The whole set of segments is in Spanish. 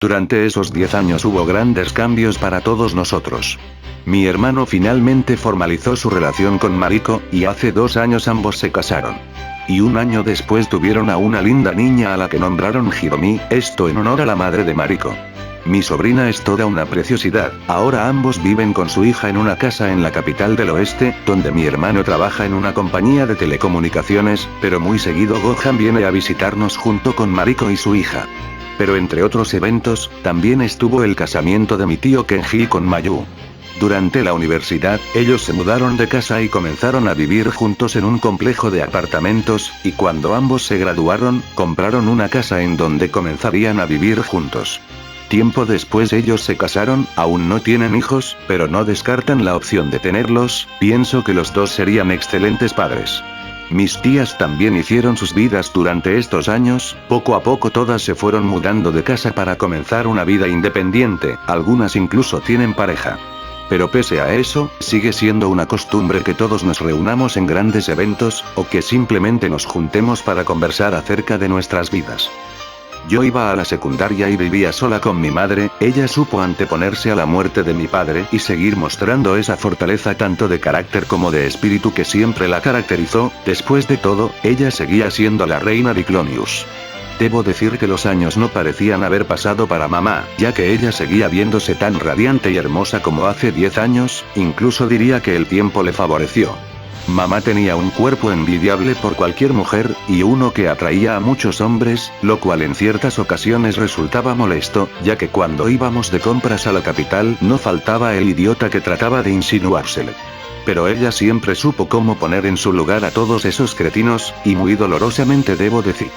Durante esos 10 años hubo grandes cambios para todos nosotros. Mi hermano finalmente formalizó su relación con Mariko, y hace 2 años ambos se casaron. Y 1 año después tuvieron a una linda niña a la que nombraron Hiromi, esto en honor a la madre de Mariko. Mi sobrina es toda una preciosidad, ahora ambos viven con su hija en una casa en la capital del oeste, donde mi hermano trabaja en una compañía de telecomunicaciones, pero muy seguido Gohan viene a visitarnos junto con Mariko y su hija. Pero entre otros eventos, también estuvo el casamiento de mi tío Kenji con Mayu. Durante la universidad, ellos se mudaron de casa y comenzaron a vivir juntos en un complejo de apartamentos, y cuando ambos se graduaron, compraron una casa en donde comenzarían a vivir juntos. Tiempo después ellos se casaron, aún no tienen hijos, pero no descartan la opción de tenerlos, pienso que los dos serían excelentes padres. Mis tías también hicieron sus vidas durante estos años, poco a poco todas se fueron mudando de casa para comenzar una vida independiente, algunas incluso tienen pareja. Pero pese a eso, sigue siendo una costumbre que todos nos reunamos en grandes eventos, o que simplemente nos juntemos para conversar acerca de nuestras vidas. Yo iba a la secundaria y vivía sola con mi madre, ella supo anteponerse a la muerte de mi padre y seguir mostrando esa fortaleza tanto de carácter como de espíritu que siempre la caracterizó, después de todo, ella seguía siendo la reina de Clonius. Debo decir que los años no parecían haber pasado para mamá, ya que ella seguía viéndose tan radiante y hermosa como hace 10 años, incluso diría que el tiempo le favoreció. Mamá tenía un cuerpo envidiable por cualquier mujer, y uno que atraía a muchos hombres, lo cual en ciertas ocasiones resultaba molesto, ya que cuando íbamos de compras a la capital no faltaba el idiota que trataba de insinuársele. Pero ella siempre supo cómo poner en su lugar a todos esos cretinos, y muy dolorosamente debo decir.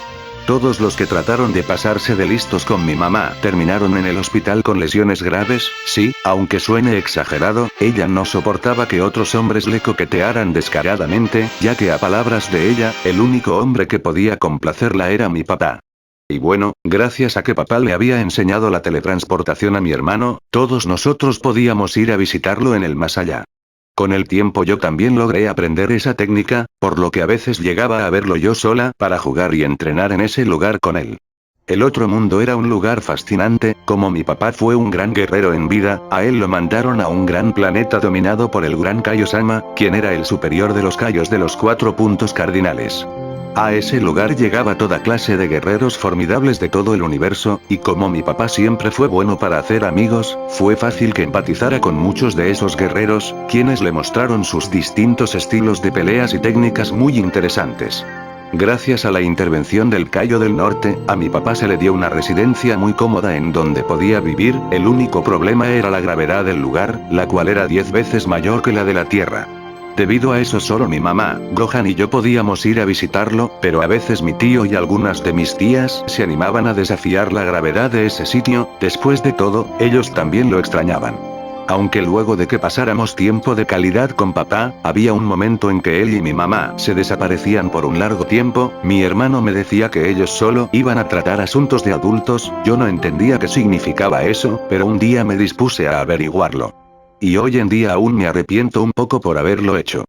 Todos los que trataron de pasarse de listos con mi mamá terminaron en el hospital con lesiones graves, sí, aunque suene exagerado, ella no soportaba que otros hombres le coquetearan descaradamente, ya que a palabras de ella, el único hombre que podía complacerla era mi papá. Y bueno, gracias a que papá le había enseñado la teletransportación a mi hermano, todos nosotros podíamos ir a visitarlo en el más allá. Con el tiempo yo también logré aprender esa técnica, por lo que a veces llegaba a verlo yo sola para jugar y entrenar en ese lugar con él. El otro mundo era un lugar fascinante, como mi papá fue un gran guerrero en vida, a él lo mandaron a un gran planeta dominado por el gran Kaiosama, quien era el superior de los Kaios de los 4 puntos cardinales. A ese lugar llegaba toda clase de guerreros formidables de todo el universo, y como mi papá siempre fue bueno para hacer amigos, fue fácil que empatizara con muchos de esos guerreros, quienes le mostraron sus distintos estilos de peleas y técnicas muy interesantes. Gracias a la intervención del Kaio del Norte, a mi papá se le dio una residencia muy cómoda en donde podía vivir, el único problema era la gravedad del lugar, la cual era 10 veces mayor que la de la Tierra. Debido a eso solo mi mamá, Gohan y yo podíamos ir a visitarlo, pero a veces mi tío y algunas de mis tías se animaban a desafiar la gravedad de ese sitio, después de todo, ellos también lo extrañaban. Aunque luego de que pasáramos tiempo de calidad con papá, había un momento en que él y mi mamá se desaparecían por un largo tiempo, mi hermano me decía que ellos solo iban a tratar asuntos de adultos, yo no entendía qué significaba eso, pero un día me dispuse a averiguarlo. Y hoy en día aún me arrepiento un poco por haberlo hecho.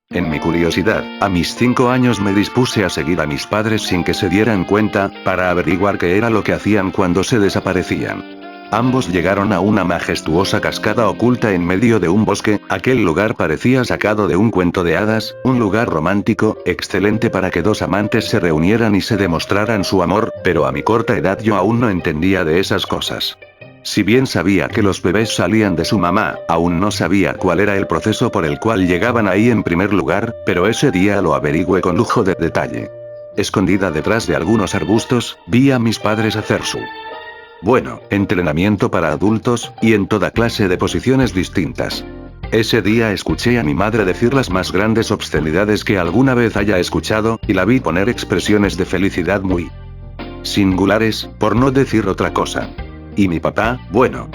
En mi curiosidad, a mis 5 años me dispuse a seguir a mis padres sin que se dieran cuenta, para averiguar qué era lo que hacían cuando se desaparecían. Ambos llegaron a una majestuosa cascada oculta en medio de un bosque, aquel lugar parecía sacado de un cuento de hadas, un lugar romántico, excelente para que dos amantes se reunieran y se demostraran su amor, pero a mi corta edad yo aún no entendía de esas cosas. Si bien sabía que los bebés salían de su mamá, aún no sabía cuál era el proceso por el cual llegaban ahí en primer lugar, pero ese día lo averigüé con lujo de detalle. Escondida detrás de algunos arbustos, vi a mis padres hacer su entrenamiento para adultos, y en toda clase de posiciones distintas. Ese día escuché a mi madre decir las más grandes obscenidades que alguna vez haya escuchado, y la vi poner expresiones de felicidad muy singulares, por no decir otra cosa. Y mi papá,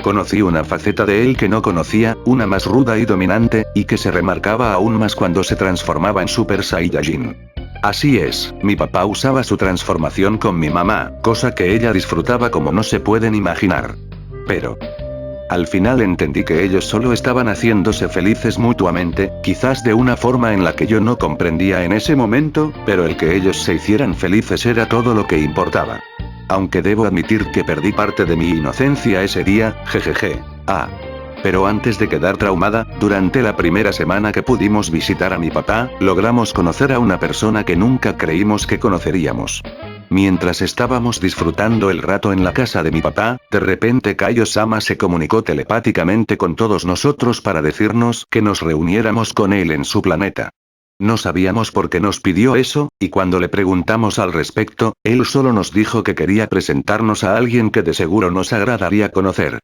conocí una faceta de él que no conocía, una más ruda y dominante, y que se remarcaba aún más cuando se transformaba en Super Saiyajin. Así es, mi papá usaba su transformación con mi mamá, cosa que ella disfrutaba como no se pueden imaginar. Pero al final entendí que ellos solo estaban haciéndose felices mutuamente, quizás de una forma en la que yo no comprendía en ese momento, pero el que ellos se hicieran felices era todo lo que importaba. Aunque debo admitir que perdí parte de mi inocencia ese día, jejeje. Pero antes de quedar traumada, durante la primera semana que pudimos visitar a mi papá, logramos conocer a una persona que nunca creímos que conoceríamos. Mientras estábamos disfrutando el rato en la casa de mi papá, de repente Kaio-sama se comunicó telepáticamente con todos nosotros para decirnos que nos reuniéramos con él en su planeta. No sabíamos por qué nos pidió eso, y cuando le preguntamos al respecto, él solo nos dijo que quería presentarnos a alguien que de seguro nos agradaría conocer.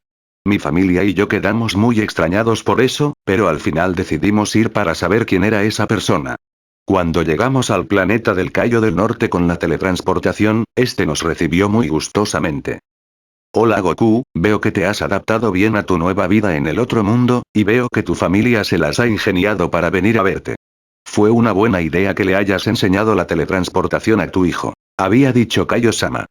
Mi familia y yo quedamos muy extrañados por eso, pero al final decidimos ir para saber quién era esa persona. Cuando llegamos al planeta del Cayo del Norte con la teletransportación, este nos recibió muy gustosamente. Hola Goku, veo que te has adaptado bien a tu nueva vida en el otro mundo, y veo que tu familia se las ha ingeniado para venir a verte. Fue una buena idea que le hayas enseñado la teletransportación a tu hijo. Había dicho Kaio-sama.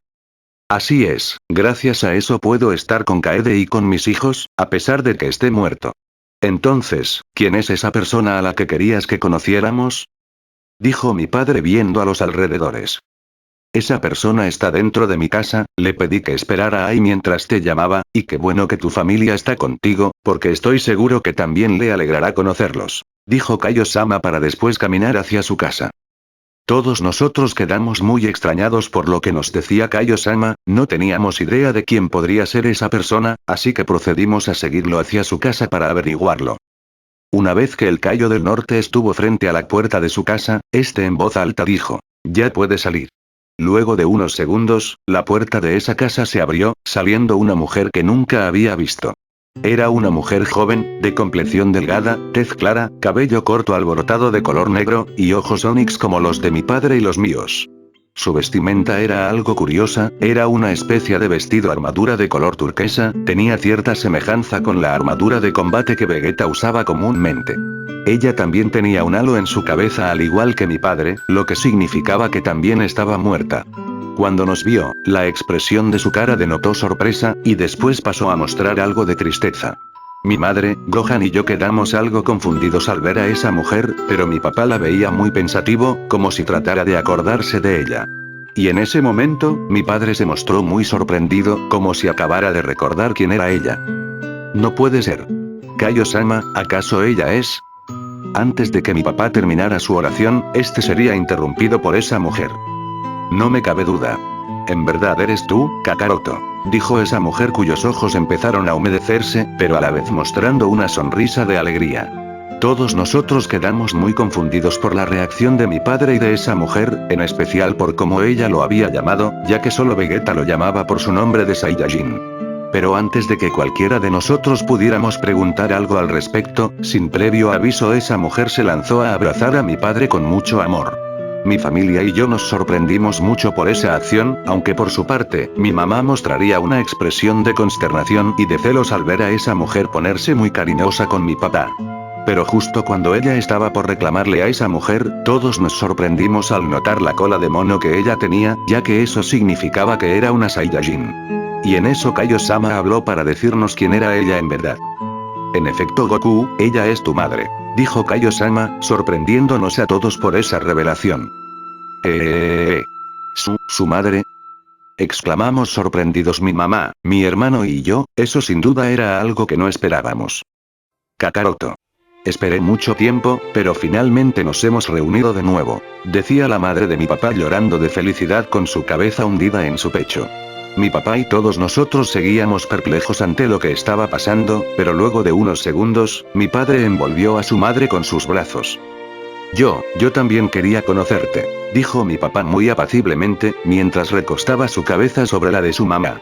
Así es, gracias a eso puedo estar con Kaede y con mis hijos, a pesar de que esté muerto. Entonces, ¿quién es esa persona a la que querías que conociéramos? Dijo mi padre viendo a los alrededores. Esa persona está dentro de mi casa, le pedí que esperara ahí mientras te llamaba, y qué bueno que tu familia está contigo, porque estoy seguro que también le alegrará conocerlos. Dijo Kaio-sama para después caminar hacia su casa. Todos nosotros quedamos muy extrañados por lo que nos decía Kaio-sama, no teníamos idea de quién podría ser esa persona, así que procedimos a seguirlo hacia su casa para averiguarlo. Una vez que el Cayo del Norte estuvo frente a la puerta de su casa, este en voz alta dijo, ya puede salir. Luego de unos segundos, la puerta de esa casa se abrió, saliendo una mujer que nunca había visto. Era una mujer joven, de complexión delgada, tez clara, cabello corto alborotado de color negro, y ojos onix como los de mi padre y los míos. Su vestimenta era algo curiosa, era una especie de vestido armadura de color turquesa, tenía cierta semejanza con la armadura de combate que Vegeta usaba comúnmente. Ella también tenía un halo en su cabeza al igual que mi padre, lo que significaba que también estaba muerta. Cuando nos vio, la expresión de su cara denotó sorpresa, y después pasó a mostrar algo de tristeza. Mi madre, Gohan y yo quedamos algo confundidos al ver a esa mujer, pero mi papá la veía muy pensativo, como si tratara de acordarse de ella. Y en ese momento, mi padre se mostró muy sorprendido, como si acabara de recordar quién era ella. No puede ser. Kaio-sama, ¿acaso ella es? Antes de que mi papá terminara su oración, este sería interrumpido por esa mujer. No me cabe duda. ¿En verdad eres tú, Kakaroto? Dijo esa mujer cuyos ojos empezaron a humedecerse, pero a la vez mostrando una sonrisa de alegría. Todos nosotros quedamos muy confundidos por la reacción de mi padre y de esa mujer, en especial por cómo ella lo había llamado, ya que solo Vegeta lo llamaba por su nombre de Saiyajin. Pero antes de que cualquiera de nosotros pudiéramos preguntar algo al respecto, sin previo aviso esa mujer se lanzó a abrazar a mi padre con mucho amor. Mi familia y yo nos sorprendimos mucho por esa acción, aunque por su parte, mi mamá mostraría una expresión de consternación y de celos al ver a esa mujer ponerse muy cariñosa con mi papá. Pero justo cuando ella estaba por reclamarle a esa mujer, todos nos sorprendimos al notar la cola de mono que ella tenía, ya que eso significaba que era una Saiyajin. Y en eso Kaio-sama habló para decirnos quién era ella en verdad. En efecto Goku, ella es tu madre, dijo Kaio-sama, sorprendiéndonos a todos por esa revelación. ¿Su madre? Exclamamos sorprendidos mi mamá, mi hermano y yo, eso sin duda era algo que no esperábamos. Kakaroto. Esperé mucho tiempo, pero finalmente nos hemos reunido de nuevo, decía la madre de mi papá llorando de felicidad con su cabeza hundida en su pecho. Mi papá y todos nosotros seguíamos perplejos ante lo que estaba pasando, pero luego de unos segundos, mi padre envolvió a su madre con sus brazos. Yo también quería conocerte, dijo mi papá muy apaciblemente, mientras recostaba su cabeza sobre la de su mamá.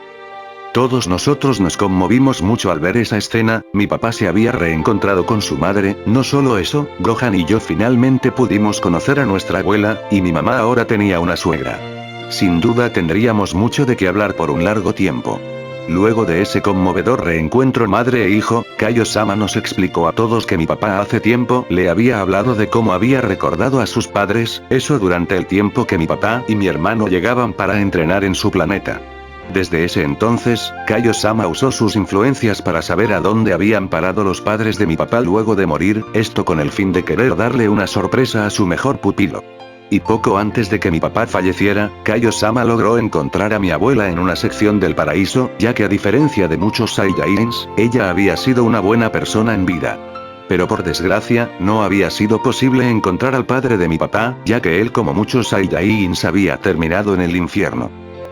Todos nosotros nos conmovimos mucho al ver esa escena, mi papá se había reencontrado con su madre, no solo eso, Gohan y yo finalmente pudimos conocer a nuestra abuela, y mi mamá ahora tenía una suegra. Sin duda tendríamos mucho de qué hablar por un largo tiempo. Luego de ese conmovedor reencuentro madre e hijo, Kaio-sama nos explicó a todos que mi papá hace tiempo le había hablado de cómo había recordado a sus padres, eso durante el tiempo que mi papá y mi hermano llegaban para entrenar en su planeta. Desde ese entonces, Kaio-sama usó sus influencias para saber a dónde habían parado los padres de mi papá luego de morir, esto con el fin de querer darle una sorpresa a su mejor pupilo. Y poco antes de que mi papá falleciera, Kaio-sama logró encontrar a mi abuela en una sección del paraíso, ya que a diferencia de muchos Saiyajins, ella había sido una buena persona en vida. Pero por desgracia, no había sido posible encontrar al padre de mi papá, ya que él como muchos Saiyajins había terminado en el infierno.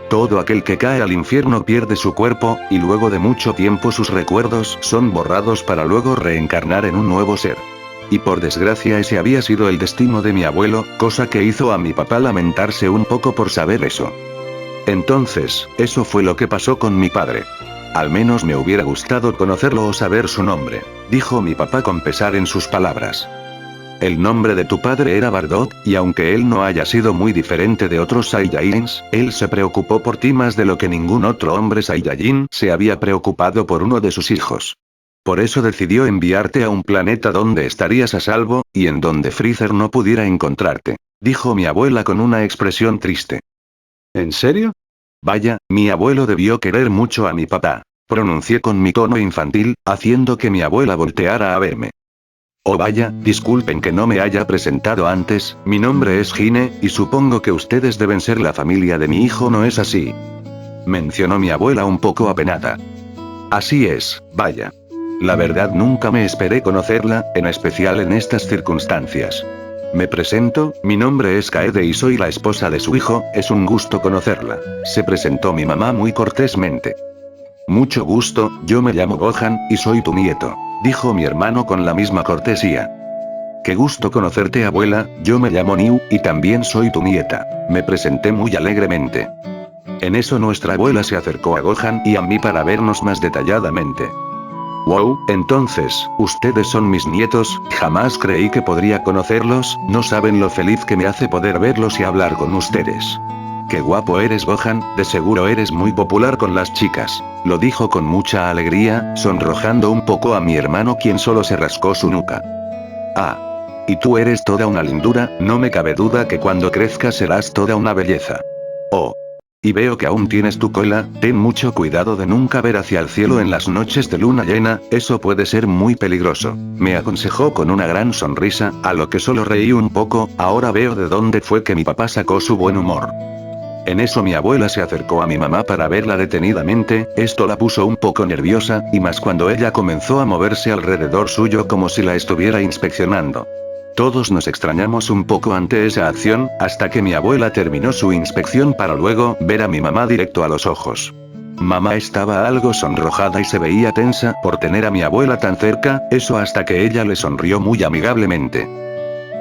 Todo aquel que cae al infierno pierde su cuerpo, y luego de mucho tiempo sus recuerdos son borrados para luego reencarnar en un nuevo ser. Y por desgracia ese había sido el destino de mi abuelo, cosa que hizo a mi papá lamentarse un poco por saber eso. Entonces, eso fue lo que pasó con mi padre. Al menos me hubiera gustado conocerlo o saber su nombre, dijo mi papá con pesar en sus palabras. El nombre de tu padre era Bardock, y aunque él no haya sido muy diferente de otros Saiyajins, él se preocupó por ti más de lo que ningún otro hombre Saiyajin se había preocupado por uno de sus hijos. Por eso decidió enviarte a un planeta donde estarías a salvo, y en donde Freezer no pudiera encontrarte, dijo mi abuela con una expresión triste. ¿En serio? Vaya, mi abuelo debió querer mucho a mi papá, pronuncié con mi tono infantil, haciendo que mi abuela volteara a verme. Oh vaya, disculpen que no me haya presentado antes, mi nombre es Gine, y supongo que ustedes deben ser la familia de mi hijo, ¿no es así?, mencionó mi abuela un poco apenada. Así es, vaya. La verdad nunca me esperé conocerla, en especial en estas circunstancias. Me presento, mi nombre es Kaede y soy la esposa de su hijo, es un gusto conocerla, se presentó mi mamá muy cortésmente. Mucho gusto, yo me llamo Gohan, y soy tu nieto, dijo mi hermano con la misma cortesía. Qué gusto conocerte, abuela, yo me llamo Niu, y también soy tu nieta, me presenté muy alegremente. En eso nuestra abuela se acercó a Gohan y a mí para vernos más detalladamente. Wow, entonces, ustedes son mis nietos, jamás creí que podría conocerlos, no saben lo feliz que me hace poder verlos y hablar con ustedes. Qué guapo eres, Gohan, de seguro eres muy popular con las chicas, lo dijo con mucha alegría, sonrojando un poco a mi hermano quien solo se rascó su nuca. Ah. Y tú eres toda una lindura, no me cabe duda que cuando crezcas serás toda una belleza. Oh. Y veo que aún tienes tu cola, ten mucho cuidado de nunca ver hacia el cielo en las noches de luna llena, eso puede ser muy peligroso, me aconsejó con una gran sonrisa, a lo que solo reí un poco, ahora veo de dónde fue que mi papá sacó su buen humor. En eso mi abuela se acercó a mi mamá para verla detenidamente, esto la puso un poco nerviosa, y más cuando ella comenzó a moverse alrededor suyo como si la estuviera inspeccionando. Todos nos extrañamos un poco ante esa acción, hasta que mi abuela terminó su inspección para luego ver a mi mamá directo a los ojos. Mamá estaba algo sonrojada y se veía tensa por tener a mi abuela tan cerca, eso hasta que ella le sonrió muy amigablemente.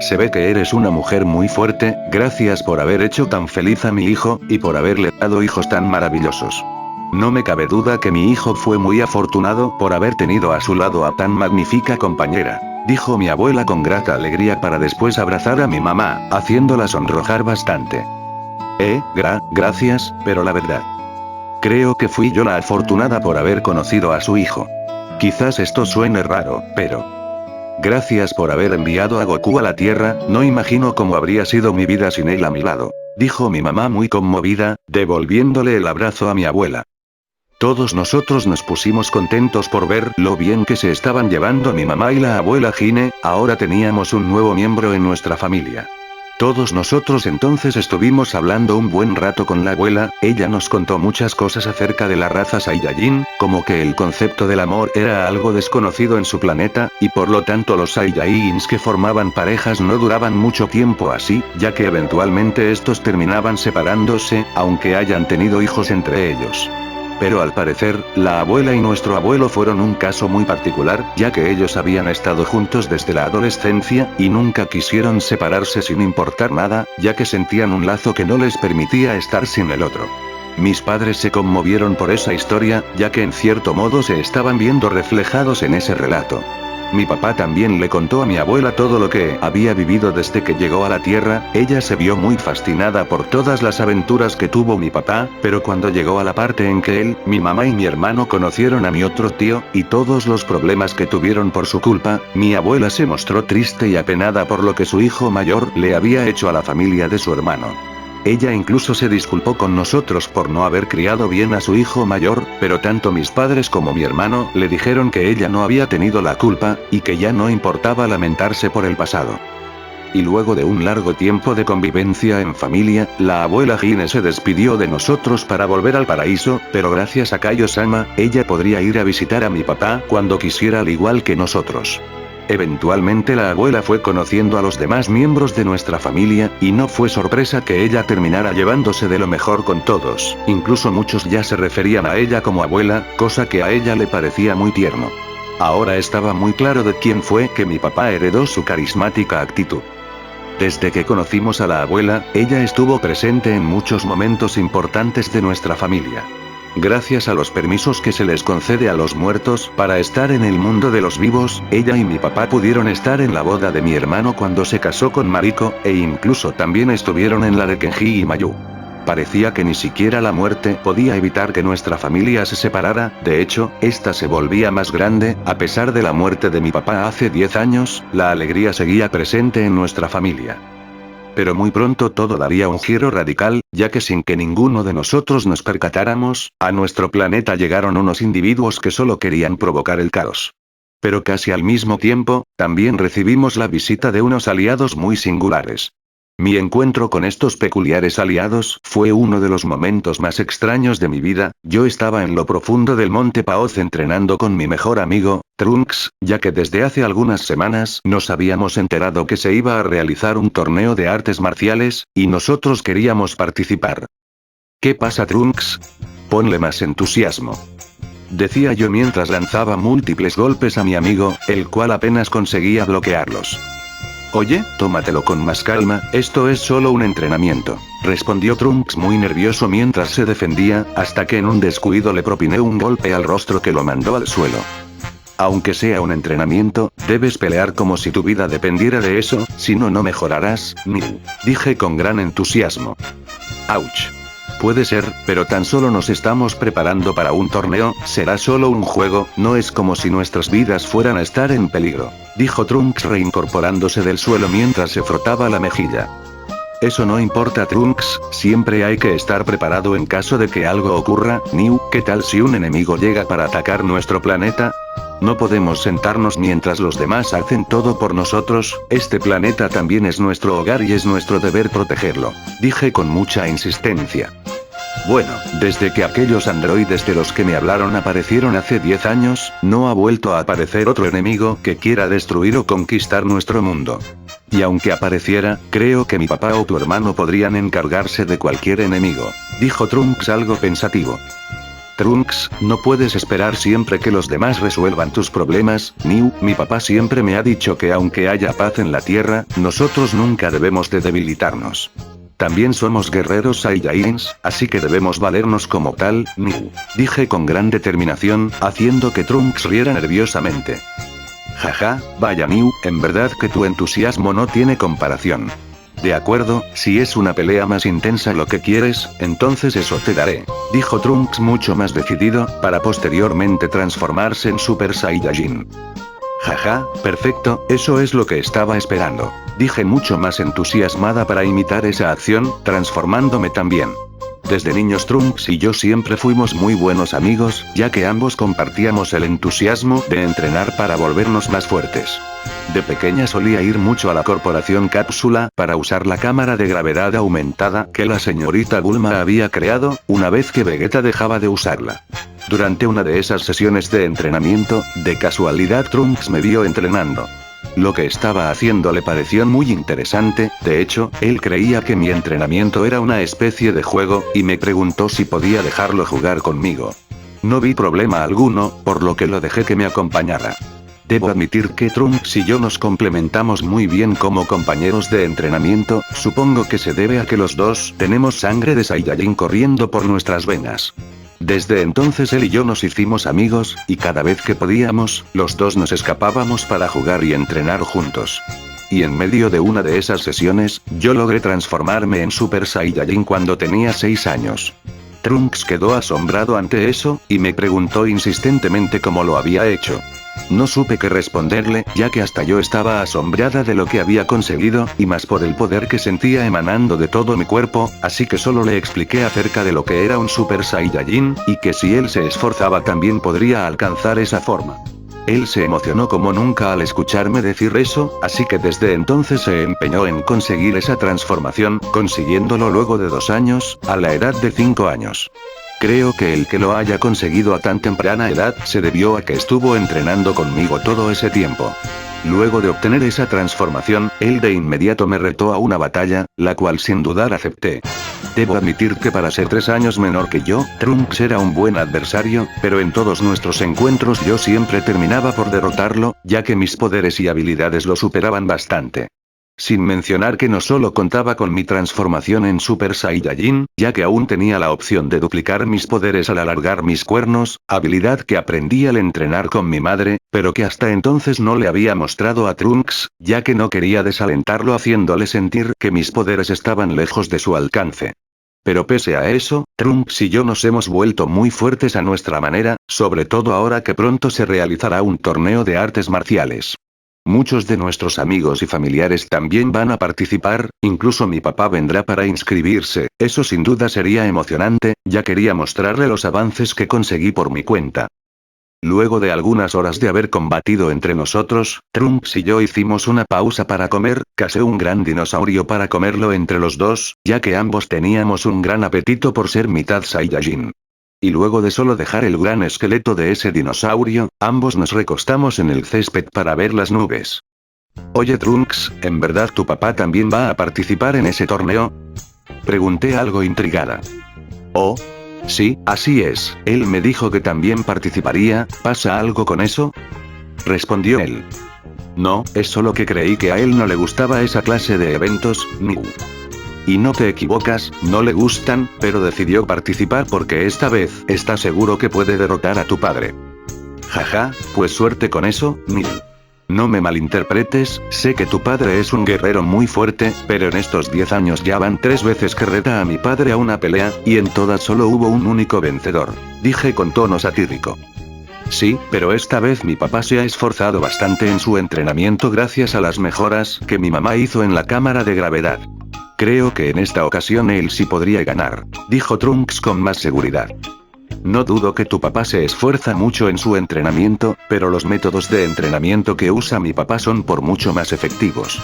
Se ve que eres una mujer muy fuerte, gracias por haber hecho tan feliz a mi hijo, y por haberle dado hijos tan maravillosos. No me cabe duda que mi hijo fue muy afortunado por haber tenido a su lado a tan magnífica compañera, dijo mi abuela con grata alegría para después abrazar a mi mamá, haciéndola sonrojar bastante. Gracias, pero la verdad. Creo que fui yo la afortunada por haber conocido a su hijo. Quizás esto suene raro, pero... Gracias por haber enviado a Goku a la Tierra, no imagino cómo habría sido mi vida sin él a mi lado, dijo mi mamá muy conmovida, devolviéndole el abrazo a mi abuela. Todos nosotros nos pusimos contentos por ver lo bien que se estaban llevando mi mamá y la abuela Gine, ahora teníamos un nuevo miembro en nuestra familia. Todos nosotros entonces estuvimos hablando un buen rato con la abuela, ella nos contó muchas cosas acerca de la raza Saiyajin, como que el concepto del amor era algo desconocido en su planeta, y por lo tanto los Saiyajins que formaban parejas no duraban mucho tiempo así, ya que eventualmente estos terminaban separándose, aunque hayan tenido hijos entre ellos. Pero al parecer, la abuela y nuestro abuelo fueron un caso muy particular, ya que ellos habían estado juntos desde la adolescencia, y nunca quisieron separarse sin importar nada, ya que sentían un lazo que no les permitía estar sin el otro. Mis padres se conmovieron por esa historia, ya que en cierto modo se estaban viendo reflejados en ese relato. Mi papá también le contó a mi abuela todo lo que había vivido desde que llegó a la Tierra, ella se vio muy fascinada por todas las aventuras que tuvo mi papá, pero cuando llegó a la parte en que él, mi mamá y mi hermano conocieron a mi otro tío, y todos los problemas que tuvieron por su culpa, mi abuela se mostró triste y apenada por lo que su hijo mayor le había hecho a la familia de su hermano. Ella incluso se disculpó con nosotros por no haber criado bien a su hijo mayor, pero tanto mis padres como mi hermano le dijeron que ella no había tenido la culpa, y que ya no importaba lamentarse por el pasado. y luego de un largo tiempo de convivencia en familia, la abuela Hine se despidió de nosotros para volver al paraíso, pero gracias a Kaio-sama, ella podría ir a visitar a mi papá cuando quisiera al igual que nosotros. Eventualmente la abuela fue conociendo a los demás miembros de nuestra familia, y no fue sorpresa que ella terminara llevándose de lo mejor con todos, incluso muchos ya se referían a ella como abuela, cosa que a ella le parecía muy tierno. Ahora estaba muy claro de quién fue que mi papá heredó su carismática actitud. Desde que conocimos a la abuela, ella estuvo presente en muchos momentos importantes de nuestra familia. Gracias a los permisos que se les concede a los muertos para estar en el mundo de los vivos, ella y mi papá pudieron estar en la boda de mi hermano cuando se casó con Mariko, e incluso también estuvieron en la de Kenji y Mayu. Parecía que ni siquiera la muerte podía evitar que nuestra familia se separara, de hecho, esta se volvía más grande, a pesar de la muerte de mi papá hace 10 años, la alegría seguía presente en nuestra familia. Pero muy pronto todo daría un giro radical, ya que sin que ninguno de nosotros nos percatáramos, a nuestro planeta llegaron unos individuos que solo querían provocar el caos. Pero casi al mismo tiempo, también recibimos la visita de unos aliados muy singulares. Mi encuentro con estos peculiares aliados fue uno de los momentos más extraños de mi vida. Yo estaba en lo profundo del monte Paoz entrenando con mi mejor amigo, Trunks, ya que desde hace algunas semanas nos habíamos enterado que se iba a realizar un torneo de artes marciales, y nosotros queríamos participar. ¿Qué pasa, Trunks? Ponle más entusiasmo. Decía yo mientras lanzaba múltiples golpes a mi amigo, el cual apenas conseguía bloquearlos. Oye, tómatelo con más calma, esto es solo un entrenamiento, respondió Trunks muy nervioso mientras se defendía, hasta que en un descuido le propiné un golpe al rostro que lo mandó al suelo. Aunque sea un entrenamiento, debes pelear como si tu vida dependiera de eso, si no, no mejorarás, Miu, dije con gran entusiasmo. Ouch. Puede ser, pero tan solo nos estamos preparando para un torneo, será solo un juego, no es como si nuestras vidas fueran a estar en peligro, dijo Trunks reincorporándose del suelo mientras se frotaba la mejilla. Eso no importa, Trunks, siempre hay que estar preparado en caso de que algo ocurra. Miu, ¿qué tal si un enemigo llega para atacar nuestro planeta? No podemos sentarnos mientras los demás hacen todo por nosotros, este planeta también es nuestro hogar y es nuestro deber protegerlo, dije con mucha insistencia. Bueno, desde que aquellos androides de los que me hablaron aparecieron hace 10 años, no ha vuelto a aparecer otro enemigo que quiera destruir o conquistar nuestro mundo. Y aunque apareciera, creo que mi papá o tu hermano podrían encargarse de cualquier enemigo, dijo Trunks algo pensativo. Trunks, no puedes esperar siempre que los demás resuelvan tus problemas, Miu, mi papá siempre me ha dicho que aunque haya paz en la Tierra, nosotros nunca debemos de debilitarnos. También somos guerreros Saiyajins, así que debemos valernos como tal, Miu, dije con gran determinación, haciendo que Trunks riera nerviosamente. Jaja, vaya Miu, en verdad que tu entusiasmo no tiene comparación. De acuerdo, si es una pelea más intensa lo que quieres, entonces eso te daré, dijo Trunks mucho más decidido, para posteriormente transformarse en Super Saiyajin. Jaja, perfecto, eso es lo que estaba esperando, dije mucho más entusiasmada para imitar esa acción, transformándome también. Desde niños Trunks y yo siempre fuimos muy buenos amigos, ya que ambos compartíamos el entusiasmo de entrenar para volvernos más fuertes. De pequeña solía ir mucho a la corporación Cápsula para usar la cámara de gravedad aumentada que la señorita Bulma había creado, una vez que Vegeta dejaba de usarla. Durante una de esas sesiones de entrenamiento, de casualidad Trunks me vio entrenando. Lo que estaba haciendo le pareció muy interesante, de hecho, él creía que mi entrenamiento era una especie de juego, y me preguntó si podía dejarlo jugar conmigo. No vi problema alguno, por lo que lo dejé que me acompañara. Debo admitir que Trunks y yo nos complementamos muy bien como compañeros de entrenamiento, supongo que se debe a que los dos tenemos sangre de Saiyajin corriendo por nuestras venas. Desde entonces él y yo nos hicimos amigos, y cada vez que podíamos, los dos nos escapábamos para jugar y entrenar juntos. Y en medio de una de esas sesiones, yo logré transformarme en Super Saiyajin cuando tenía 6 años. Trunks quedó asombrado ante eso, y me preguntó insistentemente cómo lo había hecho. No supe qué responderle, ya que hasta yo estaba asombrada de lo que había conseguido, y más por el poder que sentía emanando de todo mi cuerpo, así que solo le expliqué acerca de lo que era un Super Saiyajin, y que si él se esforzaba también podría alcanzar esa forma. Él se emocionó como nunca al escucharme decir eso, así que desde entonces se empeñó en conseguir esa transformación, consiguiéndolo luego de 2 años, a la edad de 5 años. Creo que el que lo haya conseguido a tan temprana edad se debió a que estuvo entrenando conmigo todo ese tiempo. Luego de obtener esa transformación, él de inmediato me retó a una batalla, la cual sin dudar acepté. Debo admitir que para ser 3 años menor que yo, Trunks era un buen adversario, pero en todos nuestros encuentros yo siempre terminaba por derrotarlo, ya que mis poderes y habilidades lo superaban bastante. Sin mencionar que no solo contaba con mi transformación en Super Saiyajin, ya que aún tenía la opción de duplicar mis poderes al alargar mis cuernos, habilidad que aprendí al entrenar con mi madre, pero que hasta entonces no le había mostrado a Trunks, ya que no quería desalentarlo haciéndole sentir que mis poderes estaban lejos de su alcance. Pero pese a eso, Trunks y yo nos hemos vuelto muy fuertes a nuestra manera, sobre todo ahora que pronto se realizará un torneo de artes marciales. Muchos de nuestros amigos y familiares también van a participar, incluso mi papá vendrá para inscribirse, eso sin duda sería emocionante, ya quería mostrarle los avances que conseguí por mi cuenta. Luego de algunas horas de haber combatido entre nosotros, Trunks y yo hicimos una pausa para comer, casé un gran dinosaurio para comerlo entre los dos, ya que ambos teníamos un gran apetito por ser mitad Saiyajin. Y luego de solo dejar el gran esqueleto de ese dinosaurio, ambos nos recostamos en el césped para ver las nubes. Oye Trunks, ¿en verdad tu papá también va a participar en ese torneo? Pregunté algo intrigada. Oh. Sí, así es, él me dijo que también participaría, ¿pasa algo con eso? Respondió él. No, es solo que creí que a él no le gustaba esa clase de eventos, Niu. Y no te equivocas, no le gustan, pero decidió participar porque esta vez está seguro que puede derrotar a tu padre. Jaja, pues suerte con eso, Niu. No me malinterpretes, sé que tu padre es un guerrero muy fuerte, pero en estos 10 años ya van 3 veces que reta a mi padre a una pelea, y en todas solo hubo un único vencedor. Dije con tono satírico. Sí, pero esta vez mi papá se ha esforzado bastante en su entrenamiento gracias a las mejoras que mi mamá hizo en la cámara de gravedad. Creo que en esta ocasión él sí podría ganar, dijo Trunks con más seguridad. No dudo que tu papá se esfuerza mucho en su entrenamiento, pero los métodos de entrenamiento que usa mi papá son por mucho más efectivos.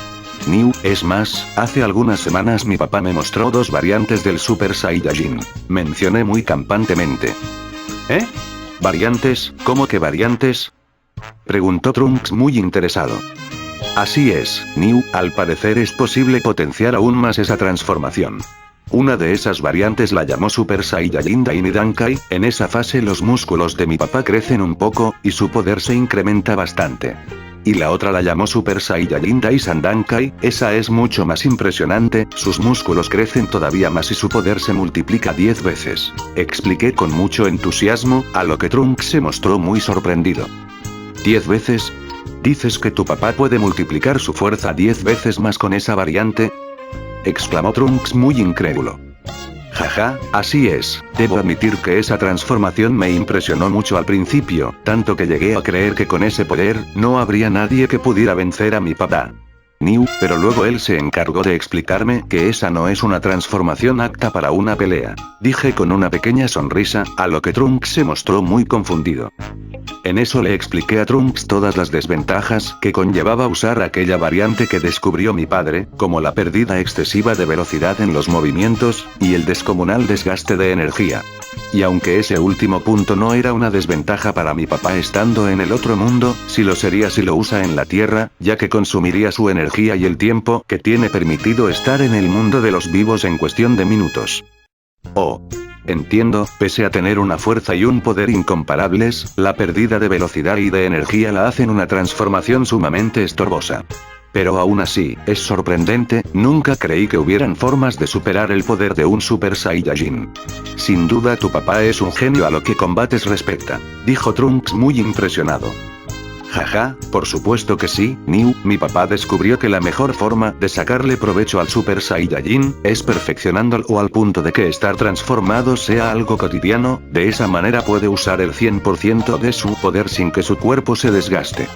Niu, es más, hace algunas semanas mi papá me mostró 2 variantes del Super Saiyajin. Mencioné muy campantemente. ¿Eh? ¿Variantes? ¿Cómo que variantes? Preguntó Trunks muy interesado. Así es, Niu, al parecer es posible potenciar aún más esa transformación. Una de esas variantes la llamó Super Saiyajin Daini Dankai, en esa fase los músculos de mi papá crecen un poco, y su poder se incrementa bastante. Y la otra la llamó Super Saiyajin Daisan Dankai, esa es mucho más impresionante, sus músculos crecen todavía más y su poder se multiplica 10 veces. Expliqué con mucho entusiasmo, a lo que Trunks se mostró muy sorprendido. ¿10 veces? ¿Dices que tu papá puede multiplicar su fuerza 10 veces más con esa variante? Exclamó Trunks muy incrédulo. Jaja, así es, debo admitir que esa transformación me impresionó mucho al principio, tanto que llegué a creer que con ese poder, no habría nadie que pudiera vencer a mi papá. Niu, pero luego él se encargó de explicarme que esa no es una transformación apta para una pelea. Dije con una pequeña sonrisa, a lo que Trunks se mostró muy confundido. En eso le expliqué a Trunks todas las desventajas que conllevaba usar aquella variante que descubrió mi padre, como la pérdida excesiva de velocidad en los movimientos, y el descomunal desgaste de energía. Y aunque ese último punto no era una desventaja para mi papá estando en el otro mundo, sí lo sería si lo usa en la Tierra, ya que consumiría su energía y el tiempo que tiene permitido estar en el mundo de los vivos en cuestión de minutos. Oh. Entiendo, pese a tener una fuerza y un poder incomparables, la pérdida de velocidad y de energía la hacen una transformación sumamente estorbosa. Pero aún así, es sorprendente, nunca creí que hubieran formas de superar el poder de un Super Saiyajin. Sin duda tu papá es un genio a lo que combates respecta, dijo Trunks muy impresionado. Jaja, por supuesto que sí, Niu, mi papá descubrió que la mejor forma de sacarle provecho al Super Saiyajin es perfeccionándolo al punto de que estar transformado sea algo cotidiano, de esa manera puede usar el 100% de su poder sin que su cuerpo se desgaste.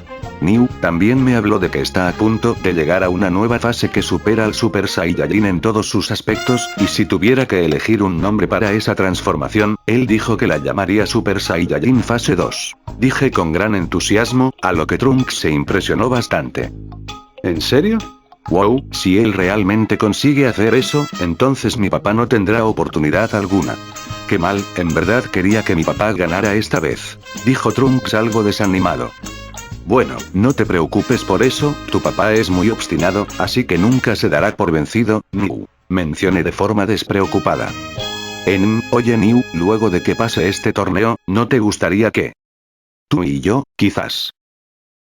Niu también me habló de que está a punto de llegar a una nueva fase que supera al Super Saiyajin en todos sus aspectos, y si tuviera que elegir un nombre para esa transformación, él dijo que la llamaría Super Saiyajin fase 2. Dije con gran entusiasmo, a lo que Trunks se impresionó bastante. ¿En serio? Wow, si él realmente consigue hacer eso, entonces mi papá no tendrá oportunidad alguna. Qué mal, en verdad quería que mi papá ganara esta vez, dijo Trunks algo desanimado. Bueno, no te preocupes por eso, tu papá es muy obstinado, así que nunca se dará por vencido, Niu, mencioné de forma despreocupada. Oye Niu, luego de que pase este torneo, ¿no te gustaría que tú y yo, quizás?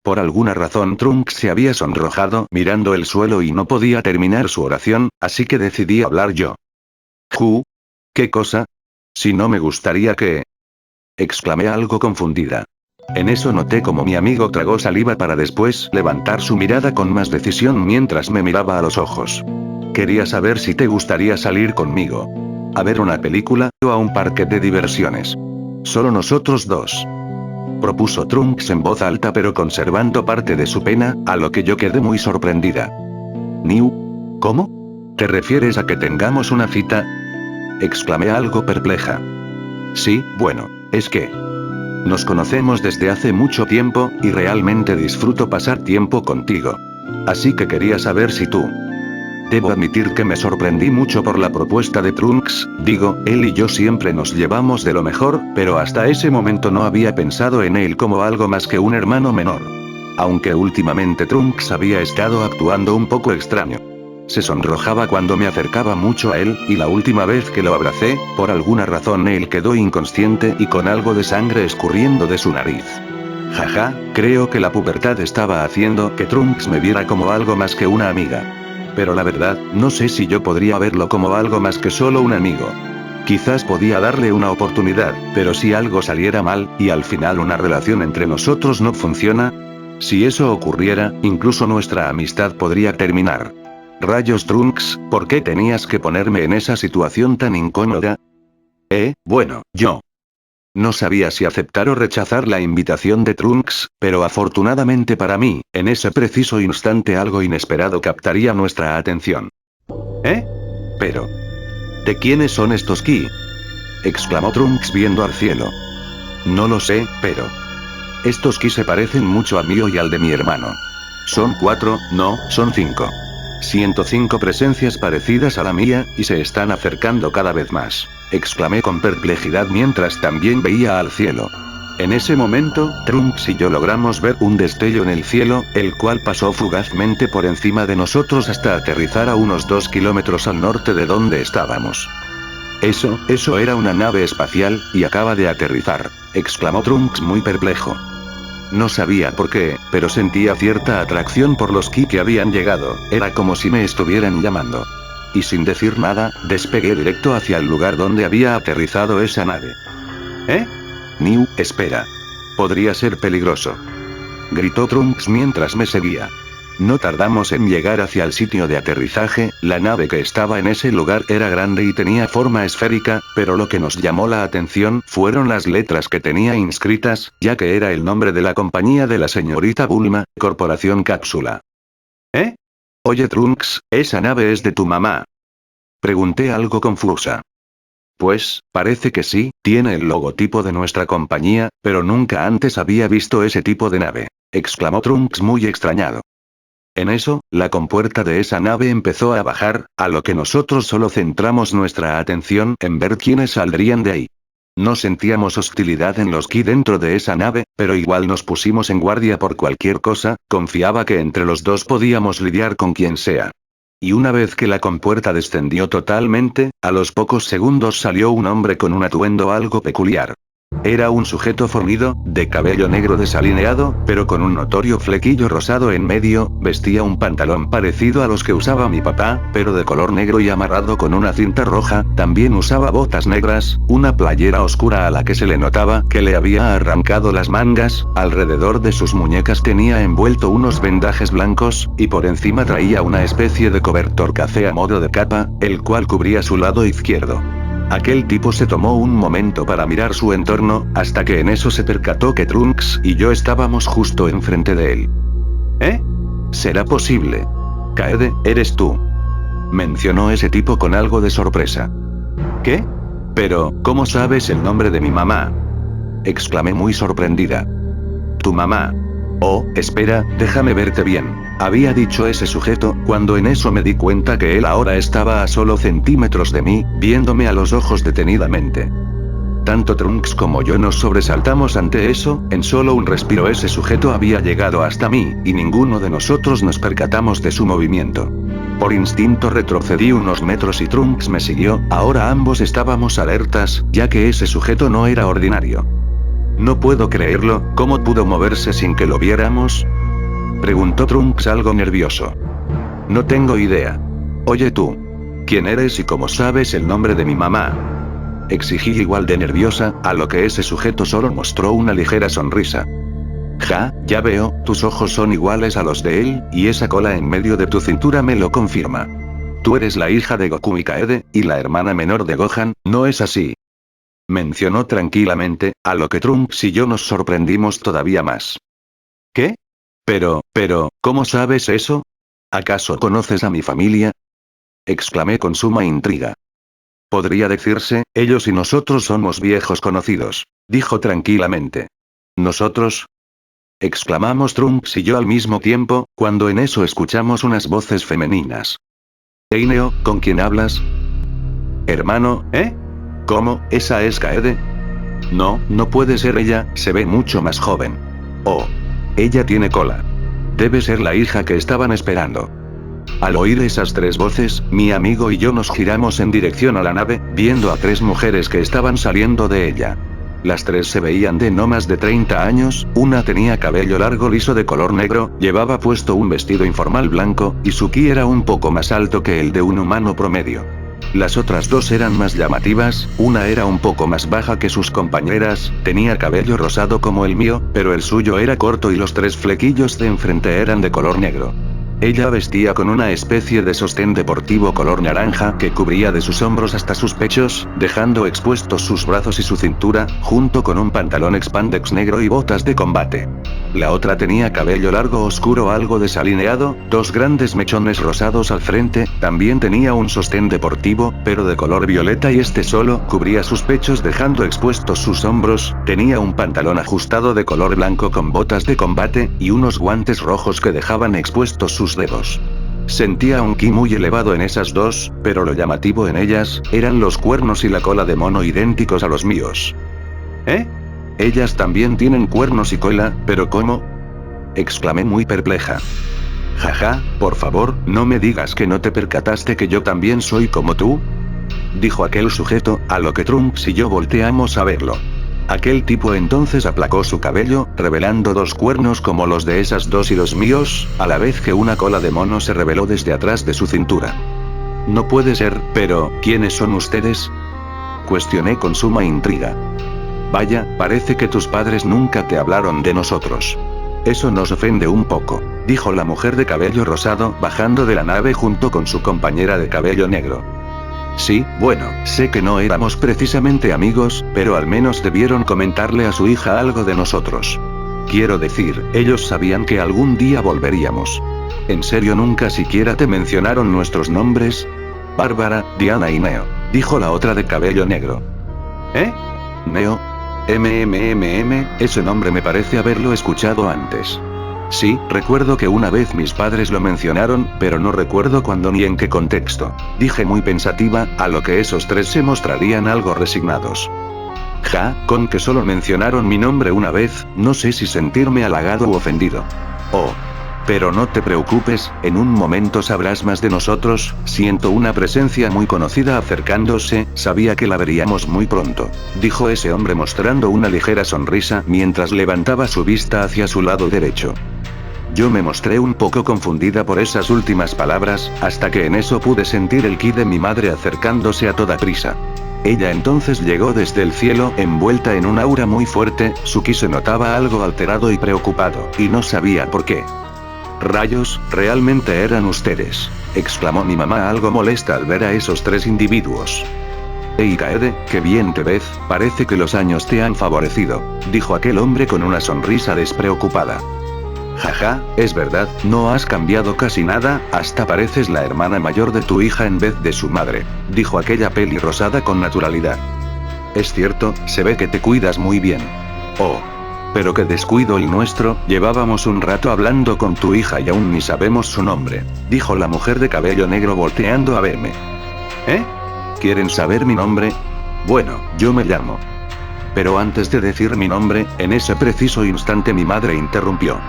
Por alguna razón Trunks se había sonrojado mirando el suelo y no podía terminar su oración, así que decidí hablar yo. ¿Qué cosa? Si no me gustaría que... exclamé algo confundida. En eso noté como mi amigo tragó saliva para después levantar su mirada con más decisión mientras me miraba a los ojos. Quería saber si te gustaría salir conmigo. A ver una película, o a un parque de diversiones. Solo nosotros dos. Propuso Trunks en voz alta pero conservando parte de su pena, a lo que yo quedé muy sorprendida. Niu. ¿Cómo? ¿Te refieres a que tengamos una cita? Exclamé algo perpleja. Sí, bueno, es que... nos conocemos desde hace mucho tiempo, y realmente disfruto pasar tiempo contigo. Así que quería saber si tú... Debo admitir que me sorprendí mucho por la propuesta de Trunks, digo, él y yo siempre nos llevamos de lo mejor, pero hasta ese momento no había pensado en él como algo más que un hermano menor. Aunque últimamente Trunks había estado actuando un poco extraño. Se sonrojaba cuando me acercaba mucho a él, y la última vez que lo abracé, por alguna razón él quedó inconsciente y con algo de sangre escurriendo de su nariz. Jaja, creo que la pubertad estaba haciendo que Trunks me viera como algo más que una amiga. Pero la verdad, no sé si yo podría verlo como algo más que solo un amigo. Quizás podía darle una oportunidad, pero si algo saliera mal, y al final una relación entre nosotros no funciona, si eso ocurriera, incluso nuestra amistad podría terminar. Rayos Trunks, ¿por qué tenías que ponerme en esa situación tan incómoda? Bueno, yo no sabía si aceptar o rechazar la invitación de Trunks, pero afortunadamente para mí, en ese preciso instante algo inesperado captaría nuestra atención. Pero... ¿de quiénes son estos ki? Exclamó Trunks viendo al cielo. No lo sé, pero... estos ki se parecen mucho al mío y al de mi hermano. Son 4, no, son 5. Siento 5 presencias parecidas a la mía, y se están acercando cada vez más, exclamé con perplejidad mientras también veía al cielo. En ese momento, Trunks y yo logramos ver un destello en el cielo, el cual pasó fugazmente por encima de nosotros hasta aterrizar a unos 2 kilómetros al norte de donde estábamos. Eso era una nave espacial, y acaba de aterrizar, exclamó Trunks muy perplejo. No sabía por qué, pero sentía cierta atracción por los ki que habían llegado, era como si me estuvieran llamando. Y sin decir nada, despegué directo hacia el lugar donde había aterrizado esa nave. Niu, espera. Podría ser peligroso. Gritó Trunks mientras me seguía. No tardamos en llegar hacia el sitio de aterrizaje, la nave que estaba en ese lugar era grande y tenía forma esférica, pero lo que nos llamó la atención fueron las letras que tenía inscritas, ya que era el nombre de la compañía de la señorita Bulma, Corporación Cápsula. Oye Trunks, ¿esa nave es de tu mamá? Pregunté algo confusa. Pues, parece que sí, tiene el logotipo de nuestra compañía, pero nunca antes había visto ese tipo de nave, exclamó Trunks muy extrañado. En eso, la compuerta de esa nave empezó a bajar, a lo que nosotros solo centramos nuestra atención en ver quiénes saldrían de ahí. No sentíamos hostilidad en los ki dentro de esa nave, pero igual nos pusimos en guardia por cualquier cosa, confiaba que entre los dos podíamos lidiar con quien sea. Y una vez que la compuerta descendió totalmente, a los pocos segundos salió un hombre con un atuendo algo peculiar. Era un sujeto fornido, de cabello negro desalineado, pero con un notorio flequillo rosado en medio, vestía un pantalón parecido a los que usaba mi papá, pero de color negro y amarrado con una cinta roja, también usaba botas negras, una playera oscura a la que se le notaba que le había arrancado las mangas, alrededor de sus muñecas tenía envuelto unos vendajes blancos, y por encima traía una especie de cobertor café a modo de capa, el cual cubría su lado izquierdo. Aquel tipo se tomó un momento para mirar su entorno, hasta que en eso se percató que Trunks y yo estábamos justo enfrente de él. ¿Eh? ¿Será posible? Kaede, eres tú. Mencionó ese tipo con algo de sorpresa. ¿Qué? Pero, ¿cómo sabes el nombre de mi mamá? Exclamé muy sorprendida. ¿Tu mamá? Oh, espera, déjame verte bien. Había dicho ese sujeto, cuando en eso me di cuenta que él ahora estaba a solo centímetros de mí, viéndome a los ojos detenidamente. Tanto Trunks como yo nos sobresaltamos ante eso, en solo un respiro ese sujeto había llegado hasta mí, y ninguno de nosotros nos percatamos de su movimiento. Por instinto retrocedí unos metros y Trunks me siguió, ahora ambos estábamos alertas, ya que ese sujeto no era ordinario. No puedo creerlo, ¿cómo pudo moverse sin que lo viéramos? Preguntó Trunks algo nervioso. No tengo idea. Oye tú. ¿Quién eres y cómo sabes el nombre de mi mamá? Exigí igual de nerviosa, a lo que ese sujeto solo mostró una ligera sonrisa. Ja, ya veo, tus ojos son iguales a los de él, y esa cola en medio de tu cintura me lo confirma. Tú eres la hija de Goku y Kaede, y la hermana menor de Gohan, ¿no es así? Mencionó tranquilamente, a lo que Trunks y yo nos sorprendimos todavía más. ¿Qué? Pero, ¿cómo sabes eso? ¿Acaso conoces a mi familia? Exclamé con suma intriga. Podría decirse, ellos y nosotros somos viejos conocidos, dijo tranquilamente. ¿Nosotros? Exclamamos Trunks y yo al mismo tiempo, cuando en eso escuchamos unas voces femeninas. Hey Neo, ¿con quién hablas? Hermano, ¿eh? ¿Cómo, esa es Kaede? No, no puede ser ella, se ve mucho más joven. Oh. Ella tiene cola. Debe ser la hija que estaban esperando. Al oír esas tres voces, mi amigo y yo nos giramos en dirección a la nave, viendo a tres mujeres que estaban saliendo de ella. Las tres se veían de no más de 30 años, una tenía cabello largo liso de color negro, llevaba puesto un vestido informal blanco, y su ki era un poco más alto que el de un humano promedio. Las otras dos eran más llamativas, una era un poco más baja que sus compañeras, tenía cabello rosado como el mío, pero el suyo era corto y los tres flequillos de enfrente eran de color negro. Ella vestía con una especie de sostén deportivo color naranja que cubría de sus hombros hasta sus pechos, dejando expuestos sus brazos y su cintura, junto con un pantalón expandex negro y botas de combate. La otra tenía cabello largo oscuro algo desalineado, dos grandes mechones rosados al frente, también tenía un sostén deportivo, pero de color violeta y este solo cubría sus pechos dejando expuestos sus hombros, tenía un pantalón ajustado de color blanco con botas de combate, y unos guantes rojos que dejaban expuestos sus dedos. Sentía un ki muy elevado en esas dos, pero lo llamativo en ellas, eran los cuernos y la cola de mono idénticos a los míos. ¿Eh? Ellas también tienen cuernos y cola, ¿pero cómo? Exclamé muy perpleja. Jaja, por favor, no me digas que no te percataste que yo también soy como tú. Dijo aquel sujeto, a lo que Trunks y yo volteamos a verlo. Aquel tipo entonces aplacó su cabello, revelando dos cuernos como los de esas dos y los míos, a la vez que una cola de mono se reveló desde atrás de su cintura. No puede ser, pero, ¿quiénes son ustedes? Cuestioné con suma intriga. Vaya, parece que tus padres nunca te hablaron de nosotros. Eso nos ofende un poco, dijo la mujer de cabello rosado bajando de la nave junto con su compañera de cabello negro. Sí, bueno, sé que no éramos precisamente amigos, pero al menos debieron comentarle a su hija algo de nosotros. Quiero decir, ellos sabían que algún día volveríamos. ¿En serio nunca siquiera te mencionaron nuestros nombres? Bárbara, Diana y Neo, dijo la otra de cabello negro. ¿Eh? Neo. Ese nombre me parece haberlo escuchado antes. Sí, recuerdo que una vez mis padres lo mencionaron, pero no recuerdo cuándo ni en qué contexto. Dije muy pensativa, a lo que esos tres se mostrarían algo resignados. Ja, con que solo mencionaron mi nombre una vez, no sé si sentirme halagado u ofendido. Oh. Pero no te preocupes, en un momento sabrás más de nosotros, siento una presencia muy conocida acercándose, sabía que la veríamos muy pronto. Dijo ese hombre mostrando una ligera sonrisa mientras levantaba su vista hacia su lado derecho. Yo me mostré un poco confundida por esas últimas palabras, hasta que en eso pude sentir el ki de mi madre acercándose a toda prisa. Ella entonces llegó desde el cielo envuelta en un aura muy fuerte, su ki se notaba algo alterado y preocupado, y no sabía por qué. Rayos, realmente eran ustedes, exclamó mi mamá algo molesta al ver a esos tres individuos. Hey Kaede, qué bien te ves, parece que los años te han favorecido, dijo aquel hombre con una sonrisa despreocupada. Jaja, es verdad, no has cambiado casi nada, hasta pareces la hermana mayor de tu hija en vez de su madre, dijo aquella pelirrosada con naturalidad. Es cierto, se ve que te cuidas muy bien. Oh. Pero qué descuido el nuestro, llevábamos un rato hablando con tu hija y aún ni sabemos su nombre, dijo la mujer de cabello negro volteando a verme. ¿Eh? ¿Quieren saber mi nombre? Bueno, yo me llamo. Pero antes de decir mi nombre, en ese preciso instante mi madre interrumpió.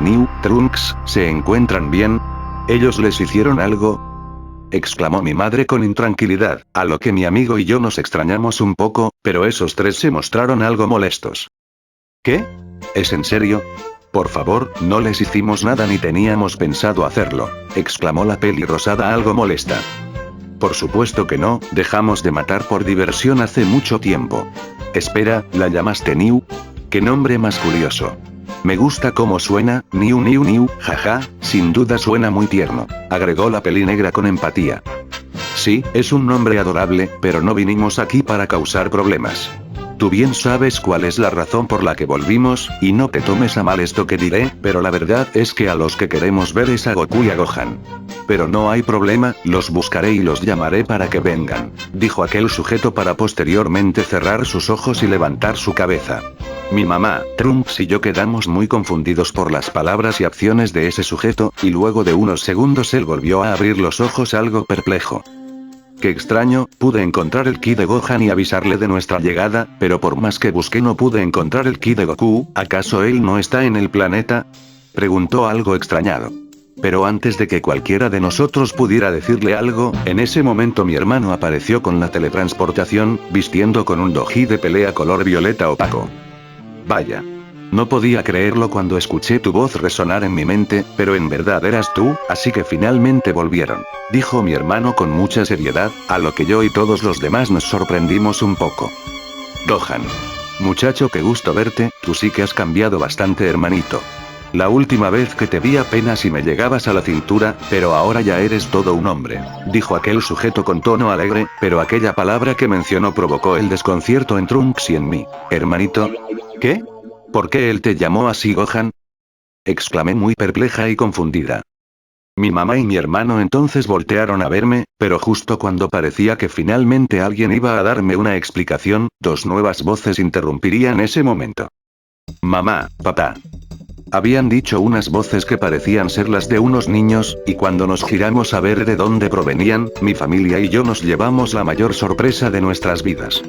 New, Trunks, ¿se encuentran bien? ¿Ellos les hicieron algo? Exclamó mi madre con intranquilidad, a lo que mi amigo y yo nos extrañamos un poco, pero esos tres se mostraron algo molestos. ¿Qué? ¿Es en serio? Por favor, no les hicimos nada ni teníamos pensado hacerlo, exclamó la pelirrosada algo molesta. Por supuesto que no, dejamos de matar por diversión hace mucho tiempo. Espera, ¿la llamaste New? ¡Qué nombre más curioso! Me gusta cómo suena, New, jaja, sin duda suena muy tierno, agregó la pelinegra con empatía. Sí, es un nombre adorable, pero no vinimos aquí para causar problemas. Tú bien sabes cuál es la razón por la que volvimos, y no te tomes a mal esto que diré, pero la verdad es que a los que queremos ver es a Goku y a Gohan. Pero no hay problema, los buscaré y los llamaré para que vengan, dijo aquel sujeto para posteriormente cerrar sus ojos y levantar su cabeza. Mi mamá, Trunks y yo quedamos muy confundidos por las palabras y acciones de ese sujeto, y luego de unos segundos él volvió a abrir los ojos algo perplejo. Qué extraño, pude encontrar el ki de Gohan y avisarle de nuestra llegada, pero por más que busqué no pude encontrar el ki de Goku, ¿acaso él no está en el planeta? Preguntó algo extrañado. Pero antes de que cualquiera de nosotros pudiera decirle algo, en ese momento mi hermano apareció con la teletransportación, vistiendo con un doji de pelea color violeta opaco. Vaya. No podía creerlo cuando escuché tu voz resonar en mi mente, pero en verdad eras tú, así que finalmente volvieron, dijo mi hermano con mucha seriedad, a lo que yo y todos los demás nos sorprendimos un poco. Gohan. Muchacho, qué gusto verte, tú sí que has cambiado bastante, hermanito. La última vez que te vi apenas si me llegabas a la cintura, pero ahora ya eres todo un hombre, dijo aquel sujeto con tono alegre, pero aquella palabra que mencionó provocó el desconcierto en Trunks y en mí. ¿Hermanito? ¿Qué? ¿Por qué él te llamó así, Gohan? Exclamé muy perpleja y confundida. Mi mamá y mi hermano entonces voltearon a verme, pero justo cuando parecía que finalmente alguien iba a darme una explicación, dos nuevas voces interrumpirían ese momento. Mamá, papá. Habían dicho unas voces que parecían ser las de unos niños, y cuando nos giramos a ver de dónde provenían, mi familia y yo nos llevamos la mayor sorpresa de nuestras vidas.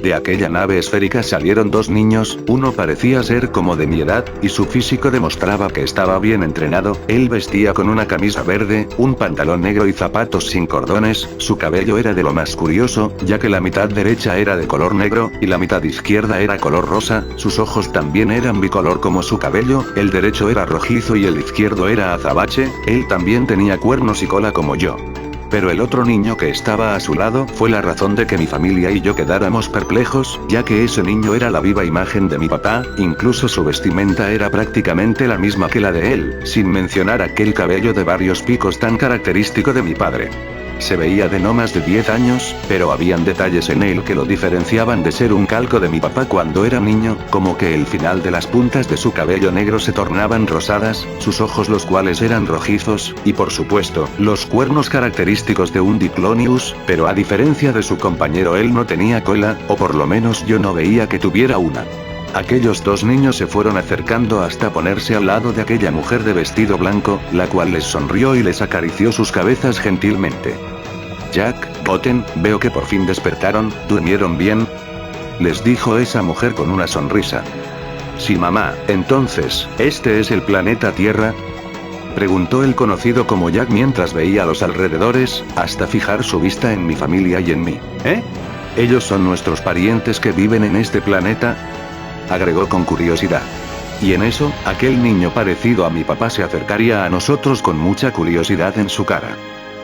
De aquella nave esférica salieron dos niños, uno parecía ser como de mi edad, y su físico demostraba que estaba bien entrenado, él vestía con una camisa verde, un pantalón negro y zapatos sin cordones, su cabello era de lo más curioso, ya que la mitad derecha era de color negro, y la mitad izquierda era color rosa, sus ojos también eran bicolor como su cabello, el derecho era rojizo y el izquierdo era azabache, él también tenía cuernos y cola como yo. Pero el otro niño que estaba a su lado fue la razón de que mi familia y yo quedáramos perplejos, ya que ese niño era la viva imagen de mi papá, incluso su vestimenta era prácticamente la misma que la de él, sin mencionar aquel cabello de varios picos tan característico de mi padre. Se veía de no más de 10 años, pero habían detalles en él que lo diferenciaban de ser un calco de mi papá cuando era niño, como que el final de las puntas de su cabello negro se tornaban rosadas, sus ojos los cuales eran rojizos, y por supuesto, los cuernos característicos de un Diclonius, pero a diferencia de su compañero él no tenía cola, o por lo menos yo no veía que tuviera una. Aquellos dos niños se fueron acercando hasta ponerse al lado de aquella mujer de vestido blanco, la cual les sonrió y les acarició sus cabezas gentilmente. Jack, Goten, veo que por fin despertaron, ¿durmieron bien? Les dijo esa mujer con una sonrisa. Sí, mamá, entonces, ¿este es el planeta Tierra? Preguntó el conocido como Jack mientras veía a los alrededores, hasta fijar su vista en mi familia y en mí. ¿Eh? ¿Ellos son nuestros parientes que viven en este planeta?, agregó con curiosidad. Y en eso, aquel niño parecido a mi papá se acercaría a nosotros con mucha curiosidad en su cara.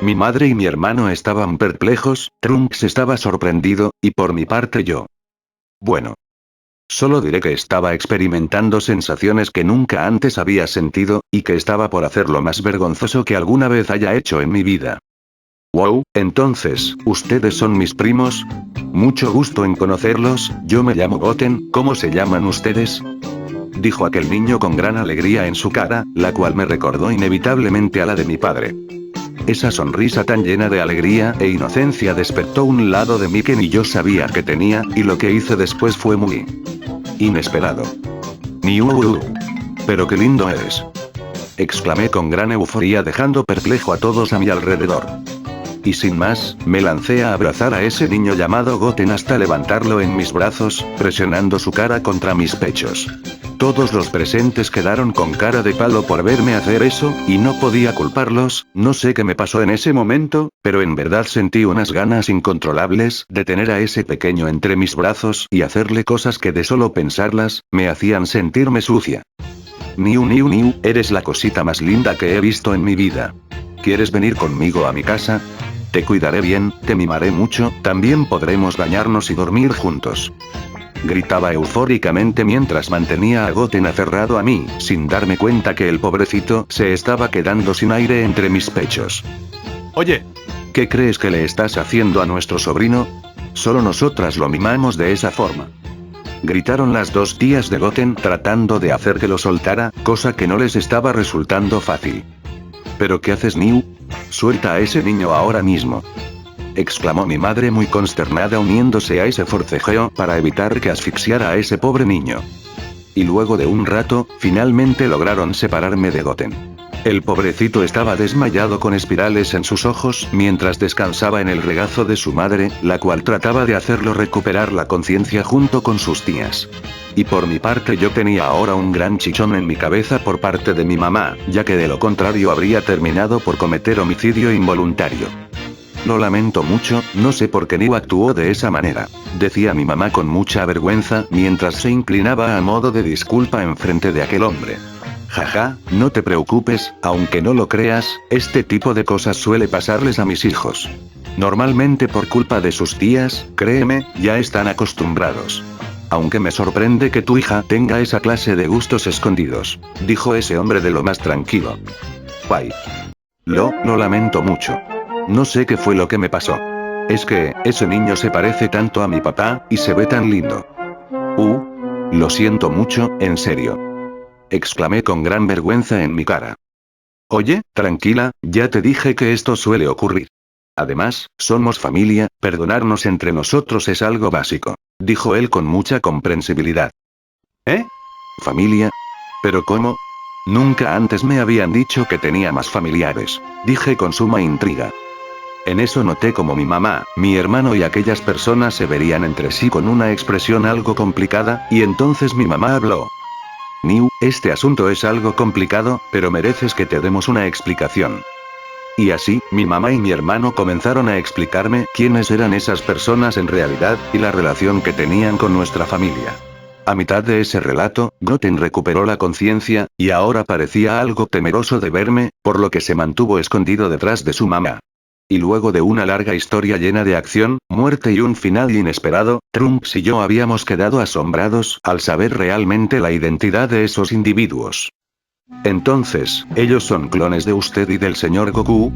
Mi madre y mi hermano estaban perplejos, Trunks estaba sorprendido, y por mi parte yo. Bueno. Solo diré que estaba experimentando sensaciones que nunca antes había sentido, y que estaba por hacer lo más vergonzoso que alguna vez haya hecho en mi vida. Wow, entonces, ¿ustedes son mis primos? Mucho gusto en conocerlos, yo me llamo Goten, ¿cómo se llaman ustedes? dijo aquel niño con gran alegría en su cara, la cual me recordó inevitablemente a la de mi padre. Esa sonrisa tan llena de alegría e inocencia despertó un lado de mí que ni yo sabía que tenía, y lo que hice después fue muy inesperado. Pero qué lindo eres. Exclamé con gran euforía dejando perplejo a todos a mi alrededor. Y sin más, me lancé a abrazar a ese niño llamado Goten hasta levantarlo en mis brazos, presionando su cara contra mis pechos. Todos los presentes quedaron con cara de palo por verme hacer eso, y no podía culparlos. No sé qué me pasó en ese momento, pero en verdad sentí unas ganas incontrolables de tener a ese pequeño entre mis brazos y hacerle cosas que de solo pensarlas, me hacían sentirme sucia. Niu, eres la cosita más linda que he visto en mi vida. ¿Quieres venir conmigo a mi casa? Te cuidaré bien, te mimaré mucho, también podremos bañarnos y dormir juntos. Gritaba eufóricamente mientras mantenía a Goten aferrado a mí, sin darme cuenta que el pobrecito se estaba quedando sin aire entre mis pechos. Oye, ¿qué crees que le estás haciendo a nuestro sobrino? Solo nosotras lo mimamos de esa forma. Gritaron las dos tías de Goten tratando de hacer que lo soltara, cosa que no les estaba resultando fácil. ¿Pero qué haces, Niu? Suelta a ese niño ahora mismo. Exclamó mi madre muy consternada uniéndose a ese forcejeo para evitar que asfixiara a ese pobre niño. Y luego de un rato, finalmente lograron separarme de Goten. El pobrecito estaba desmayado con espirales en sus ojos mientras descansaba en el regazo de su madre, la cual trataba de hacerlo recuperar la conciencia junto con sus tías. Y por mi parte yo tenía ahora un gran chichón en mi cabeza por parte de mi mamá, ya que de lo contrario habría terminado por cometer homicidio involuntario. Lo lamento mucho, no sé por qué Niu actuó de esa manera, decía mi mamá con mucha vergüenza mientras se inclinaba a modo de disculpa enfrente de aquel hombre. Jaja, no te preocupes, aunque no lo creas, este tipo de cosas suele pasarles a mis hijos. Normalmente por culpa de sus tías, créeme, ya están acostumbrados. Aunque me sorprende que tu hija tenga esa clase de gustos escondidos, dijo ese hombre de lo más tranquilo. Guay. Lo lamento mucho. No sé qué fue lo que me pasó. Es que, ese niño se parece tanto a mi papá, y se ve tan lindo. Lo siento mucho, en serio. Exclamé con gran vergüenza en mi cara. Oye, tranquila, ya te dije que esto suele ocurrir. Además, somos familia, perdonarnos entre nosotros es algo básico, dijo él con mucha comprensibilidad. ¿Eh? ¿Familia? ¿Pero cómo? Nunca antes me habían dicho que tenía más familiares, dije con suma intriga. En eso noté como mi mamá, mi hermano y aquellas personas se verían entre sí con una expresión algo complicada, y entonces mi mamá habló. Niu, este asunto es algo complicado, pero mereces que te demos una explicación. Y así, mi mamá y mi hermano comenzaron a explicarme quiénes eran esas personas en realidad, y la relación que tenían con nuestra familia. A mitad de ese relato, Goten recuperó la conciencia, y ahora parecía algo temeroso de verme, por lo que se mantuvo escondido detrás de su mamá. Y luego de una larga historia llena de acción, muerte y un final inesperado, Trunks y yo habíamos quedado asombrados al saber realmente la identidad de esos individuos. Entonces, ¿ellos son clones de usted y del señor Goku?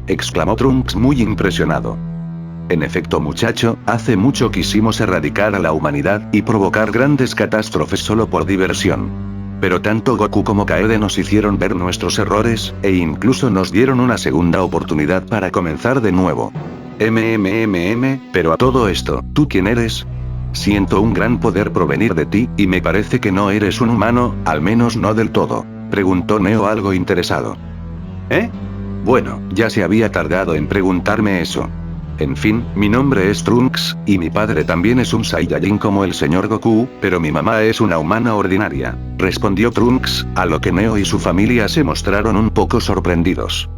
Exclamó Trunks muy impresionado. En efecto, muchacho, hace mucho quisimos erradicar a la humanidad y provocar grandes catástrofes solo por diversión. Pero tanto Goku como Kaede nos hicieron ver nuestros errores, e incluso nos dieron una segunda oportunidad para comenzar de nuevo. Pero a todo esto, ¿tú quién eres? Siento un gran poder provenir de ti, y me parece que no eres un humano, al menos no del todo, preguntó Neo algo interesado. ¿Eh? Bueno, ya se había tardado en preguntarme eso. En fin, mi nombre es Trunks, y mi padre también es un Saiyajin como el señor Goku, pero mi mamá es una humana ordinaria, respondió Trunks, a lo que Neo y su familia se mostraron un poco sorprendidos.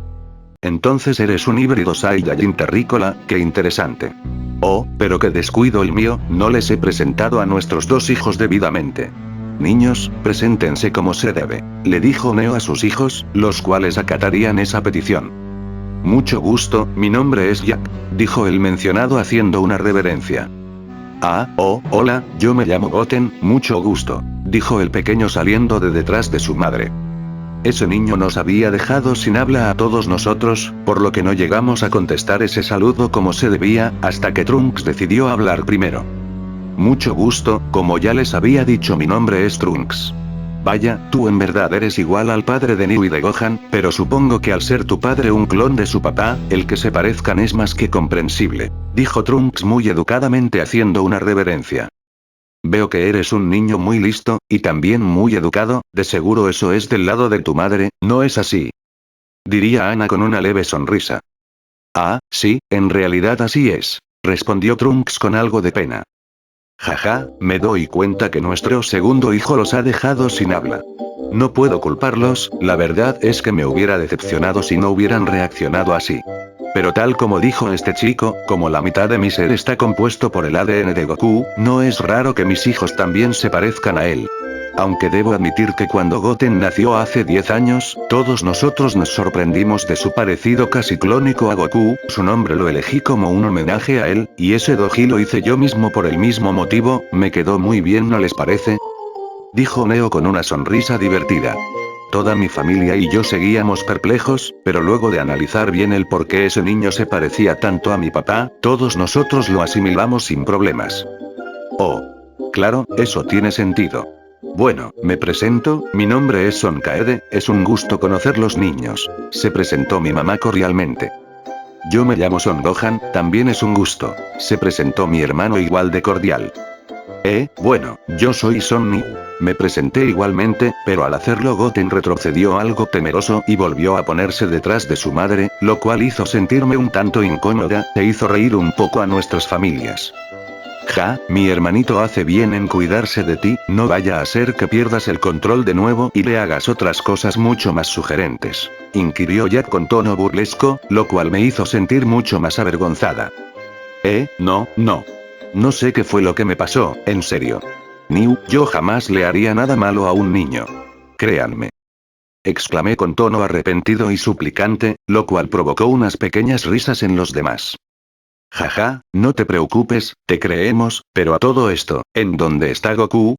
Entonces eres un híbrido Saiyajin terrícola, qué interesante. Oh, pero qué descuido el mío, no les he presentado a nuestros dos hijos debidamente. Niños, preséntense como se debe, le dijo Neo a sus hijos, los cuales acatarían esa petición. Mucho gusto, mi nombre es Jack, dijo el mencionado haciendo una reverencia. Hola, yo me llamo Goten, mucho gusto, dijo el pequeño saliendo de detrás de su madre. Ese niño nos había dejado sin habla a todos nosotros, por lo que no llegamos a contestar ese saludo como se debía, hasta que Trunks decidió hablar primero. Mucho gusto, como ya les había dicho mi nombre es Trunks. Vaya, tú en verdad eres igual al padre de Neo y de Gohan, pero supongo que al ser tu padre un clon de su papá, el que se parezcan es más que comprensible, dijo Trunks muy educadamente haciendo una reverencia. Veo que eres un niño muy listo, y también muy educado, de seguro eso es del lado de tu madre, ¿no es así?, diría Ana con una leve sonrisa. Ah, sí, en realidad así es, respondió Trunks con algo de pena. Jaja, me doy cuenta que nuestro segundo hijo los ha dejado sin habla. No puedo culparlos, la verdad es que me hubiera decepcionado si no hubieran reaccionado así. Pero tal como dijo este chico, como la mitad de mi ser está compuesto por el ADN de Goku, no es raro que mis hijos también se parezcan a él. Aunque debo admitir que cuando Goten nació hace 10 años, todos nosotros nos sorprendimos de su parecido casi clónico a Goku, su nombre lo elegí como un homenaje a él, y ese doji lo hice yo mismo por el mismo motivo, me quedó muy bien, ¿no les parece?, dijo Neo con una sonrisa divertida. Toda mi familia y yo seguíamos perplejos, pero luego de analizar bien el por qué ese niño se parecía tanto a mi papá, todos nosotros lo asimilamos sin problemas. Oh. Claro, eso tiene sentido. Bueno, me presento, mi nombre es Son Kaede, es un gusto conocer los niños, se presentó mi mamá cordialmente. Yo me llamo Son Gohan, también es un gusto, se presentó mi hermano igual de cordial. Bueno, yo soy Son Ni. Me presenté igualmente, pero al hacerlo Goten retrocedió algo temeroso y volvió a ponerse detrás de su madre, lo cual hizo sentirme un tanto incómoda, e hizo reír un poco a nuestras familias. Ja, mi hermanito hace bien en cuidarse de ti, no vaya a ser que pierdas el control de nuevo y le hagas otras cosas mucho más sugerentes, inquirió Jack con tono burlesco, lo cual me hizo sentir mucho más avergonzada. No. No sé qué fue lo que me pasó, en serio. Niu, yo jamás le haría nada malo a un niño. Créanme. Exclamé con tono arrepentido y suplicante, lo cual provocó unas pequeñas risas en los demás. Jaja, no te preocupes, te creemos, pero a todo esto, ¿en dónde está Goku?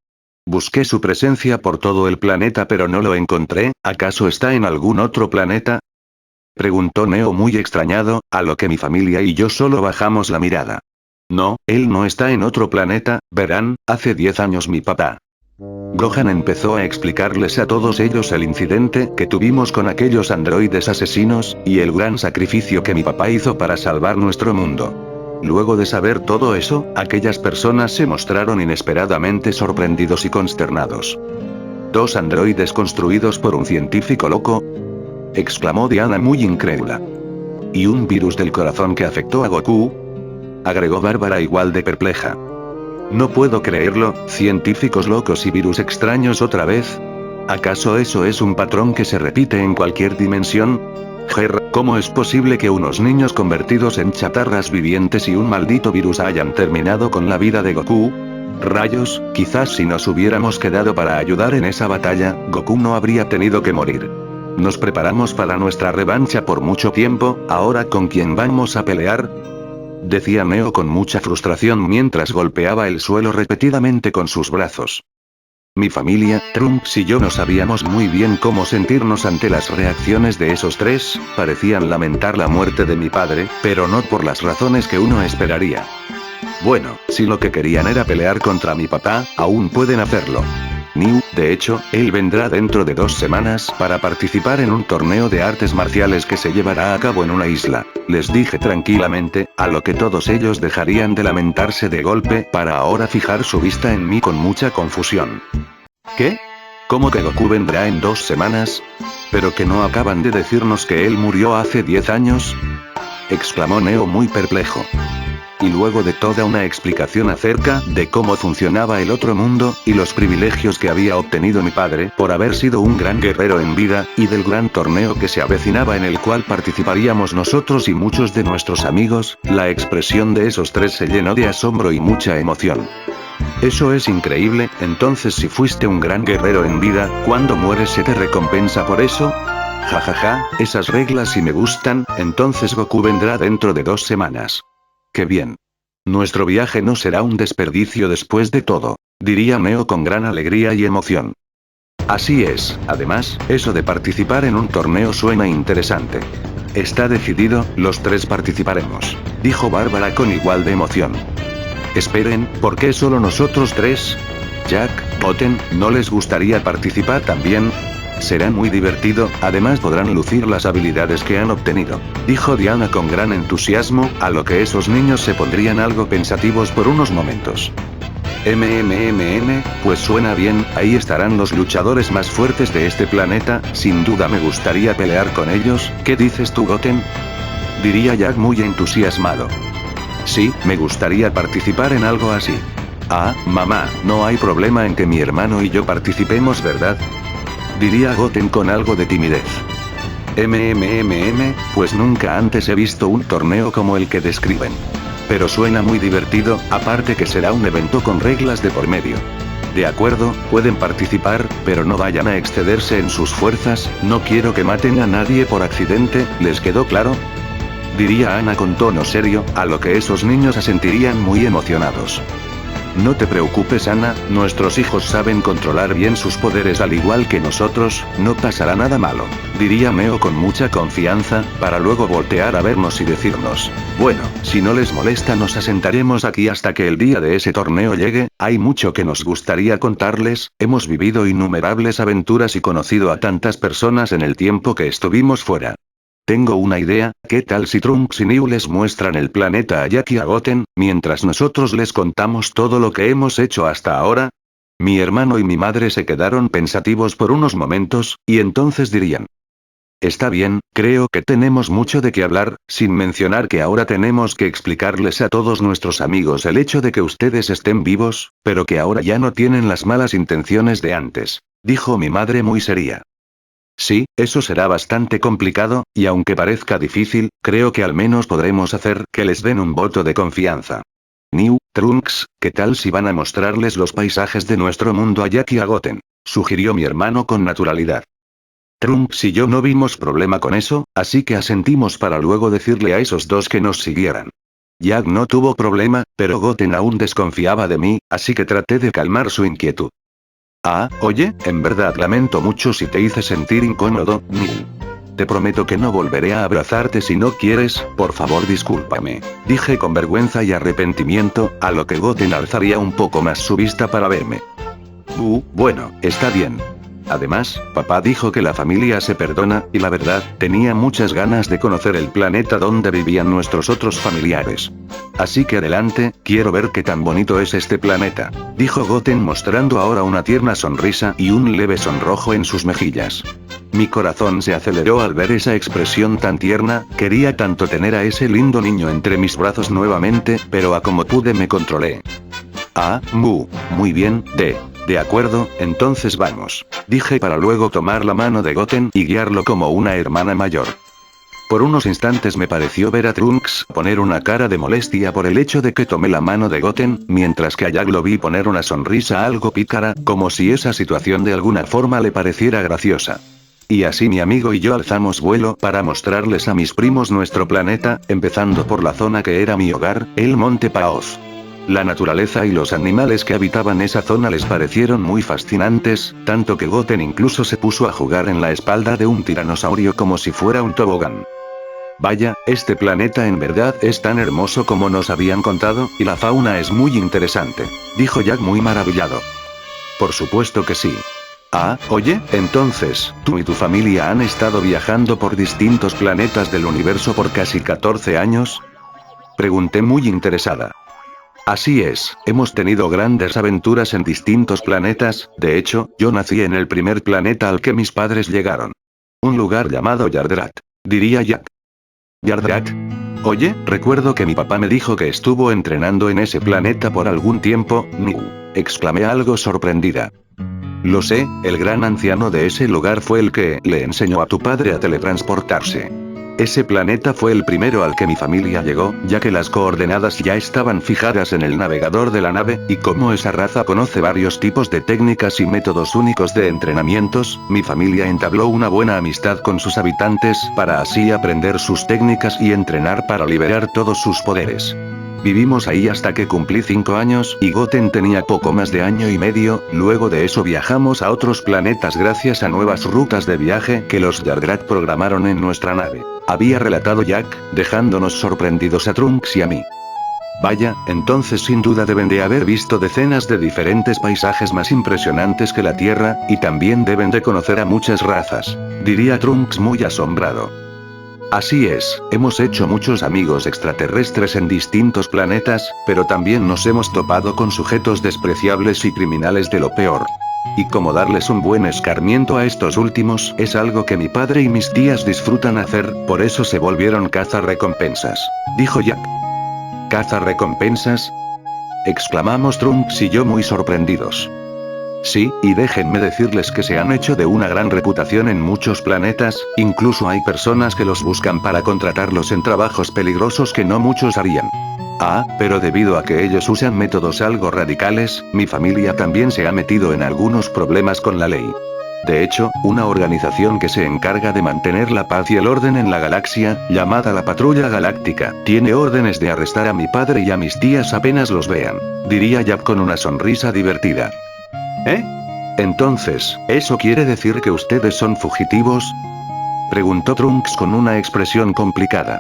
Busqué su presencia por todo el planeta pero no lo encontré, ¿acaso está en algún otro planeta?, preguntó Neo muy extrañado, a lo que mi familia y yo solo bajamos la mirada. No, él no está en otro planeta, verán, hace 10 años mi papá. Gohan empezó a explicarles a todos ellos el incidente que tuvimos con aquellos androides asesinos, y el gran sacrificio que mi papá hizo para salvar nuestro mundo. Luego de saber todo eso, aquellas personas se mostraron inesperadamente sorprendidos y consternados. ¿2 androides construidos por un científico loco?, exclamó Diana muy incrédula. ¿Y un virus del corazón que afectó a Goku?, agregó Bárbara igual de perpleja. No puedo creerlo, científicos locos y virus extraños otra vez. ¿Acaso eso es un patrón que se repite en cualquier dimensión? ¿Cómo es posible que unos niños convertidos en chatarras vivientes y un maldito virus hayan terminado con la vida de Goku? Rayos, quizás si nos hubiéramos quedado para ayudar en esa batalla, Goku no habría tenido que morir. Nos preparamos para nuestra revancha por mucho tiempo, ¿ahora con quién vamos a pelear?, decía Neo con mucha frustración mientras golpeaba el suelo repetidamente con sus brazos. Mi familia, Trunks y yo no sabíamos muy bien cómo sentirnos ante las reacciones de esos 3, parecían lamentar la muerte de mi padre, pero no por las razones que uno esperaría. Bueno, si lo que querían era pelear contra mi papá, aún pueden hacerlo. Niu, de hecho, él vendrá dentro de 2 semanas para participar en un torneo de artes marciales que se llevará a cabo en una isla, les dije tranquilamente, a lo que todos ellos dejarían de lamentarse de golpe para ahora fijar su vista en mí con mucha confusión. ¿Qué? ¿Cómo que Goku vendrá en 2 semanas? ¿Pero que no acaban de decirnos que él murió hace 10 años? Exclamó Neo muy perplejo. Y luego de toda una explicación acerca de cómo funcionaba el otro mundo, y los privilegios que había obtenido mi padre por haber sido un gran guerrero en vida, y del gran torneo que se avecinaba en el cual participaríamos nosotros y muchos de nuestros amigos, la expresión de esos 3 se llenó de asombro y mucha emoción. Eso es increíble, entonces si fuiste un gran guerrero en vida, cuando mueres se te recompensa por eso. Jajaja, esas reglas sí me gustan, entonces Goku vendrá dentro de 2 semanas. ¡Qué bien! Nuestro viaje no será un desperdicio después de todo, diría Neo con gran alegría y emoción. Así es, además, eso de participar en un torneo suena interesante. Está decidido, los 3 participaremos, dijo Bárbara con igual de emoción. Esperen, ¿por qué solo nosotros 3? Jack, Goten, ¿no les gustaría participar también? Será muy divertido, además podrán lucir las habilidades que han obtenido, dijo Diana con gran entusiasmo, a lo que esos niños se pondrían algo pensativos por unos momentos. Pues suena bien, ahí estarán los luchadores más fuertes de este planeta, sin duda me gustaría pelear con ellos, ¿qué dices tú, Goten? Diría Jack muy entusiasmado. Sí, me gustaría participar en algo así. Ah, mamá, no hay problema en que mi hermano y yo participemos, ¿verdad? Diría Goten con algo de timidez. Pues nunca antes he visto un torneo como el que describen. Pero suena muy divertido, aparte que será un evento con reglas de por medio. De acuerdo, pueden participar, pero no vayan a excederse en sus fuerzas, no quiero que maten a nadie por accidente, ¿les quedó claro? Diría Ana con tono serio, a lo que esos niños asentirían muy emocionados. No te preocupes, Ana, nuestros hijos saben controlar bien sus poderes al igual que nosotros, no pasará nada malo, diría Meo con mucha confianza, para luego voltear a vernos y decirnos, bueno, si no les molesta nos asentaremos aquí hasta que el día de ese torneo llegue, hay mucho que nos gustaría contarles, hemos vivido innumerables aventuras y conocido a tantas personas en el tiempo que estuvimos fuera. Tengo una idea, ¿qué tal si Trunks y New les muestran el planeta a Jack y a Goten, mientras nosotros les contamos todo lo que hemos hecho hasta ahora? Mi hermano y mi madre se quedaron pensativos por unos momentos, y entonces dirían. Está bien, creo que tenemos mucho de qué hablar, sin mencionar que ahora tenemos que explicarles a todos nuestros amigos el hecho de que ustedes estén vivos, pero que ahora ya no tienen las malas intenciones de antes, dijo mi madre muy seria. Sí, eso será bastante complicado, y aunque parezca difícil, creo que al menos podremos hacer que les den un voto de confianza. New, Trunks, ¿qué tal si van a mostrarles los paisajes de nuestro mundo a Jack y a Goten? Sugirió mi hermano con naturalidad. Trunks y yo no vimos problema con eso, así que asentimos para luego decirle a esos dos que nos siguieran. Jack no tuvo problema, pero Goten aún desconfiaba de mí, así que traté de calmar su inquietud. Ah, oye, en verdad lamento mucho si te hice sentir incómodo, New. Te prometo que no volveré a abrazarte si no quieres, por favor discúlpame, dije con vergüenza y arrepentimiento, a lo que Goten alzaría un poco más su vista para verme. Bueno, está bien. Además, papá dijo que la familia se perdona, y la verdad, tenía muchas ganas de conocer el planeta donde vivían nuestros otros familiares. Así que adelante, quiero ver qué tan bonito es este planeta, dijo Goten mostrando ahora una tierna sonrisa y un leve sonrojo en sus mejillas. Mi corazón se aceleró al ver esa expresión tan tierna, quería tanto tener a ese lindo niño entre mis brazos nuevamente, pero a como pude me controlé. Muy bien, de acuerdo, entonces vamos, dije para luego tomar la mano de Goten y guiarlo como una hermana mayor. Por unos instantes me pareció ver a Trunks poner una cara de molestia por el hecho de que tomé la mano de Goten, mientras que a Jack lo vi poner una sonrisa algo pícara, como si esa situación de alguna forma le pareciera graciosa. Y así mi amigo y yo alzamos vuelo para mostrarles a mis primos nuestro planeta, empezando por la zona que era mi hogar, el Monte Paoz. La naturaleza y los animales que habitaban esa zona les parecieron muy fascinantes, tanto que Goten incluso se puso a jugar en la espalda de un tiranosaurio como si fuera un tobogán. Vaya, este planeta en verdad es tan hermoso como nos habían contado, y la fauna es muy interesante, dijo Jack muy maravillado. Por supuesto que sí. Oye, entonces, ¿tú y tu familia han estado viajando por distintos planetas del universo por casi 14 años? Pregunté muy interesada. Así es, hemos tenido grandes aventuras en distintos planetas, de hecho, yo nací en el primer planeta al que mis padres llegaron. Un lugar llamado Yardrat, diría Jack. ¿Yardrat? Oye, recuerdo que mi papá me dijo que estuvo entrenando en ese planeta por algún tiempo, exclamé algo sorprendida. Lo sé, el gran anciano de ese lugar fue el que le enseñó a tu padre a teletransportarse. Ese planeta fue el primero al que mi familia llegó, ya que las coordenadas ya estaban fijadas en el navegador de la nave, y como esa raza conoce varios tipos de técnicas y métodos únicos de entrenamientos, mi familia entabló una buena amistad con sus habitantes para así aprender sus técnicas y entrenar para liberar todos sus poderes. Vivimos ahí hasta que cumplí 5 años y Goten tenía poco más de año y medio, luego de eso viajamos a otros planetas gracias a nuevas rutas de viaje que los Yardrat programaron en nuestra nave. Había relatado Jack, dejándonos sorprendidos a Trunks y a mí. Vaya, entonces sin duda deben de haber visto decenas de diferentes paisajes más impresionantes que la Tierra, y también deben de conocer a muchas razas, diría Trunks muy asombrado. Así es, hemos hecho muchos amigos extraterrestres en distintos planetas, pero también nos hemos topado con sujetos despreciables y criminales de lo peor. Y como darles un buen escarmiento a estos últimos es algo que mi padre y mis tías disfrutan hacer, por eso se volvieron cazarrecompensas, dijo Jack. ¿Cazarrecompensas?, exclamamos Trunks y yo muy sorprendidos. Sí, y déjenme decirles que se han hecho de una gran reputación en muchos planetas, incluso hay personas que los buscan para contratarlos en trabajos peligrosos que no muchos harían. Ah, pero debido a que ellos usan métodos algo radicales, mi familia también se ha metido en algunos problemas con la ley. De hecho, una organización que se encarga de mantener la paz y el orden en la galaxia, llamada la Patrulla Galáctica, tiene órdenes de arrestar a mi padre y a mis tías apenas los vean, diría Jack con una sonrisa divertida. ¿Eh? Entonces, ¿eso quiere decir que ustedes son fugitivos?, preguntó Trunks con una expresión complicada.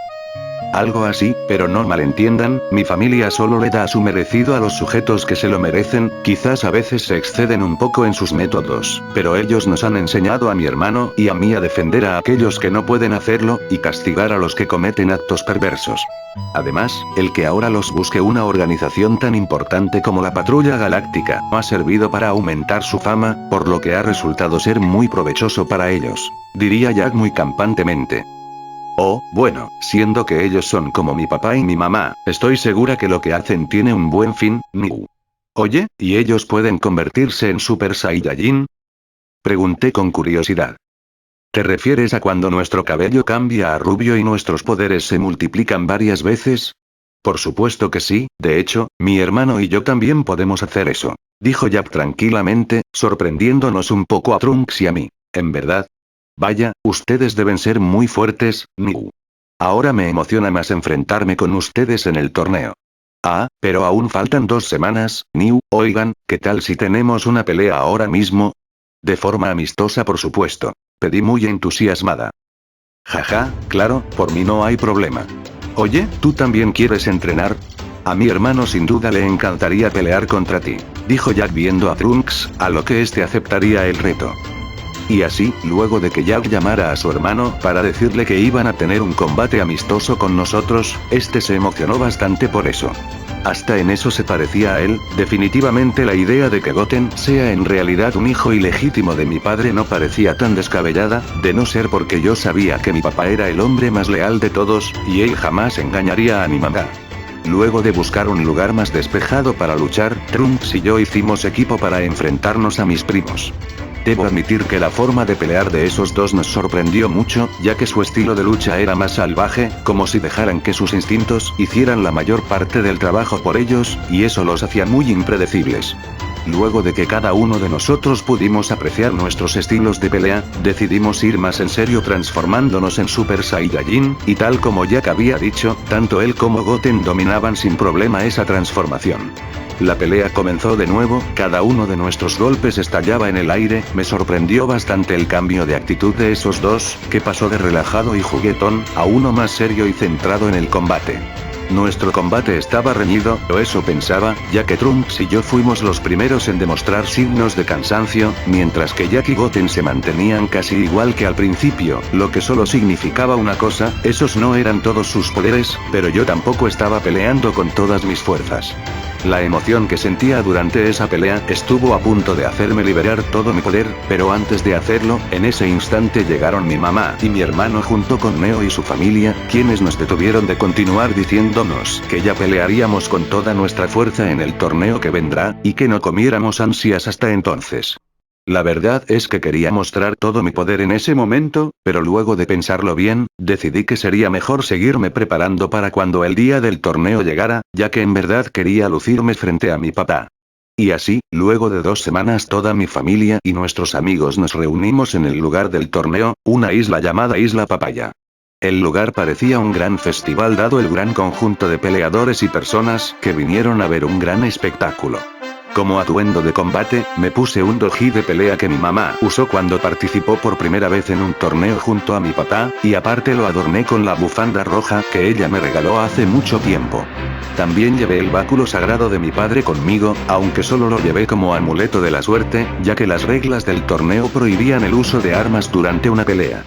Algo así, pero no malentiendan, mi familia solo le da su merecido a los sujetos que se lo merecen, quizás a veces se exceden un poco en sus métodos, pero ellos nos han enseñado a mi hermano y a mí a defender a aquellos que no pueden hacerlo, y castigar a los que cometen actos perversos. Además, el que ahora los busque una organización tan importante como la Patrulla Galáctica ha servido para aumentar su fama, por lo que ha resultado ser muy provechoso para ellos, diría Jack muy campantemente. Oh, bueno, siendo que ellos son como mi papá y mi mamá, estoy segura que lo que hacen tiene un buen fin, Miu. Oye, ¿y ellos pueden convertirse en Super Saiyajin?, pregunté con curiosidad. ¿Te refieres a cuando nuestro cabello cambia a rubio y nuestros poderes se multiplican varias veces? Por supuesto que sí, de hecho, mi hermano y yo también podemos hacer eso, dijo Jack tranquilamente, sorprendiéndonos un poco a Trunks y a mí. ¿En verdad? Vaya, ustedes deben ser muy fuertes, Miu. Ahora me emociona más enfrentarme con ustedes en el torneo. Ah, pero aún faltan 2 semanas, Miu. Oigan, ¿qué tal si tenemos una pelea ahora mismo? De forma amistosa, por supuesto, pedí muy entusiasmada. Jaja, claro, por mí no hay problema. Oye, ¿tú también quieres entrenar? A mi hermano sin duda le encantaría pelear contra ti, dijo Jack viendo a Trunks, a lo que este aceptaría el reto. Y así, luego de que Jack llamara a su hermano para decirle que iban a tener un combate amistoso con nosotros, este se emocionó bastante por eso. Hasta en eso se parecía a él, definitivamente la idea de que Goten sea en realidad un hijo ilegítimo de mi padre no parecía tan descabellada, de no ser porque yo sabía que mi papá era el hombre más leal de todos, y él jamás engañaría a mi mamá. Luego de buscar un lugar más despejado para luchar, Trunks y yo hicimos equipo para enfrentarnos a mis primos. Debo admitir que la forma de pelear de esos dos nos sorprendió mucho, ya que su estilo de lucha era más salvaje, como si dejaran que sus instintos hicieran la mayor parte del trabajo por ellos, y eso los hacía muy impredecibles. Luego de que cada uno de nosotros pudimos apreciar nuestros estilos de pelea, decidimos ir más en serio transformándonos en Super Saiyajin, y tal como Jack había dicho, tanto él como Goten dominaban sin problema esa transformación. La pelea comenzó de nuevo, cada uno de nuestros golpes estallaba en el aire, me sorprendió bastante el cambio de actitud de esos dos, que pasó de relajado y juguetón, a uno más serio y centrado en el combate. Nuestro combate estaba reñido, o eso pensaba, ya que Trunks y yo fuimos los primeros en demostrar signos de cansancio, mientras que Jack y Goten se mantenían casi igual que al principio, lo que solo significaba una cosa, esos no eran todos sus poderes, pero yo tampoco estaba peleando con todas mis fuerzas. La emoción que sentía durante esa pelea estuvo a punto de hacerme liberar todo mi poder, pero antes de hacerlo, en ese instante llegaron mi mamá y mi hermano junto con Neo y su familia, quienes nos detuvieron de continuar diciéndonos que ya pelearíamos con toda nuestra fuerza en el torneo que vendrá, y que no comiéramos ansias hasta entonces. La verdad es que quería mostrar todo mi poder en ese momento, pero luego de pensarlo bien, decidí que sería mejor seguirme preparando para cuando el día del torneo llegara, ya que en verdad quería lucirme frente a mi papá. Y así, luego de 2 semanas toda mi familia y nuestros amigos nos reunimos en el lugar del torneo, una isla llamada Isla Papaya. El lugar parecía un gran festival dado el gran conjunto de peleadores y personas que vinieron a ver un gran espectáculo. Como atuendo de combate, me puse un doji de pelea que mi mamá usó cuando participó por primera vez en un torneo junto a mi papá, y aparte lo adorné con la bufanda roja que ella me regaló hace mucho tiempo. También llevé el báculo sagrado de mi padre conmigo, aunque solo lo llevé como amuleto de la suerte, ya que las reglas del torneo prohibían el uso de armas durante una pelea.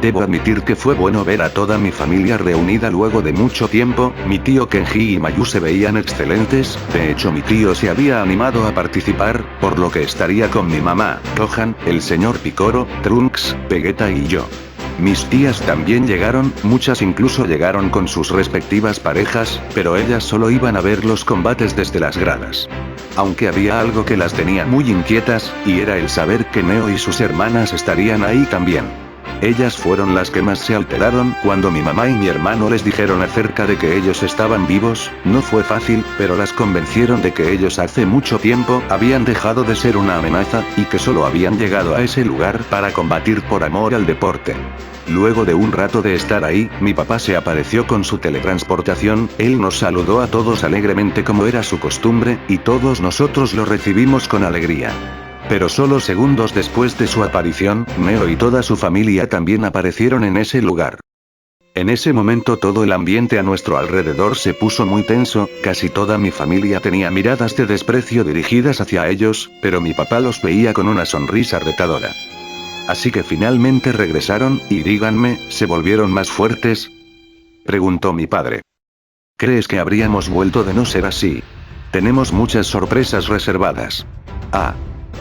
Debo admitir que fue bueno ver a toda mi familia reunida luego de mucho tiempo. Mi tío Kenji y Mayu se veían excelentes, de hecho mi tío se había animado a participar, por lo que estaría con mi mamá, Gohan, el señor Piccolo, Trunks, Vegeta y yo. Mis tías también llegaron, muchas incluso llegaron con sus respectivas parejas, pero ellas solo iban a ver los combates desde las gradas. Aunque había algo que las tenía muy inquietas, y era el saber que Neo y sus hermanas estarían ahí también. Ellas fueron las que más se alteraron cuando mi mamá y mi hermano les dijeron acerca de que ellos estaban vivos. No fue fácil, pero las convencieron de que ellos hace mucho tiempo habían dejado de ser una amenaza, y que solo habían llegado a ese lugar para combatir por amor al deporte. Luego de un rato de estar ahí, mi papá se apareció con su teletransportación, él nos saludó a todos alegremente como era su costumbre, y todos nosotros lo recibimos con alegría. Pero solo segundos después de su aparición, Neo y toda su familia también aparecieron en ese lugar. En ese momento todo el ambiente a nuestro alrededor se puso muy tenso, casi toda mi familia tenía miradas de desprecio dirigidas hacia ellos, pero mi papá los veía con una sonrisa retadora. Así que finalmente regresaron, y díganme, ¿se volvieron más fuertes?, preguntó mi padre. ¿Crees que habríamos vuelto de no ser así? Tenemos muchas sorpresas reservadas.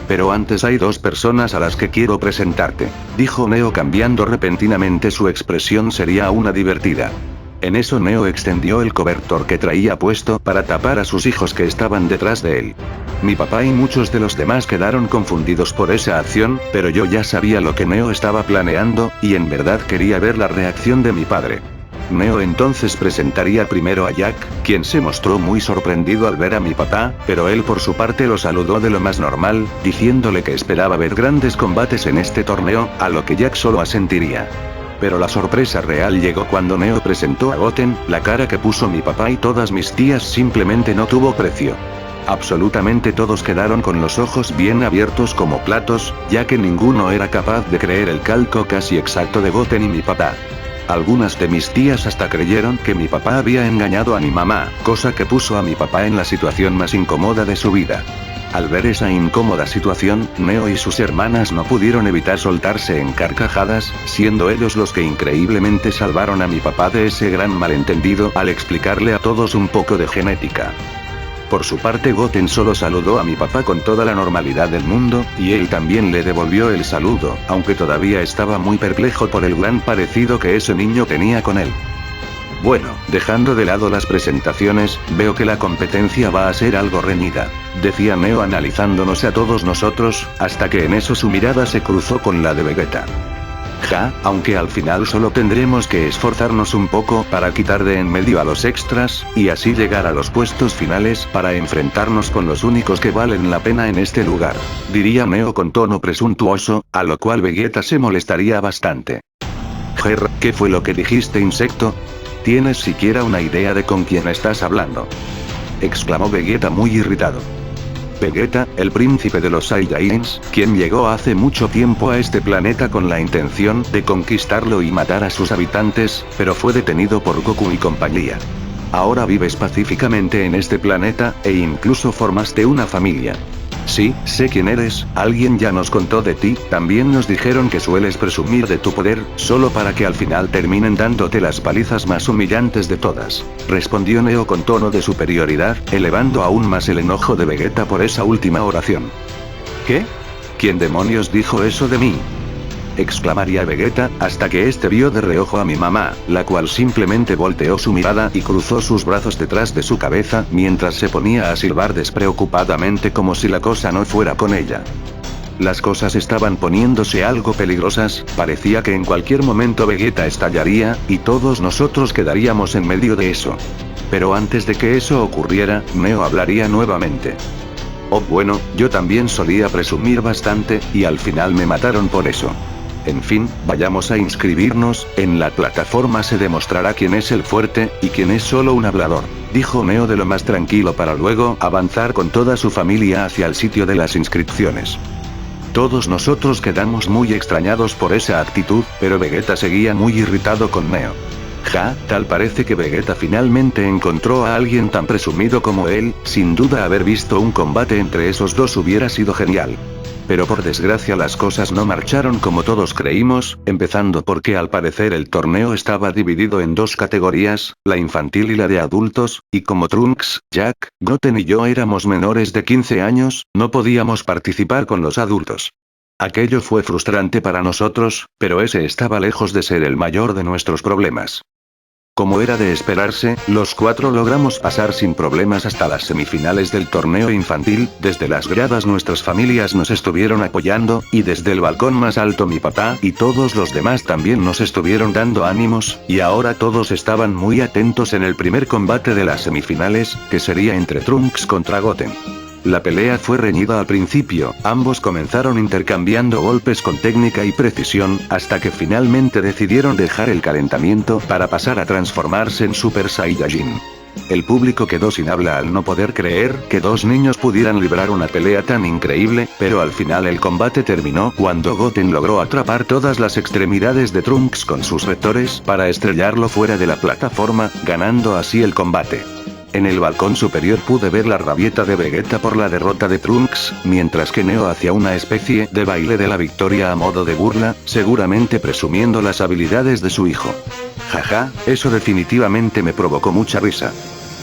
Pero antes hay dos personas a las que quiero presentarte, dijo Neo cambiando repentinamente su expresión seria a una divertida. En eso Neo extendió el cobertor que traía puesto para tapar a sus hijos que estaban detrás de él. Mi papá y muchos de los demás quedaron confundidos por esa acción, pero yo ya sabía lo que Neo estaba planeando, y en verdad quería ver la reacción de mi padre. Neo entonces presentaría primero a Jack, quien se mostró muy sorprendido al ver a mi papá, pero él por su parte lo saludó de lo más normal, diciéndole que esperaba ver grandes combates en este torneo, a lo que Jack solo asentiría. Pero la sorpresa real llegó cuando Neo presentó a Goten. La cara que puso mi papá y todas mis tías simplemente no tuvo precio. Absolutamente todos quedaron con los ojos bien abiertos como platos, ya que ninguno era capaz de creer el calco casi exacto de Goten y mi papá. Algunas de mis tías hasta creyeron que mi papá había engañado a mi mamá, cosa que puso a mi papá en la situación más incómoda de su vida. Al ver esa incómoda situación, Neo y sus hermanas no pudieron evitar soltarse en carcajadas, siendo ellos los que increíblemente salvaron a mi papá de ese gran malentendido al explicarle a todos un poco de genética. Por su parte Goten solo saludó a mi papá con toda la normalidad del mundo, y él también le devolvió el saludo, aunque todavía estaba muy perplejo por el gran parecido que ese niño tenía con él. Bueno, dejando de lado las presentaciones, veo que la competencia va a ser algo reñida, decía Neo analizándonos a todos nosotros, hasta que en eso su mirada se cruzó con la de Vegeta. Aunque al final solo tendremos que esforzarnos un poco para quitar de en medio a los extras, y así llegar a los puestos finales para enfrentarnos con los únicos que valen la pena en este lugar, diría Neo con tono presuntuoso, a lo cual Vegeta se molestaría bastante. ¿Qué fue lo que dijiste, insecto? ¿Tienes siquiera una idea de con quién estás hablando?, exclamó Vegeta muy irritado. Vegeta, el príncipe de los Saiyajins, quien llegó hace mucho tiempo a este planeta con la intención de conquistarlo y matar a sus habitantes, pero fue detenido por Goku y compañía. Ahora vives pacíficamente en este planeta, e incluso formaste una familia. Sí, sé quién eres, alguien ya nos contó de ti, también nos dijeron que sueles presumir de tu poder, solo para que al final terminen dándote las palizas más humillantes de todas, respondió Neo con tono de superioridad, elevando aún más el enojo de Vegeta por esa última oración. ¿Qué? ¿Quién demonios dijo eso de mí?, exclamaría Vegeta, hasta que este vio de reojo a mi mamá, la cual simplemente volteó su mirada y cruzó sus brazos detrás de su cabeza, mientras se ponía a silbar despreocupadamente como si la cosa no fuera con ella. Las cosas estaban poniéndose algo peligrosas, parecía que en cualquier momento Vegeta estallaría, y todos nosotros quedaríamos en medio de eso. Pero antes de que eso ocurriera, Neo hablaría nuevamente. Oh bueno, yo también solía presumir bastante, y al final me mataron por eso. En fin, vayamos a inscribirnos, en la plataforma se demostrará quién es el fuerte, y quién es solo un hablador. dijo Neo de lo más tranquilo para luego avanzar con toda su familia hacia el sitio de las inscripciones. Todos nosotros quedamos muy extrañados por esa actitud, pero Vegeta seguía muy irritado con Neo. Tal parece que Vegeta finalmente encontró a alguien tan presumido como él, sin duda haber visto un combate entre esos dos hubiera sido genial. Pero por desgracia las cosas no marcharon como todos creímos, empezando porque al parecer el torneo estaba dividido en dos categorías, la infantil y la de adultos, y como Trunks, Jack, Goten y yo éramos menores de 15 años, no podíamos participar con los adultos. Aquello fue frustrante para nosotros, pero ese estaba lejos de ser el mayor de nuestros problemas. Como era de esperarse, los cuatro logramos pasar sin problemas hasta las semifinales del torneo infantil, desde las gradas nuestras familias nos estuvieron apoyando, y desde el balcón más alto mi papá y todos los demás también nos estuvieron dando ánimos, y ahora todos estaban muy atentos en el primer combate de las semifinales, que sería entre Trunks contra Goten. La pelea fue reñida al principio, ambos comenzaron intercambiando golpes con técnica y precisión, hasta que finalmente decidieron dejar el calentamiento para pasar a transformarse en Super Saiyajin. El público quedó sin habla al no poder creer que dos niños pudieran librar una pelea tan increíble, pero al final el combate terminó cuando Goten logró atrapar todas las extremidades de Trunks con sus vectores para estrellarlo fuera de la plataforma, ganando así el combate. En el balcón superior pude ver la rabieta de Vegeta por la derrota de Trunks, mientras que Neo hacía una especie de baile de la victoria a modo de burla, seguramente presumiendo las habilidades de su hijo. Eso definitivamente me provocó mucha risa.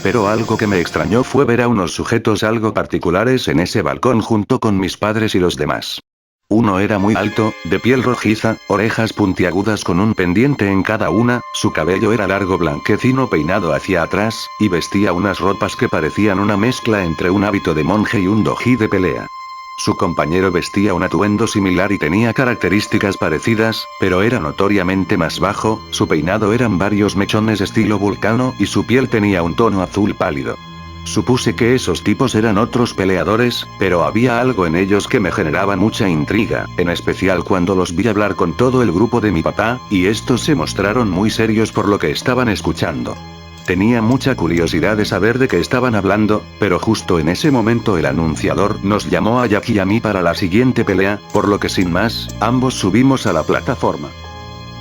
Pero algo que me extrañó fue ver a unos sujetos algo particulares en ese balcón junto con mis padres y los demás. Uno era muy alto, de piel rojiza, orejas puntiagudas con un pendiente en cada una, su cabello era largo blanquecino peinado hacia atrás, y vestía unas ropas que parecían una mezcla entre un hábito de monje y un doji de pelea. Su compañero vestía un atuendo similar y tenía características parecidas, pero era notoriamente más bajo, su peinado eran varios mechones estilo vulcano y su piel tenía un tono azul pálido. Supuse que esos tipos eran otros peleadores, pero había algo en ellos que me generaba mucha intriga, en especial cuando los vi hablar con todo el grupo de mi papá, y estos se mostraron muy serios por lo que estaban escuchando. Tenía mucha curiosidad de saber de qué estaban hablando, pero justo en ese momento el anunciador nos llamó a Jack y a mí para la siguiente pelea, por lo que sin más, ambos subimos a la plataforma.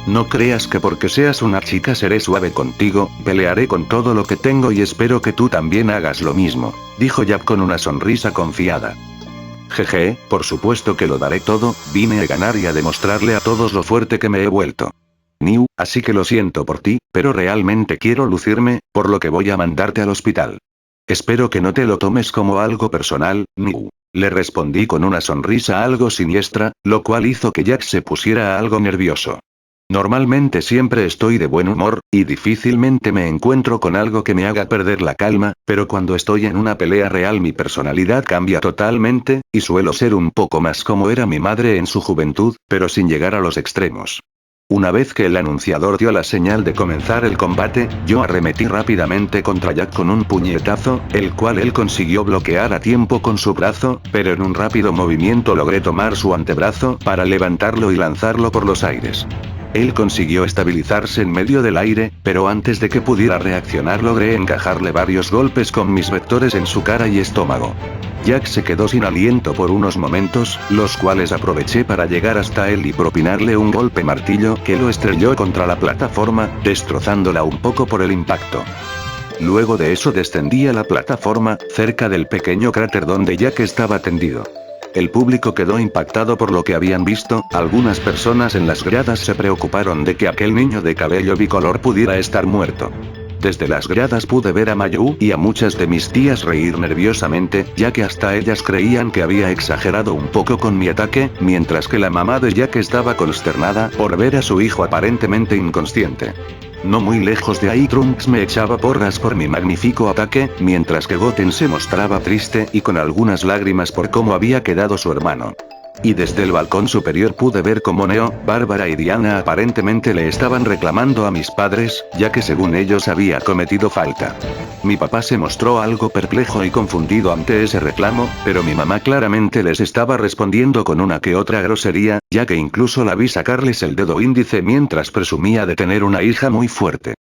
No creas que porque seas una chica seré suave contigo, pelearé con todo lo que tengo y espero que tú también hagas lo mismo, dijo Jack con una sonrisa confiada. Por supuesto que lo daré todo, vine a ganar y a demostrarle a todos lo fuerte que me he vuelto. Así que lo siento por ti, pero realmente quiero lucirme, por lo que voy a mandarte al hospital. Espero que no te lo tomes como algo personal, Niu. Le respondí con una sonrisa algo siniestra, lo cual hizo que Jack se pusiera algo nervioso. Normalmente siempre estoy de buen humor, y difícilmente me encuentro con algo que me haga perder la calma, pero cuando estoy en una pelea real mi personalidad cambia totalmente, y suelo ser un poco más como era mi madre en su juventud, pero sin llegar a los extremos. Una vez que el anunciador dio la señal de comenzar el combate, yo arremetí rápidamente contra Jack con un puñetazo, el cual él consiguió bloquear a tiempo con su brazo, pero en un rápido movimiento logré tomar su antebrazo para levantarlo y lanzarlo por los aires. Él consiguió estabilizarse en medio del aire, pero antes de que pudiera reaccionar logré encajarle varios golpes con mis vectores en su cara y estómago. Jack se quedó sin aliento por unos momentos, los cuales aproveché para llegar hasta él y propinarle un golpe martillo que lo estrelló contra la plataforma, destrozándola un poco por el impacto. Luego de eso descendí a la plataforma, cerca del pequeño cráter donde Jack estaba tendido. El público quedó impactado por lo que habían visto, algunas personas en las gradas se preocuparon de que aquel niño de cabello bicolor pudiera estar muerto. Desde las gradas pude ver a Mayu y a muchas de mis tías reír nerviosamente, ya que hasta ellas creían que había exagerado un poco con mi ataque, mientras que la mamá de Jack estaba consternada por ver a su hijo aparentemente inconsciente. No muy lejos de ahí Trunks me echaba porras por mi magnífico ataque, mientras que Goten se mostraba triste y con algunas lágrimas por cómo había quedado su hermano. Y desde el balcón superior pude ver cómo Neo, Bárbara y Diana aparentemente le estaban reclamando a mis padres, ya que según ellos había cometido falta. Mi papá se mostró algo perplejo y confundido ante ese reclamo, pero mi mamá claramente les estaba respondiendo con una que otra grosería, ya que incluso la vi sacarles el dedo índice mientras presumía de tener una hija muy fuerte.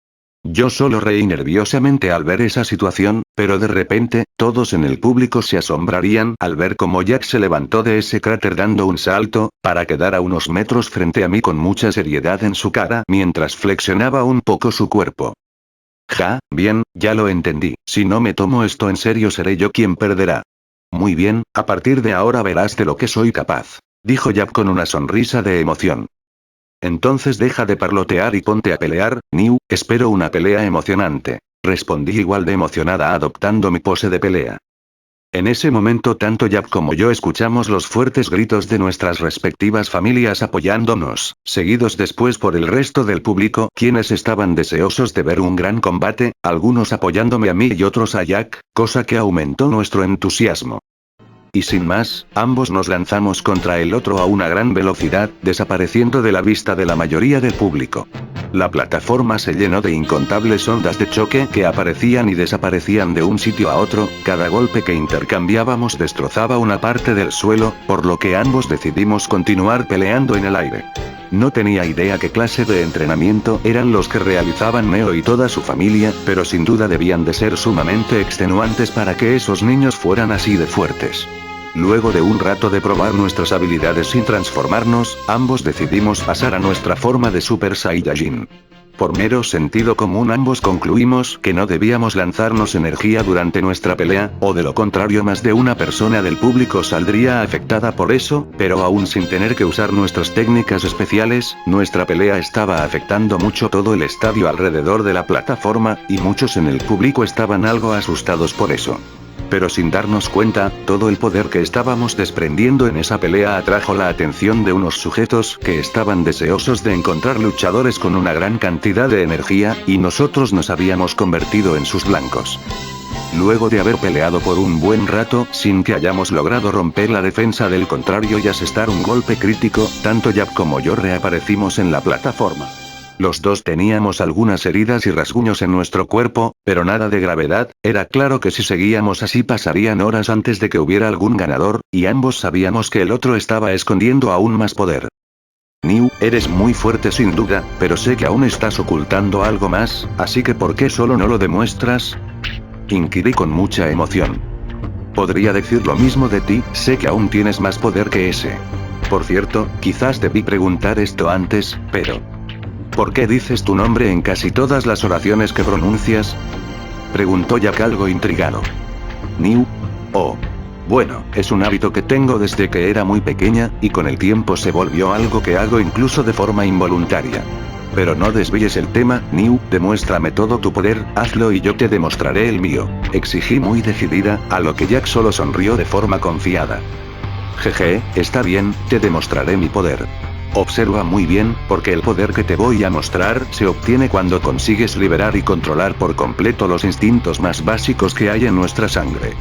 Yo solo reí nerviosamente al ver esa situación, pero de repente, todos en el público se asombrarían al ver cómo Jack se levantó de ese cráter dando un salto, para quedar a unos metros frente a mí con mucha seriedad en su cara mientras flexionaba un poco su cuerpo. Ja, bien, ya lo entendí, si no me tomo esto en serio seré yo quien perderá. Muy bien, a partir de ahora verás de lo que soy capaz, dijo Jack con una sonrisa de emoción. Entonces deja de parlotear y ponte a pelear, Niu, espero una pelea emocionante. Respondí igual de emocionada adoptando mi pose de pelea. En ese momento tanto Jack como yo escuchamos los fuertes gritos de nuestras respectivas familias apoyándonos, seguidos después por el resto del público, quienes estaban deseosos de ver un gran combate, algunos apoyándome a mí y otros a Jack, cosa que aumentó nuestro entusiasmo. Y sin más, ambos nos lanzamos contra el otro a una gran velocidad, desapareciendo de la vista de la mayoría del público. La plataforma se llenó de incontables ondas de choque que aparecían y desaparecían de un sitio a otro, cada golpe que intercambiábamos destrozaba una parte del suelo, por lo que ambos decidimos continuar peleando en el aire. No tenía idea qué clase de entrenamiento eran los que realizaban Neo y toda su familia, pero sin duda debían de ser sumamente extenuantes para que esos niños fueran así de fuertes. Luego de un rato de probar nuestras habilidades sin transformarnos, ambos decidimos pasar a nuestra forma de Super Saiyajin. Por mero sentido común ambos concluimos que no debíamos lanzarnos energía durante nuestra pelea, o de lo contrario más de una persona del público saldría afectada por eso, pero aún sin tener que usar nuestras técnicas especiales, nuestra pelea estaba afectando mucho todo el estadio alrededor de la plataforma, y muchos en el público estaban algo asustados por eso. Pero sin darnos cuenta, todo el poder que estábamos desprendiendo en esa pelea atrajo la atención de unos sujetos que estaban deseosos de encontrar luchadores con una gran cantidad de energía, y nosotros nos habíamos convertido en sus blancos. Luego de haber peleado por un buen rato, sin que hayamos logrado romper la defensa del contrario y asestar un golpe crítico, tanto Jack como yo reaparecimos en la plataforma. Los dos teníamos algunas heridas y rasguños en nuestro cuerpo, pero nada de gravedad, era claro que si seguíamos así pasarían horas antes de que hubiera algún ganador, y ambos sabíamos que el otro estaba escondiendo aún más poder. Niu, eres muy fuerte sin duda, pero sé que aún estás ocultando algo más, así que ¿por qué solo no lo demuestras? Inquirí con mucha emoción. Podría decir lo mismo de ti, sé que aún tienes más poder que ese. Por cierto, quizás debí preguntar esto antes, pero... ¿por qué dices tu nombre en casi todas las oraciones que pronuncias? Preguntó Jack algo intrigado. Niu. Oh. Bueno, es un hábito que tengo desde que era muy pequeña, y con el tiempo se volvió algo que hago incluso de forma involuntaria. Pero no desvíes el tema, Niu, demuéstrame todo tu poder, hazlo y yo te demostraré el mío. Exigí muy decidida, a lo que Jack solo sonrió de forma confiada. Jeje, está bien, te demostraré mi poder. Observa muy bien, porque el poder que te voy a mostrar se obtiene cuando consigues liberar y controlar por completo los instintos más básicos que hay en nuestra sangre.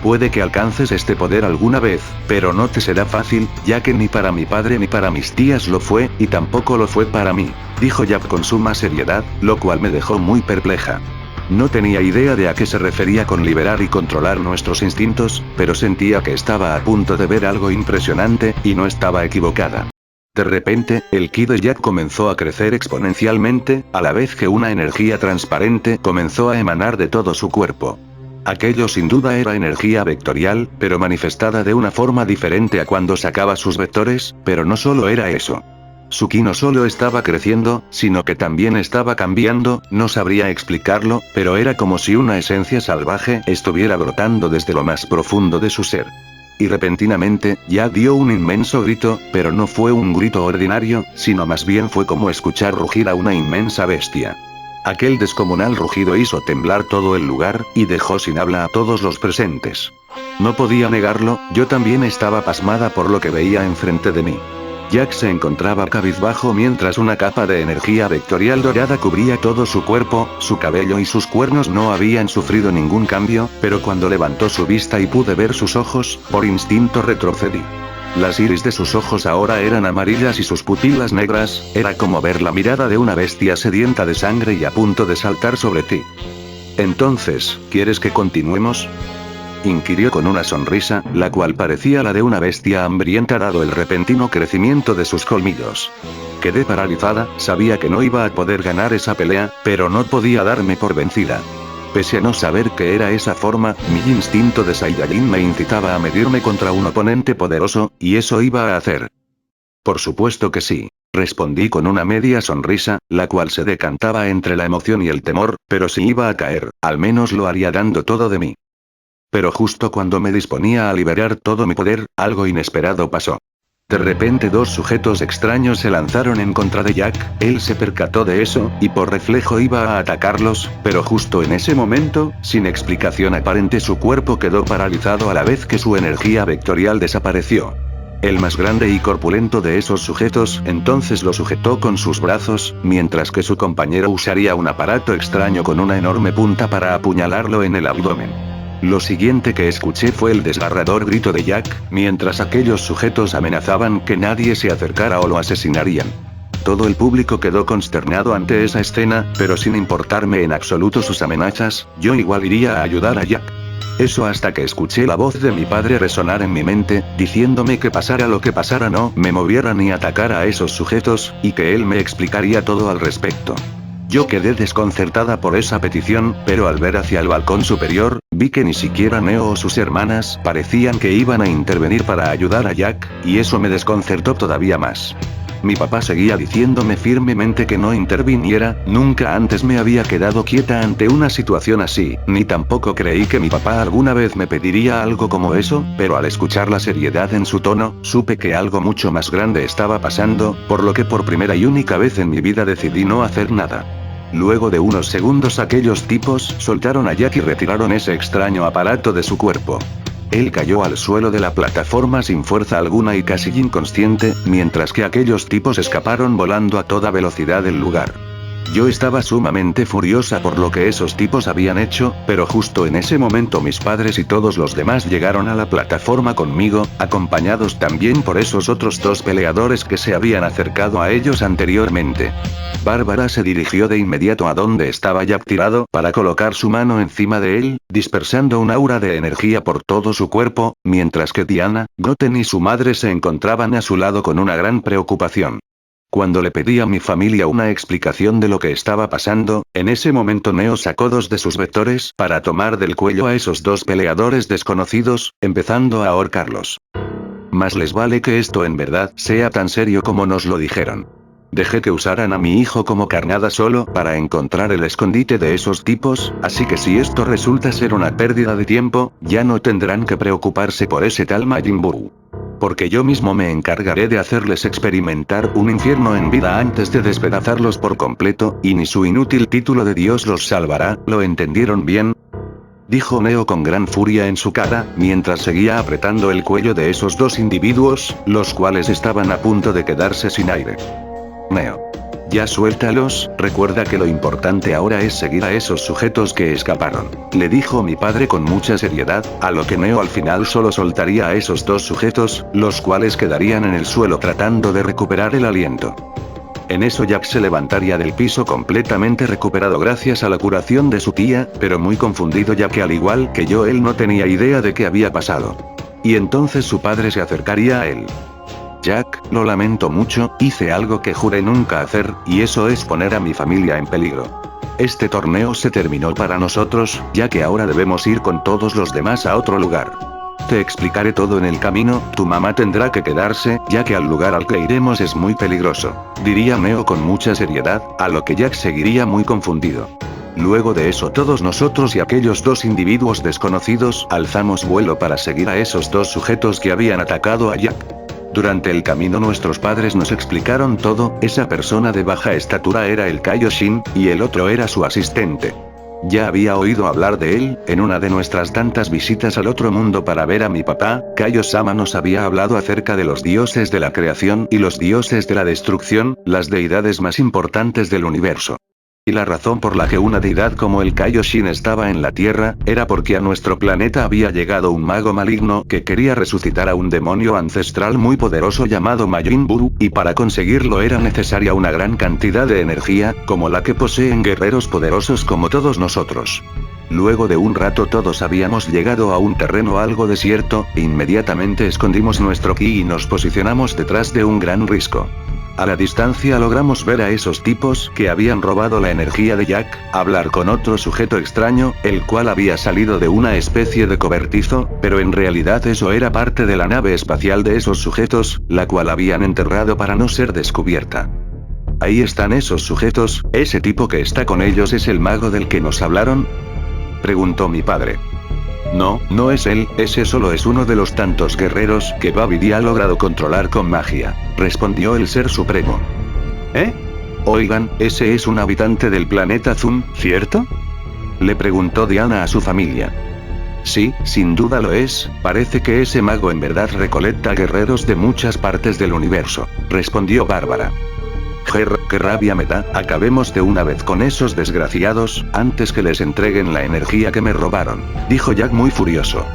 Puede que alcances este poder alguna vez, pero no te será fácil, ya que ni para mi padre ni para mis tías lo fue, y tampoco lo fue para mí, dijo Jack con suma seriedad, lo cual me dejó muy perpleja. No tenía idea de a qué se refería con liberar y controlar nuestros instintos, pero sentía que estaba a punto de ver algo impresionante, y no estaba equivocada. De repente, el ki de Jack comenzó a crecer exponencialmente, a la vez que una energía transparente comenzó a emanar de todo su cuerpo. Aquello sin duda era energía vectorial, pero manifestada de una forma diferente a cuando sacaba sus vectores, pero no solo era eso. Su ki no solo estaba creciendo, sino que también estaba cambiando, no sabría explicarlo, pero era como si una esencia salvaje estuviera brotando desde lo más profundo de su ser. Y repentinamente, Jack dio un inmenso grito, pero no fue un grito ordinario, sino más bien fue como escuchar rugir a una inmensa bestia. Aquel descomunal rugido hizo temblar todo el lugar, y dejó sin habla a todos los presentes. No podía negarlo, yo también estaba pasmada por lo que veía enfrente de mí. Jack se encontraba cabizbajo mientras una capa de energía vectorial dorada cubría todo su cuerpo, su cabello y sus cuernos no habían sufrido ningún cambio, pero cuando levantó su vista y pude ver sus ojos, por instinto retrocedí. Las iris de sus ojos ahora eran amarillas y sus pupilas negras, era como ver la mirada de una bestia sedienta de sangre y a punto de saltar sobre ti. Entonces, ¿quieres que continuemos? inquirió con una sonrisa, la cual parecía la de una bestia hambrienta dado el repentino crecimiento de sus colmillos. Quedé paralizada, sabía que no iba a poder ganar esa pelea, pero no podía darme por vencida. Pese a no saber qué era esa forma, mi instinto de Saiyajin me incitaba a medirme contra un oponente poderoso, y eso iba a hacer. Por supuesto que sí. Respondí con una media sonrisa, la cual se decantaba entre la emoción y el temor, pero si iba a caer, al menos lo haría dando todo de mí. Pero justo cuando me disponía a liberar todo mi poder, algo inesperado pasó. De repente dos sujetos extraños se lanzaron en contra de Jack, él se percató de eso, y por reflejo iba a atacarlos, pero justo en ese momento, sin explicación aparente su cuerpo quedó paralizado a la vez que su energía vectorial desapareció. El más grande y corpulento de esos sujetos entonces lo sujetó con sus brazos, mientras que su compañero usaría un aparato extraño con una enorme punta para apuñalarlo en el abdomen. Lo siguiente que escuché fue el desgarrador grito de Jack, mientras aquellos sujetos amenazaban que nadie se acercara o lo asesinarían. Todo el público quedó consternado ante esa escena, pero sin importarme en absoluto sus amenazas, yo igual iría a ayudar a Jack. Eso hasta que escuché la voz de mi padre resonar en mi mente, diciéndome que pasara lo que pasara no me moviera ni atacara a esos sujetos, y que él me explicaría todo al respecto. Yo quedé desconcertada por esa petición, pero al ver hacia el balcón superior, vi que ni siquiera Neo o sus hermanas parecían que iban a intervenir para ayudar a Jack, y eso me desconcertó todavía más. Mi papá seguía diciéndome firmemente que no interviniera, nunca antes me había quedado quieta ante una situación así, ni tampoco creí que mi papá alguna vez me pediría algo como eso, pero al escuchar la seriedad en su tono, supe que algo mucho más grande estaba pasando, por lo que por primera y única vez en mi vida decidí no hacer nada. Luego de unos segundos aquellos tipos soltaron a Jack y retiraron ese extraño aparato de su cuerpo. Él cayó al suelo de la plataforma sin fuerza alguna y casi inconsciente, mientras que aquellos tipos escaparon volando a toda velocidad del lugar. Yo estaba sumamente furiosa por lo que esos tipos habían hecho, pero justo en ese momento mis padres y todos los demás llegaron a la plataforma conmigo, acompañados también por esos otros dos peleadores que se habían acercado a ellos anteriormente. Bárbara se dirigió de inmediato a donde estaba Jack tirado para colocar su mano encima de él, dispersando un aura de energía por todo su cuerpo, mientras que Diana, Goten y su madre se encontraban a su lado con una gran preocupación. Cuando le pedí a mi familia una explicación de lo que estaba pasando, en ese momento Neo sacó dos de sus vectores para tomar del cuello a esos dos peleadores desconocidos, empezando a ahorcarlos. Más les vale que esto en verdad sea tan serio como nos lo dijeron. Dejé que usaran a mi hijo como carnada solo para encontrar el escondite de esos tipos, así que si esto resulta ser una pérdida de tiempo, ya no tendrán que preocuparse por ese tal Majin Buu. Porque yo mismo me encargaré de hacerles experimentar un infierno en vida antes de despedazarlos por completo, y ni su inútil título de Dios los salvará, ¿lo entendieron bien? Dijo Neo con gran furia en su cara, mientras seguía apretando el cuello de esos dos individuos, los cuales estaban a punto de quedarse sin aire. Neo. Ya suéltalos, recuerda que lo importante ahora es seguir a esos sujetos que escaparon, le dijo mi padre con mucha seriedad, a lo que Neo al final solo soltaría a esos dos sujetos, los cuales quedarían en el suelo tratando de recuperar el aliento. En eso Jack se levantaría del piso completamente recuperado gracias a la curación de su tía, pero muy confundido ya que al igual que yo él no tenía idea de qué había pasado. Y entonces su padre se acercaría a él. Jack, lo lamento mucho, hice algo que juré nunca hacer, y eso es poner a mi familia en peligro. Este torneo se terminó para nosotros, ya que ahora debemos ir con todos los demás a otro lugar. Te explicaré todo en el camino, tu mamá tendrá que quedarse, ya que al lugar al que iremos es muy peligroso, diría Neo con mucha seriedad, a lo que Jack seguiría muy confundido. Luego de eso todos nosotros y aquellos dos individuos desconocidos alzamos vuelo para seguir a esos dos sujetos que habían atacado a Jack. Durante el camino nuestros padres nos explicaron todo, esa persona de baja estatura era el Kaioshin, y el otro era su asistente. Ya había oído hablar de él, en una de nuestras tantas visitas al otro mundo para ver a mi papá, Kaio-sama nos había hablado acerca de los dioses de la creación y los dioses de la destrucción, las deidades más importantes del universo. Y la razón por la que una deidad como el Kaioshin estaba en la Tierra, era porque a nuestro planeta había llegado un mago maligno que quería resucitar a un demonio ancestral muy poderoso llamado Majin Buu, y para conseguirlo era necesaria una gran cantidad de energía, como la que poseen guerreros poderosos como todos nosotros. Luego de un rato todos habíamos llegado a un terreno algo desierto, e inmediatamente escondimos nuestro ki y nos posicionamos detrás de un gran risco. A la distancia logramos ver a esos tipos que habían robado la energía de Jack, hablar con otro sujeto extraño, el cual había salido de una especie de cobertizo, pero en realidad eso era parte de la nave espacial de esos sujetos, la cual habían enterrado para no ser descubierta. Ahí están esos sujetos, ¿ese tipo que está con ellos es el mago del que nos hablaron?, preguntó mi padre. No, no es él, ese solo es uno de los tantos guerreros que Babidi ha logrado controlar con magia, respondió el ser supremo. ¿Eh? Oigan, ese es un habitante del planeta Zoom, ¿cierto?, le preguntó Diana a su familia. Sí, sin duda lo es, parece que ese mago en verdad recolecta guerreros de muchas partes del universo, respondió Bárbara. Qué rabia me da, acabemos de una vez con esos desgraciados, antes que les entreguen la energía que me robaron, dijo Jack muy furioso.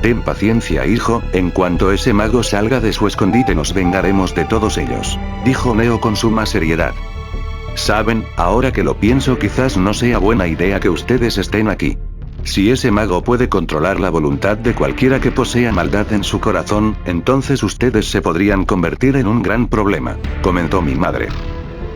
Ten paciencia, hijo, en cuanto ese mago salga de su escondite nos vengaremos de todos ellos, dijo Neo con suma seriedad. Saben, ahora que lo pienso quizás no sea buena idea que ustedes estén aquí. Si ese mago puede controlar la voluntad de cualquiera que posea maldad en su corazón, entonces ustedes se podrían convertir en un gran problema, comentó mi madre.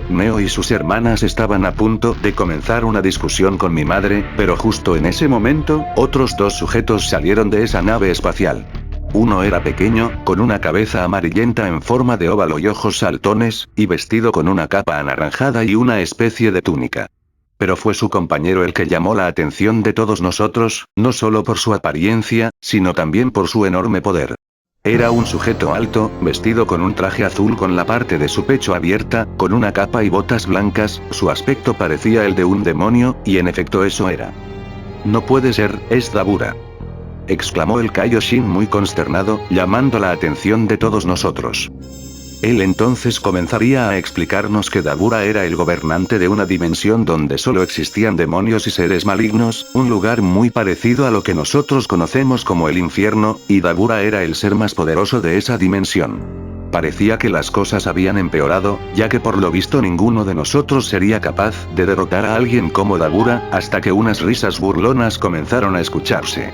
Neo y sus hermanas estaban a punto de comenzar una discusión con mi madre, pero justo en ese momento, otros dos sujetos salieron de esa nave espacial. Uno era pequeño, con una cabeza amarillenta en forma de óvalo y ojos saltones, y vestido con una capa anaranjada y una especie de túnica. Pero fue su compañero el que llamó la atención de todos nosotros, no solo por su apariencia, sino también por su enorme poder. Era un sujeto alto, vestido con un traje azul con la parte de su pecho abierta, con una capa y botas blancas, su aspecto parecía el de un demonio, y en efecto eso era. No puede ser, es Dabura, exclamó el Kaioshin muy consternado, llamando la atención de todos nosotros. Él entonces comenzaría a explicarnos que Dabura era el gobernante de una dimensión donde solo existían demonios y seres malignos, un lugar muy parecido a lo que nosotros conocemos como el infierno, y Dabura era el ser más poderoso de esa dimensión. Parecía que las cosas habían empeorado, ya que por lo visto ninguno de nosotros sería capaz de derrotar a alguien como Dabura, hasta que unas risas burlonas comenzaron a escucharse.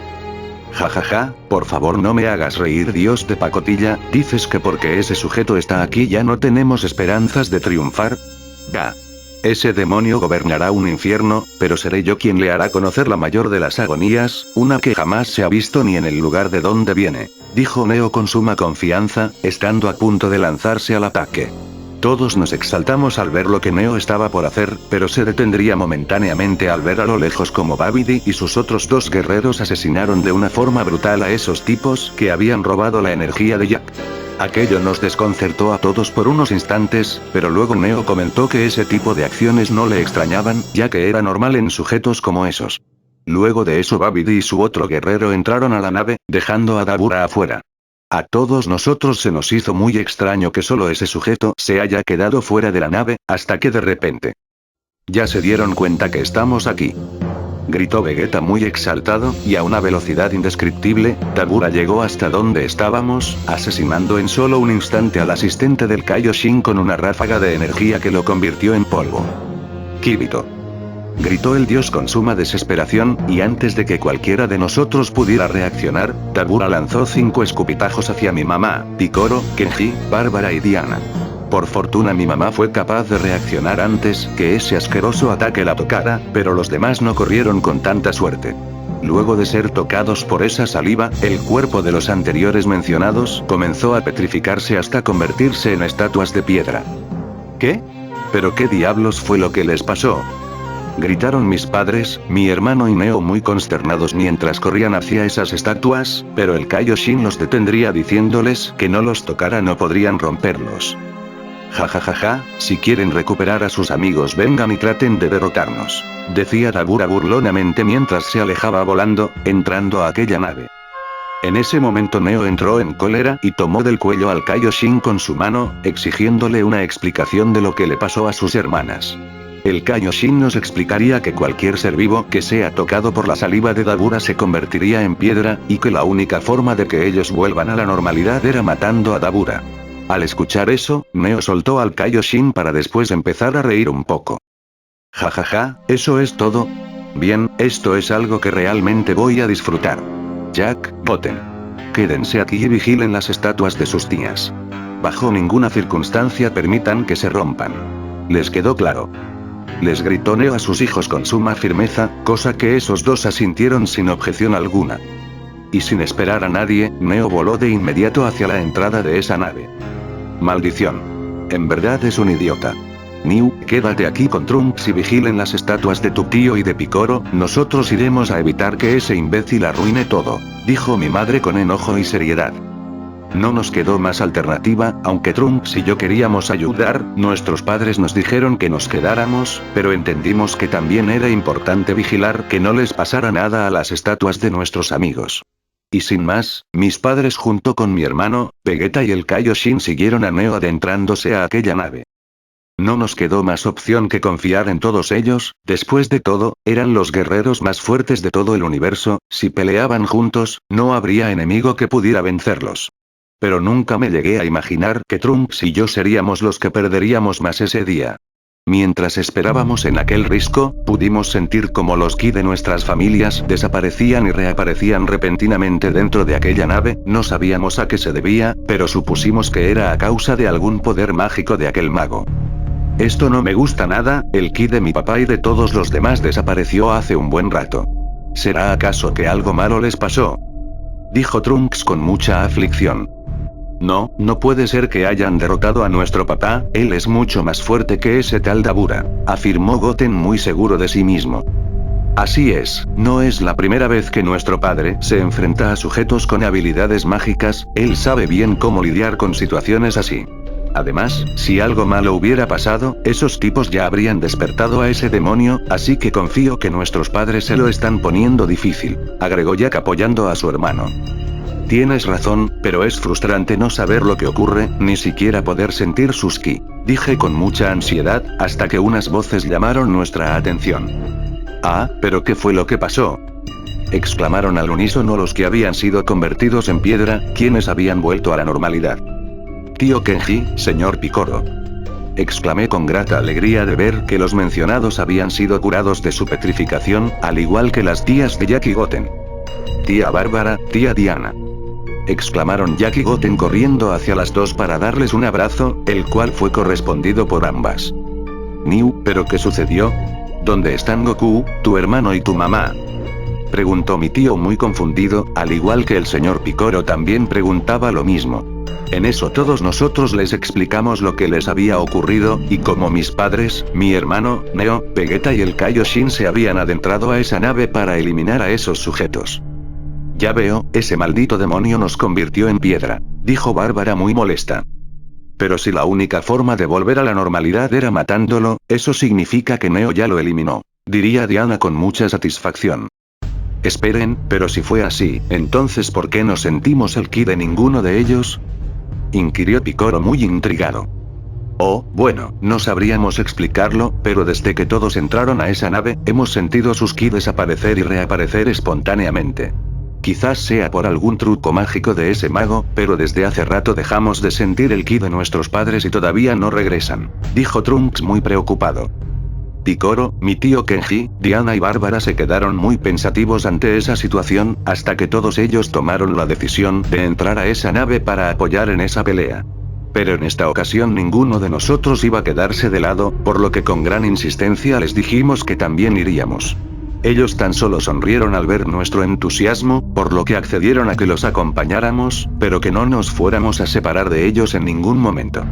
Jajaja, por favor no me hagas reír, Dios de pacotilla, ¿dices que porque ese sujeto está aquí ya no tenemos esperanzas de triunfar? Ga. Ese demonio gobernará un infierno, pero seré yo quien le hará conocer la mayor de las agonías, una que jamás se ha visto ni en el lugar de donde viene, dijo Neo con suma confianza, estando a punto de lanzarse al ataque. Todos nos exaltamos al ver lo que Neo estaba por hacer, pero se detendría momentáneamente al ver a lo lejos como Babidi y sus otros dos guerreros asesinaron de una forma brutal a esos tipos que habían robado la energía de Jack. Aquello nos desconcertó a todos por unos instantes, pero luego Neo comentó que ese tipo de acciones no le extrañaban, ya que era normal en sujetos como esos. Luego de eso Babidi y su otro guerrero entraron a la nave, dejando a Dabura afuera. A todos nosotros se nos hizo muy extraño que solo ese sujeto se haya quedado fuera de la nave, hasta que de repente. Ya se dieron cuenta que estamos aquí, gritó Vegeta muy exaltado, y a una velocidad indescriptible, Dabura llegó hasta donde estábamos, asesinando en solo un instante al asistente del Kaioshin con una ráfaga de energía que lo convirtió en polvo. Kirito, gritó el dios con suma desesperación, y antes de que cualquiera de nosotros pudiera reaccionar, Dabura lanzó 5 escupitajos hacia mi mamá, Picoro, Kenji, Bárbara y Diana. Por fortuna mi mamá fue capaz de reaccionar antes que ese asqueroso ataque la tocara, pero los demás no corrieron con tanta suerte. Luego de ser tocados por esa saliva, el cuerpo de los anteriores mencionados comenzó a petrificarse hasta convertirse en estatuas de piedra. ¿Qué? ¿Pero qué diablos fue lo que les pasó?, gritaron mis padres, mi hermano y Neo muy consternados mientras corrían hacia esas estatuas, pero el Kaioshin los detendría diciéndoles que no los tocaran o podrían romperlos. Jajajaja, si quieren recuperar a sus amigos vengan y traten de derrotarnos, decía Dabura burlonamente mientras se alejaba volando, entrando a aquella nave. En ese momento Neo entró en cólera y tomó del cuello al Kaioshin con su mano, exigiéndole una explicación de lo que le pasó a sus hermanas. El Kaioshin nos explicaría que cualquier ser vivo que sea tocado por la saliva de Dabura se convertiría en piedra, y que la única forma de que ellos vuelvan a la normalidad era matando a Dabura. Al escuchar eso, Neo soltó al Kaioshin para después empezar a reír un poco. Jajaja, ¿eso es todo? Bien, esto es algo que realmente voy a disfrutar. Jack, Goten. Quédense aquí y vigilen las estatuas de sus tías. Bajo ninguna circunstancia permitan que se rompan. ¿Les quedó claro? Les gritó Neo a sus hijos con suma firmeza, cosa que esos dos asintieron sin objeción alguna. Y sin esperar a nadie, Neo voló de inmediato hacia la entrada de esa nave. Maldición. En verdad es un idiota. Neo, quédate aquí con Trunks y vigilen las estatuas de tu tío y de Picoro, nosotros iremos a evitar que ese imbécil arruine todo, dijo mi madre con enojo y seriedad. No nos quedó más alternativa, aunque Trunks y yo queríamos ayudar, nuestros padres nos dijeron que nos quedáramos, pero entendimos que también era importante vigilar que no les pasara nada a las estatuas de nuestros amigos. Y sin más, mis padres junto con mi hermano, Vegeta y el Kaioshin siguieron a Neo adentrándose a aquella nave. No nos quedó más opción que confiar en todos ellos, después de todo, eran los guerreros más fuertes de todo el universo, si peleaban juntos, no habría enemigo que pudiera vencerlos. Pero nunca me llegué a imaginar que Trunks y yo seríamos los que perderíamos más ese día. Mientras esperábamos en aquel risco, pudimos sentir cómo los ki de nuestras familias desaparecían y reaparecían repentinamente dentro de aquella nave, no sabíamos a qué se debía, pero supusimos que era a causa de algún poder mágico de aquel mago. Esto no me gusta nada, el ki de mi papá y de todos los demás desapareció hace un buen rato. ¿Será acaso que algo malo les pasó? Dijo Trunks con mucha aflicción. No, no puede ser que hayan derrotado a nuestro papá, él es mucho más fuerte que ese tal Dabura, afirmó Goten muy seguro de sí mismo. Así es, no es la primera vez que nuestro padre se enfrenta a sujetos con habilidades mágicas, él sabe bien cómo lidiar con situaciones así. Además, si algo malo hubiera pasado, esos tipos ya habrían despertado a ese demonio, así que confío que nuestros padres se lo están poniendo difícil, agregó Jack apoyando a su hermano. Tienes razón, pero es frustrante no saber lo que ocurre, ni siquiera poder sentir sus ki, dije con mucha ansiedad, hasta que unas voces llamaron nuestra atención. Ah, ¿pero qué fue lo que pasó? Exclamaron al unísono los que habían sido convertidos en piedra, quienes habían vuelto a la normalidad. Tío Kenji, señor Picoro. Exclamé con grata alegría de ver que los mencionados habían sido curados de su petrificación, al igual que las tías de Jack y Goten. Tía Bárbara, tía Diana. Exclamaron Jack y Goten corriendo hacia las dos para darles un abrazo, el cual fue correspondido por ambas. Neo, ¿pero qué sucedió? ¿Dónde están Goku, tu hermano y tu mamá? Preguntó mi tío muy confundido, al igual que el señor Picoro también preguntaba lo mismo. En eso todos nosotros les explicamos lo que les había ocurrido, y como mis padres, mi hermano, Neo, Vegeta y el Kaioshin se habían adentrado a esa nave para eliminar a esos sujetos. Ya veo, ese maldito demonio nos convirtió en piedra, dijo Bárbara muy molesta. Pero si la única forma de volver a la normalidad era matándolo, eso significa que Neo ya lo eliminó, diría Diana con mucha satisfacción. Esperen, pero si fue así, entonces ¿por qué no sentimos el ki de ninguno de ellos? Inquirió Picoro muy intrigado. Oh, bueno, no sabríamos explicarlo, pero desde que todos entraron a esa nave, hemos sentido sus ki desaparecer y reaparecer espontáneamente. Quizás sea por algún truco mágico de ese mago, pero desde hace rato dejamos de sentir el ki de nuestros padres y todavía no regresan, dijo Trunks muy preocupado. Picoro, mi tío Kenji, Diana y Bárbara se quedaron muy pensativos ante esa situación, hasta que todos ellos tomaron la decisión de entrar a esa nave para apoyar en esa pelea. Pero en esta ocasión ninguno de nosotros iba a quedarse de lado, por lo que con gran insistencia les dijimos que también iríamos. Ellos tan solo sonrieron al ver nuestro entusiasmo, por lo que accedieron a que los acompañáramos, pero que no nos fuéramos a separar de ellos en ningún momento.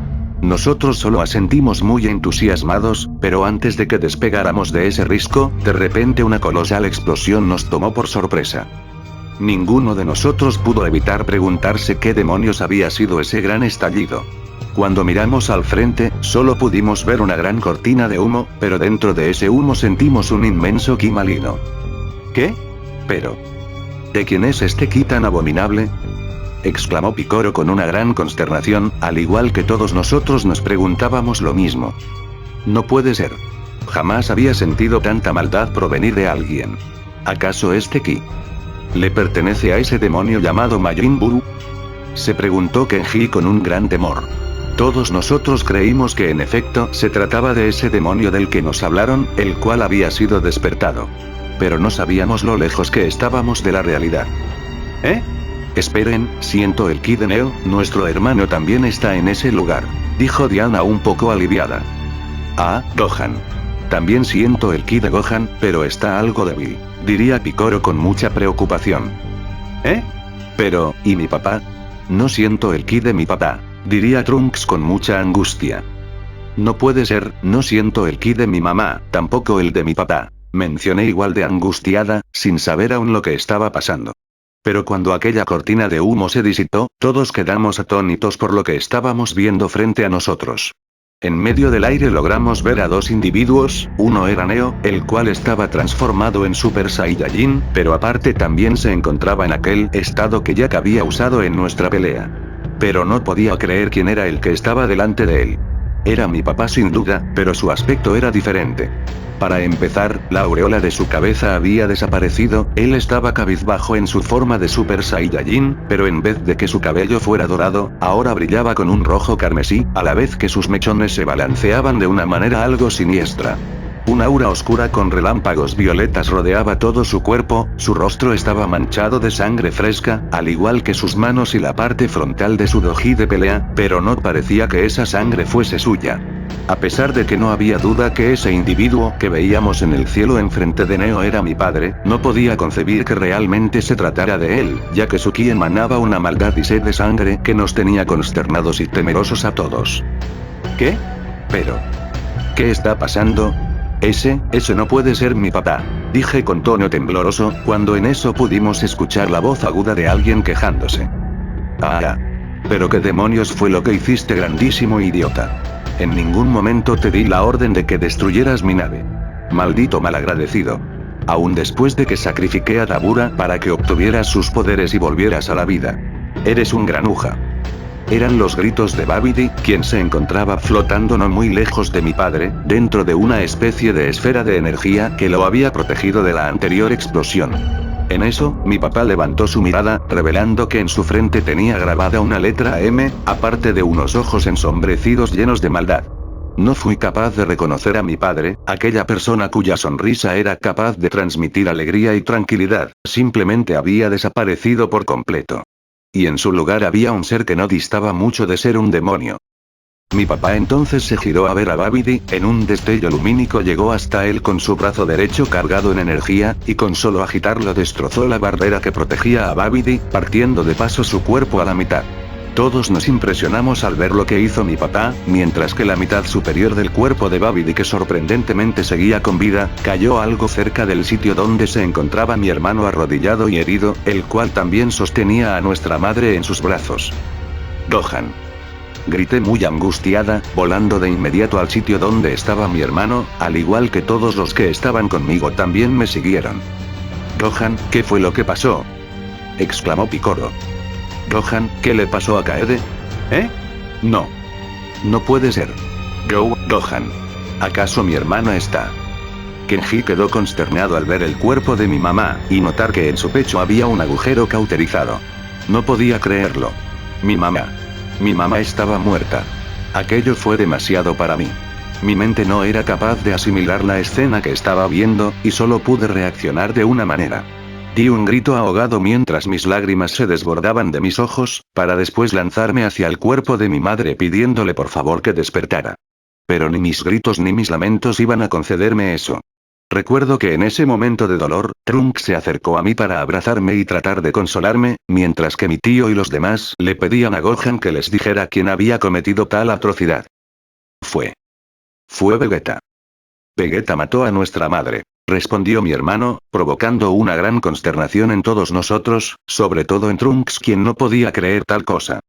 Nosotros solo asentimos muy entusiasmados, pero antes de que despegáramos de ese risco, de repente una colosal explosión nos tomó por sorpresa. Ninguno de nosotros pudo evitar preguntarse qué demonios había sido ese gran estallido. Cuando miramos al frente, solo pudimos ver una gran cortina de humo, pero dentro de ese humo sentimos un inmenso ki maligno. ¿Qué? Pero... ¿de quién es este ki tan abominable?, exclamó Picoro con una gran consternación, al igual que todos nosotros nos preguntábamos lo mismo. No puede ser. Jamás había sentido tanta maldad provenir de alguien. ¿Acaso este ki le pertenece a ese demonio llamado Majin Buu?, se preguntó Kenji con un gran temor. Todos nosotros creímos que en efecto se trataba de ese demonio del que nos hablaron, el cual había sido despertado. pero no sabíamos lo lejos que estábamos de la realidad. ¿Eh? Esperen, siento el ki de Neo, nuestro hermano también está en ese lugar, dijo Diana un poco aliviada. Ah, Gohan. También siento el ki de Gohan, pero está algo débil, diría Piccolo con mucha preocupación. ¿Eh? Pero, ¿y mi papá? No siento el ki de mi papá, diría Trunks con mucha angustia. No puede ser, no siento el ki de mi mamá, tampoco el de mi papá, mencioné igual de angustiada, sin saber aún lo que estaba pasando. Pero cuando aquella cortina de humo se disipó, todos quedamos atónitos por lo que estábamos viendo frente a nosotros. En medio del aire logramos ver a dos individuos, uno era Neo, el cual estaba transformado en Super Saiyajin, pero aparte también se encontraba en aquel estado que Jack había usado en nuestra pelea. Pero no podía creer quién era el que estaba delante de él. Era mi papá sin duda, pero su aspecto era diferente. Para empezar, la aureola de su cabeza había desaparecido, él estaba cabizbajo en su forma de Super Saiyajin, pero en vez de que su cabello fuera dorado, ahora brillaba con un rojo carmesí, a la vez que sus mechones se balanceaban de una manera algo siniestra. Un aura oscura con relámpagos violetas rodeaba todo su cuerpo, su rostro estaba manchado de sangre fresca, al igual que sus manos y la parte frontal de su doji de pelea, pero no parecía que esa sangre fuese suya. A pesar de que no había duda que ese individuo que veíamos en el cielo enfrente de Neo era mi padre, no podía concebir que realmente se tratara de él, ya que su ki emanaba una maldad y sed de sangre que nos tenía consternados y temerosos a todos. ¿Qué? Pero... ¿qué está pasando? Ese no puede ser mi papá, dije con tono tembloroso, cuando en eso pudimos escuchar la voz aguda de alguien quejándose. Ah. Pero qué demonios fue lo que hiciste, grandísimo idiota. En ningún momento te di la orden de que destruyeras mi nave. Maldito malagradecido. Aún después de que sacrifiqué a Dabura para que obtuvieras sus poderes y volvieras a la vida. Eres un granuja. Eran los gritos de Babidi, quien se encontraba flotando no muy lejos de mi padre, dentro de una especie de esfera de energía que lo había protegido de la anterior explosión. En eso, mi papá levantó su mirada, revelando que en su frente tenía grabada una letra M, aparte de unos ojos ensombrecidos llenos de maldad. No fui capaz de reconocer a mi padre, aquella persona cuya sonrisa era capaz de transmitir alegría y tranquilidad, simplemente había desaparecido por completo. Y en su lugar había un ser que no distaba mucho de ser un demonio. Mi papá entonces se giró a ver a Babidi, en un destello lumínico llegó hasta él con su brazo derecho cargado en energía, y con solo agitarlo destrozó la barrera que protegía a Babidi, partiendo de paso su cuerpo a la mitad. Todos nos impresionamos al ver lo que hizo mi papá, mientras que la mitad superior del cuerpo de Babidi, que sorprendentemente seguía con vida, cayó algo cerca del sitio donde se encontraba mi hermano arrodillado y herido, el cual también sostenía a nuestra madre en sus brazos. Gohan. Grité muy angustiada, volando de inmediato al sitio donde estaba mi hermano, al igual que todos los que estaban conmigo también me siguieron. Gohan, ¿qué fue lo que pasó? Exclamó Piccolo. Gohan, ¿qué le pasó a Kaede? ¿Eh? No. No puede ser. Gohan. ¿Acaso mi hermana está? Kenji quedó consternado al ver el cuerpo de mi mamá, y notar que en su pecho había un agujero cauterizado. No podía creerlo. Mi mamá estaba muerta. Aquello fue demasiado para mí. Mi mente no era capaz de asimilar la escena que estaba viendo, y solo pude reaccionar de una manera. Di un grito ahogado mientras mis lágrimas se desbordaban de mis ojos, para después lanzarme hacia el cuerpo de mi madre pidiéndole por favor que despertara. Pero ni mis gritos ni mis lamentos iban a concederme eso. Recuerdo que en ese momento de dolor, Trunks se acercó a mí para abrazarme y tratar de consolarme, mientras que mi tío y los demás le pedían a Gohan que les dijera quién había cometido tal atrocidad. Fue Vegeta. Vegeta mató a nuestra madre, respondió mi hermano, provocando una gran consternación en todos nosotros, sobre todo en Trunks, quien no podía creer tal cosa.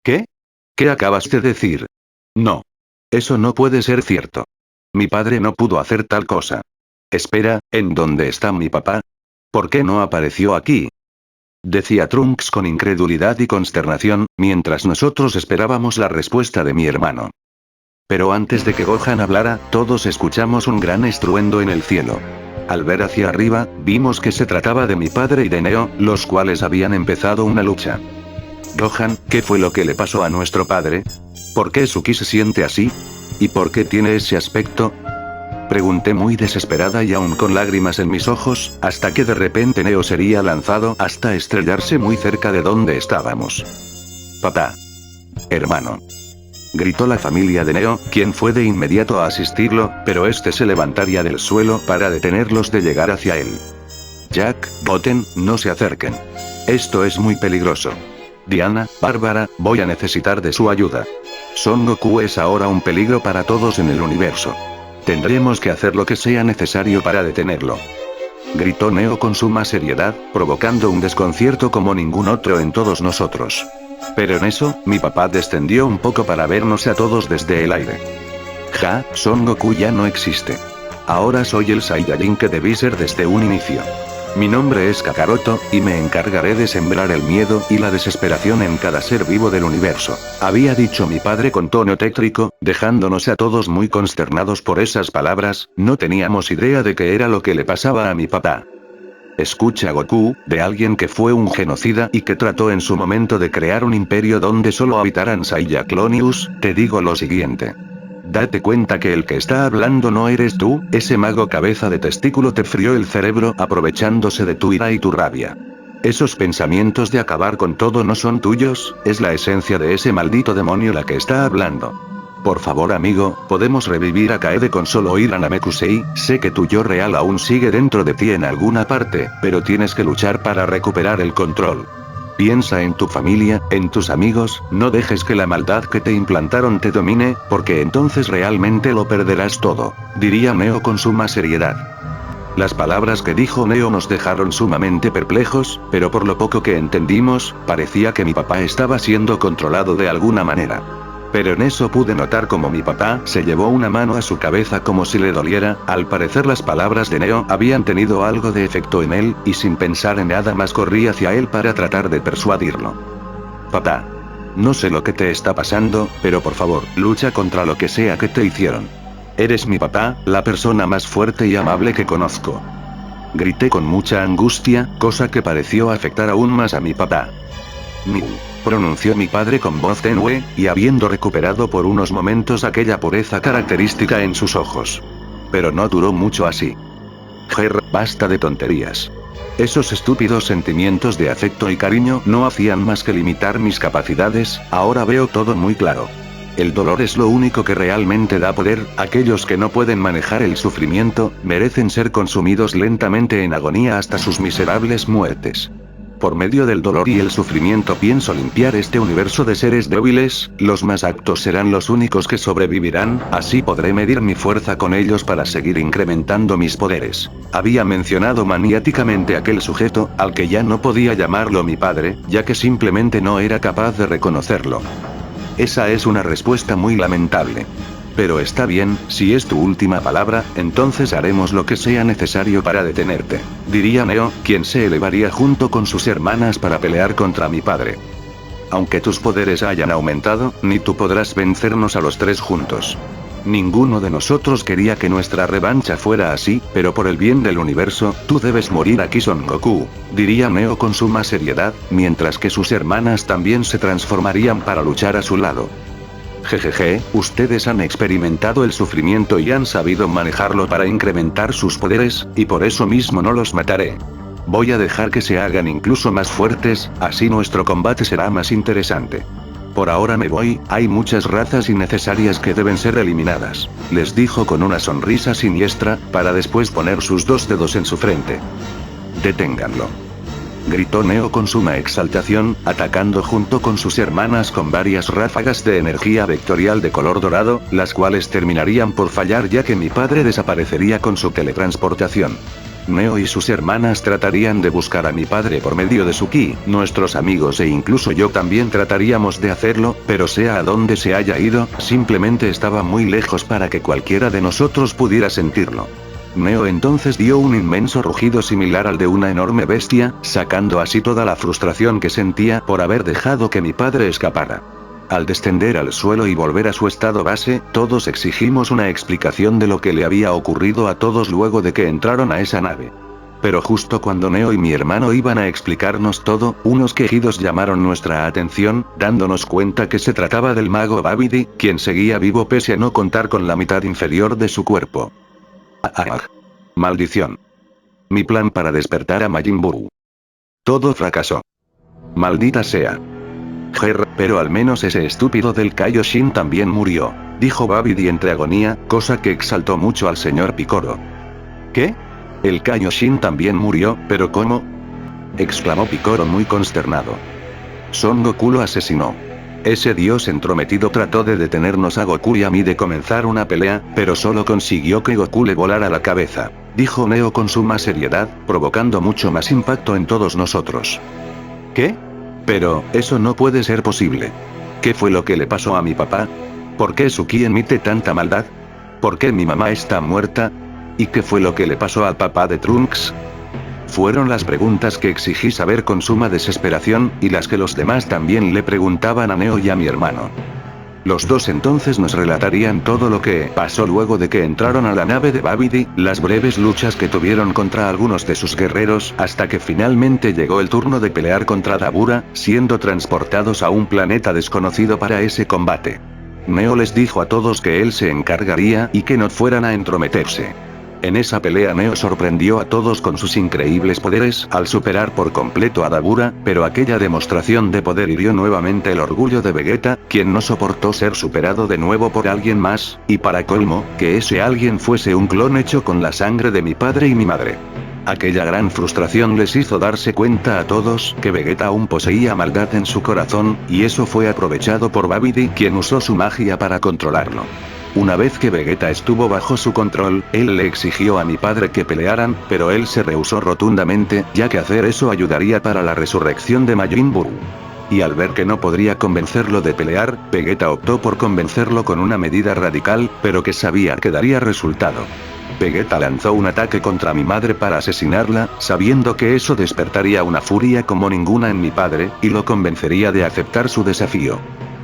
¿Qué? ¿Qué acabas de decir? No. Eso no puede ser cierto. Mi padre no pudo hacer tal cosa. Espera, ¿en dónde está mi papá? ¿Por qué no apareció aquí? Decía Trunks con incredulidad y consternación, mientras nosotros esperábamos la respuesta de mi hermano. Pero antes de que Gohan hablara, todos escuchamos un gran estruendo en el cielo. Al ver hacia arriba, vimos que se trataba de mi padre y de Neo, los cuales habían empezado una lucha. Gohan, ¿qué fue lo que le pasó a nuestro padre? ¿Por qué su ki se siente así? ¿Y por qué tiene ese aspecto? Pregunté muy desesperada y aún con lágrimas en mis ojos, hasta que de repente Neo sería lanzado hasta estrellarse muy cerca de donde estábamos. Papá. Hermano. Gritó la familia de Neo, quien fue de inmediato a asistirlo, pero este se levantaría del suelo para detenerlos de llegar hacia él. Jack, Goten, no se acerquen. Esto es muy peligroso. Diana, Bárbara, voy a necesitar de su ayuda. Son Goku es ahora un peligro para todos en el universo. Tendremos que hacer lo que sea necesario para detenerlo. Gritó Neo con suma seriedad, provocando un desconcierto como ningún otro en todos nosotros. Pero en eso, mi papá descendió un poco para vernos a todos desde el aire. Ja, Son Goku ya no existe. Ahora soy el Saiyajin que debí ser desde un inicio. Mi nombre es Kakaroto, y me encargaré de sembrar el miedo y la desesperación en cada ser vivo del universo, había dicho mi padre con tono tétrico, dejándonos a todos muy consternados por esas palabras. No teníamos idea de qué era lo que le pasaba a mi papá. Escucha Goku, de alguien que fue un genocida y que trató en su momento de crear un imperio donde solo habitaran Saiyajin, te digo lo siguiente. Date cuenta que el que está hablando no eres tú, ese mago cabeza de testículo te frió el cerebro aprovechándose de tu ira y tu rabia. Esos pensamientos de acabar con todo no son tuyos, es la esencia de ese maldito demonio la que está hablando. Por favor amigo, podemos revivir a Kaede con solo oír a Namekusei, sé que tu yo real aún sigue dentro de ti en alguna parte, pero tienes que luchar para recuperar el control. Piensa en tu familia, en tus amigos, no dejes que la maldad que te implantaron te domine, porque entonces realmente lo perderás todo, diría Neo con suma seriedad. Las palabras que dijo Neo nos dejaron sumamente perplejos, pero por lo poco que entendimos, parecía que mi papá estaba siendo controlado de alguna manera. Pero en eso pude notar como mi papá se llevó una mano a su cabeza como si le doliera, al parecer las palabras de Neo habían tenido algo de efecto en él, y sin pensar en nada más corrí hacia él para tratar de persuadirlo. Papá. No sé lo que te está pasando, pero por favor, lucha contra lo que sea que te hicieron. Eres mi papá, la persona más fuerte y amable que conozco. Grité con mucha angustia, cosa que pareció afectar aún más a mi papá. Miu. Pronunció mi padre con voz tenue, y habiendo recuperado por unos momentos aquella pureza característica en sus ojos. Pero no duró mucho así. Jer, basta de tonterías. Esos estúpidos sentimientos de afecto y cariño no hacían más que limitar mis capacidades, ahora veo todo muy claro. El dolor es lo único que realmente da poder, aquellos que no pueden manejar el sufrimiento, merecen ser consumidos lentamente en agonía hasta sus miserables muertes. Por medio del dolor y el sufrimiento pienso limpiar este universo de seres débiles, los más aptos serán los únicos que sobrevivirán, así podré medir mi fuerza con ellos para seguir incrementando mis poderes. Había mencionado maniáticamente aquel sujeto, al que ya no podía llamarlo mi padre, ya que simplemente no era capaz de reconocerlo. Esa es una respuesta muy lamentable. Pero está bien, si es tu última palabra, entonces haremos lo que sea necesario para detenerte, diría Neo, quien se elevaría junto con sus hermanas para pelear contra mi padre. Aunque tus poderes hayan aumentado, ni tú podrás vencernos a los tres juntos. Ninguno de nosotros quería que nuestra revancha fuera así, pero por el bien del universo, tú debes morir aquí Son Goku, diría Neo con suma seriedad, mientras que sus hermanas también se transformarían para luchar a su lado. Jejeje, ustedes han experimentado el sufrimiento y han sabido manejarlo para incrementar sus poderes, y por eso mismo no los mataré. Voy a dejar que se hagan incluso más fuertes, así nuestro combate será más interesante. Por ahora me voy, hay muchas razas innecesarias que deben ser eliminadas, les dijo con una sonrisa siniestra, para después poner sus dos dedos en su frente. Deténganlo. Gritó Neo con suma exaltación, atacando junto con sus hermanas con varias ráfagas de energía vectorial de color dorado, las cuales terminarían por fallar ya que mi padre desaparecería con su teletransportación. Neo y sus hermanas tratarían de buscar a mi padre por medio de su ki, nuestros amigos e incluso yo también trataríamos de hacerlo, pero sea a donde se haya ido, simplemente estaba muy lejos para que cualquiera de nosotros pudiera sentirlo. Neo entonces dio un inmenso rugido similar al de una enorme bestia, sacando así toda la frustración que sentía por haber dejado que mi padre escapara. Al descender al suelo y volver a su estado base, todos exigimos una explicación de lo que le había ocurrido a todos luego de que entraron a esa nave. Pero justo cuando Neo y mi hermano iban a explicarnos todo, unos quejidos llamaron nuestra atención, dándonos cuenta que se trataba del mago Babidi, quien seguía vivo pese a no contar con la mitad inferior de su cuerpo. Ah. Maldición. Mi plan para despertar a Majin Buu. Todo fracasó. Maldita sea. Pero al menos ese estúpido del Kaioshin también murió, dijo Babidi entre agonía, cosa que exaltó mucho al señor Picoro. ¿Qué? El Kaioshin también murió, ¿pero cómo? Exclamó Picoro muy consternado. Son Goku lo asesinó. Ese dios entrometido trató de detenernos a Goku y a mí de comenzar una pelea, pero solo consiguió que Goku le volara la cabeza, dijo Neo con suma seriedad, provocando mucho más impacto en todos nosotros. ¿Qué? Pero, eso no puede ser posible. ¿Qué fue lo que le pasó a mi papá? ¿Por qué Suki emite tanta maldad? ¿Por qué mi mamá está muerta? ¿Y qué fue lo que le pasó al papá de Trunks? Fueron las preguntas que exigí saber con suma desesperación, y las que los demás también le preguntaban a Neo y a mi hermano. Los dos entonces nos relatarían todo lo que pasó luego de que entraron a la nave de Babidi, las breves luchas que tuvieron contra algunos de sus guerreros, hasta que finalmente llegó el turno de pelear contra Dabura, siendo transportados a un planeta desconocido para ese combate. Neo les dijo a todos que él se encargaría y que no fueran a entrometerse. En esa pelea Neo sorprendió a todos con sus increíbles poderes al superar por completo a Dabura, pero aquella demostración de poder hirió nuevamente el orgullo de Vegeta, quien no soportó ser superado de nuevo por alguien más, y para colmo, que ese alguien fuese un clon hecho con la sangre de mi padre y mi madre. Aquella gran frustración les hizo darse cuenta a todos que Vegeta aún poseía maldad en su corazón, y eso fue aprovechado por Babidi, quien usó su magia para controlarlo. Una vez que Vegeta estuvo bajo su control, él le exigió a mi padre que pelearan, pero él se rehusó rotundamente, ya que hacer eso ayudaría para la resurrección de Majin Buu. Y al ver que no podría convencerlo de pelear, Vegeta optó por convencerlo con una medida radical, pero que sabía que daría resultado. Vegeta lanzó un ataque contra mi madre para asesinarla, sabiendo que eso despertaría una furia como ninguna en mi padre, y lo convencería de aceptar su desafío.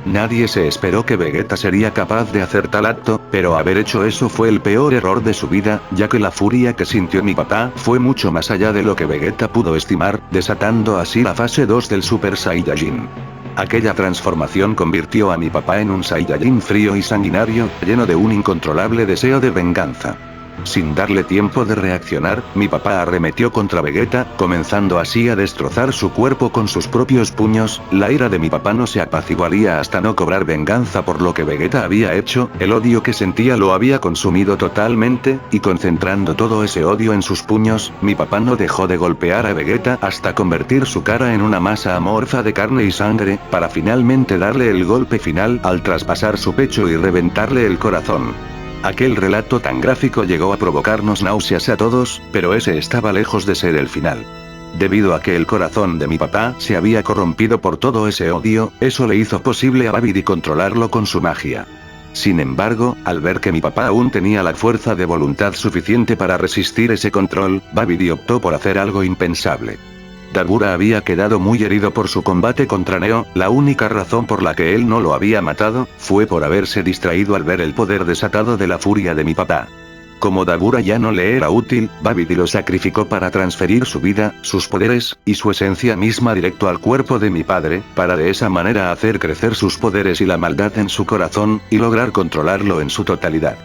Nadie se esperó que Vegeta sería capaz de hacer tal acto, pero haber hecho eso fue el peor error de su vida, ya que la furia que sintió mi papá fue mucho más allá de lo que Vegeta pudo estimar, desatando así la fase 2 del Super Saiyajin. Aquella transformación convirtió a mi papá en un Saiyajin frío y sanguinario, lleno de un incontrolable deseo de venganza. Sin darle tiempo de reaccionar, mi papá arremetió contra Vegeta, comenzando así a destrozar su cuerpo con sus propios puños. La ira de mi papá no se apaciguaría hasta no cobrar venganza por lo que Vegeta había hecho, el odio que sentía lo había consumido totalmente, y concentrando todo ese odio en sus puños, mi papá no dejó de golpear a Vegeta hasta convertir su cara en una masa amorfa de carne y sangre, para finalmente darle el golpe final al traspasar su pecho y reventarle el corazón. Aquel relato tan gráfico llegó a provocarnos náuseas a todos, pero ese estaba lejos de ser el final. Debido a que el corazón de mi papá se había corrompido por todo ese odio, eso le hizo posible a Babidi controlarlo con su magia. Sin embargo, al ver que mi papá aún tenía la fuerza de voluntad suficiente para resistir ese control, Babidi optó por hacer algo impensable. Dabura había quedado muy herido por su combate contra Neo, la única razón por la que él no lo había matado, fue por haberse distraído al ver el poder desatado de la furia de mi papá. Como Dabura ya no le era útil, Babidi lo sacrificó para transferir su vida, sus poderes, y su esencia misma directo al cuerpo de mi padre, para de esa manera hacer crecer sus poderes y la maldad en su corazón, y lograr controlarlo en su totalidad.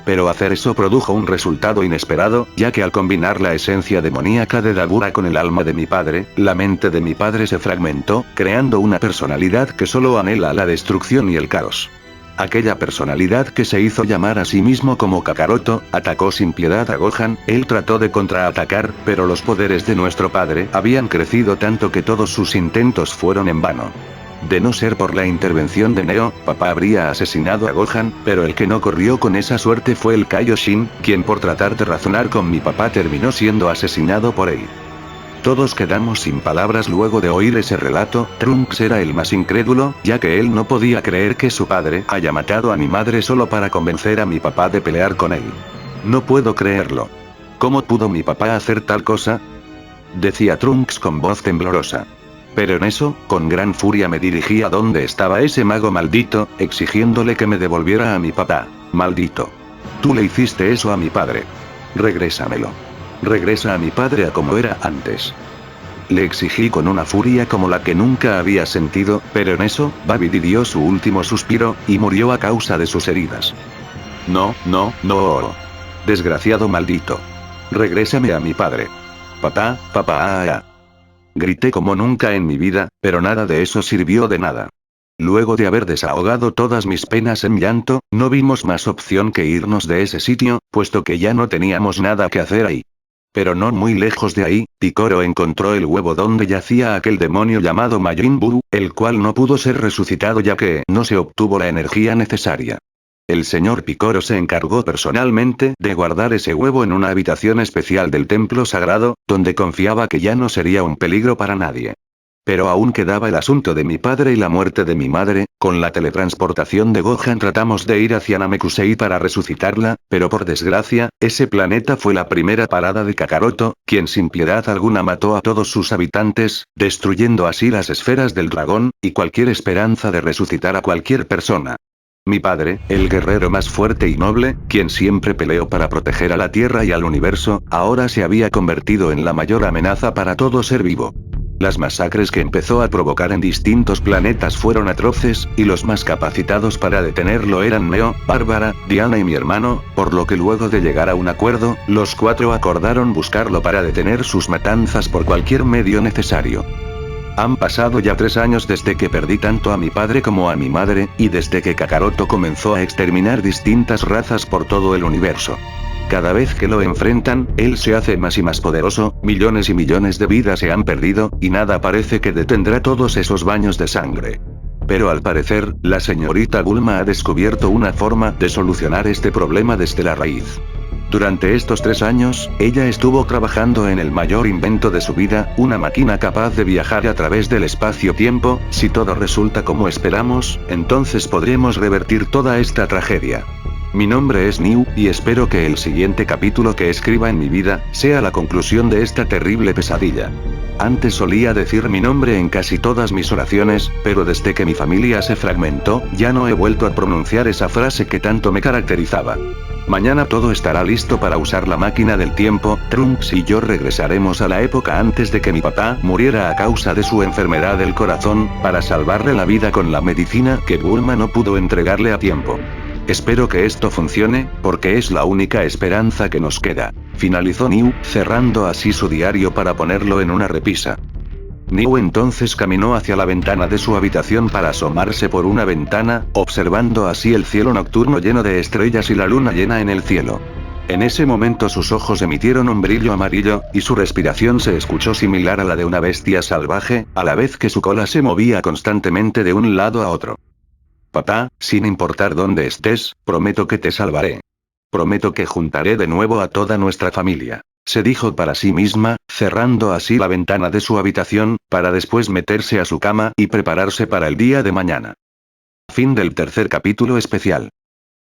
Pero hacer eso produjo un resultado inesperado, ya que al combinar la esencia demoníaca de Dabura con el alma de mi padre, la mente de mi padre se fragmentó, creando una personalidad que solo anhela la destrucción y el caos. Aquella personalidad que se hizo llamar a sí mismo como Kakaroto, atacó sin piedad a Gohan. Él trató de contraatacar, pero los poderes de nuestro padre habían crecido tanto que todos sus intentos fueron en vano. De no ser por la intervención de Neo, papá habría asesinado a Gohan, pero el que no corrió con esa suerte fue el Kaioshin, quien por tratar de razonar con mi papá terminó siendo asesinado por él. Todos quedamos sin palabras luego de oír ese relato. Trunks era el más incrédulo, ya que él no podía creer que su padre haya matado a mi madre solo para convencer a mi papá de pelear con él. No puedo creerlo. ¿Cómo pudo mi papá hacer tal cosa?, decía Trunks con voz temblorosa. Pero en eso, con gran furia me dirigí a donde estaba ese mago maldito, exigiéndole que me devolviera a mi papá. Maldito. Tú le hiciste eso a mi padre. Regrésamelo. Regresa a mi padre a como era antes. Le exigí con una furia como la que nunca había sentido, pero en eso, Babidi dio su último suspiro, y murió a causa de sus heridas. No. desgraciado maldito. Regrésame a mi padre. Papá, papá. Grité como nunca en mi vida, pero nada de eso sirvió de nada. Luego de haber desahogado todas mis penas en llanto, no vimos más opción que irnos de ese sitio, puesto que ya no teníamos nada que hacer ahí. Pero no muy lejos de ahí, Picoro encontró el huevo donde yacía aquel demonio llamado Majin Buu, el cual no pudo ser resucitado ya que no se obtuvo la energía necesaria. El señor Picoro se encargó personalmente de guardar ese huevo en una habitación especial del templo sagrado, donde confiaba que ya no sería un peligro para nadie. Pero aún quedaba el asunto de mi padre y la muerte de mi madre. Con la teletransportación de Gohan tratamos de ir hacia Namekusei para resucitarla, pero por desgracia, ese planeta fue la primera parada de Kakaroto, quien sin piedad alguna mató a todos sus habitantes, destruyendo así las esferas del dragón, y cualquier esperanza de resucitar a cualquier persona. Mi padre, el guerrero más fuerte y noble, quien siempre peleó para proteger a la Tierra y al universo, ahora se había convertido en la mayor amenaza para todo ser vivo. Las masacres que empezó a provocar en distintos planetas fueron atroces, y los más capacitados para detenerlo eran Neo, Bárbara, Diana y mi hermano, por lo que luego de llegar a un acuerdo, los cuatro acordaron buscarlo para detener sus matanzas por cualquier medio necesario. Han pasado ya 3 años desde que perdí tanto a mi padre como a mi madre, y desde que Kakaroto comenzó a exterminar distintas razas por todo el universo. Cada vez que lo enfrentan, él se hace más y más poderoso, millones y millones de vidas se han perdido, y nada parece que detendrá todos esos baños de sangre. Pero al parecer, la señorita Bulma ha descubierto una forma de solucionar este problema desde la raíz. Durante estos 3 años, ella estuvo trabajando en el mayor invento de su vida, una máquina capaz de viajar a través del espacio-tiempo. Si todo resulta como esperamos, entonces podremos revertir toda esta tragedia. Mi nombre es Niu, y espero que el siguiente capítulo que escriba en mi vida, sea la conclusión de esta terrible pesadilla. Antes solía decir mi nombre en casi todas mis oraciones, pero desde que mi familia se fragmentó, ya no he vuelto a pronunciar esa frase que tanto me caracterizaba. Mañana todo estará listo para usar la máquina del tiempo. Trunks y yo regresaremos a la época antes de que mi papá muriera a causa de su enfermedad del corazón, para salvarle la vida con la medicina que Bulma no pudo entregarle a tiempo. Espero que esto funcione, porque es la única esperanza que nos queda. Finalizó Niu, cerrando así su diario para ponerlo en una repisa. Niu entonces caminó hacia la ventana de su habitación para asomarse por una ventana, observando así el cielo nocturno lleno de estrellas y la luna llena en el cielo. En ese momento sus ojos emitieron un brillo amarillo, y su respiración se escuchó similar a la de una bestia salvaje, a la vez que su cola se movía constantemente de un lado a otro. Papá, sin importar dónde estés, prometo que te salvaré. Prometo que juntaré de nuevo a toda nuestra familia, se dijo para sí misma, cerrando así la ventana de su habitación, para después meterse a su cama y prepararse para el día de mañana. Fin del tercer capítulo especial.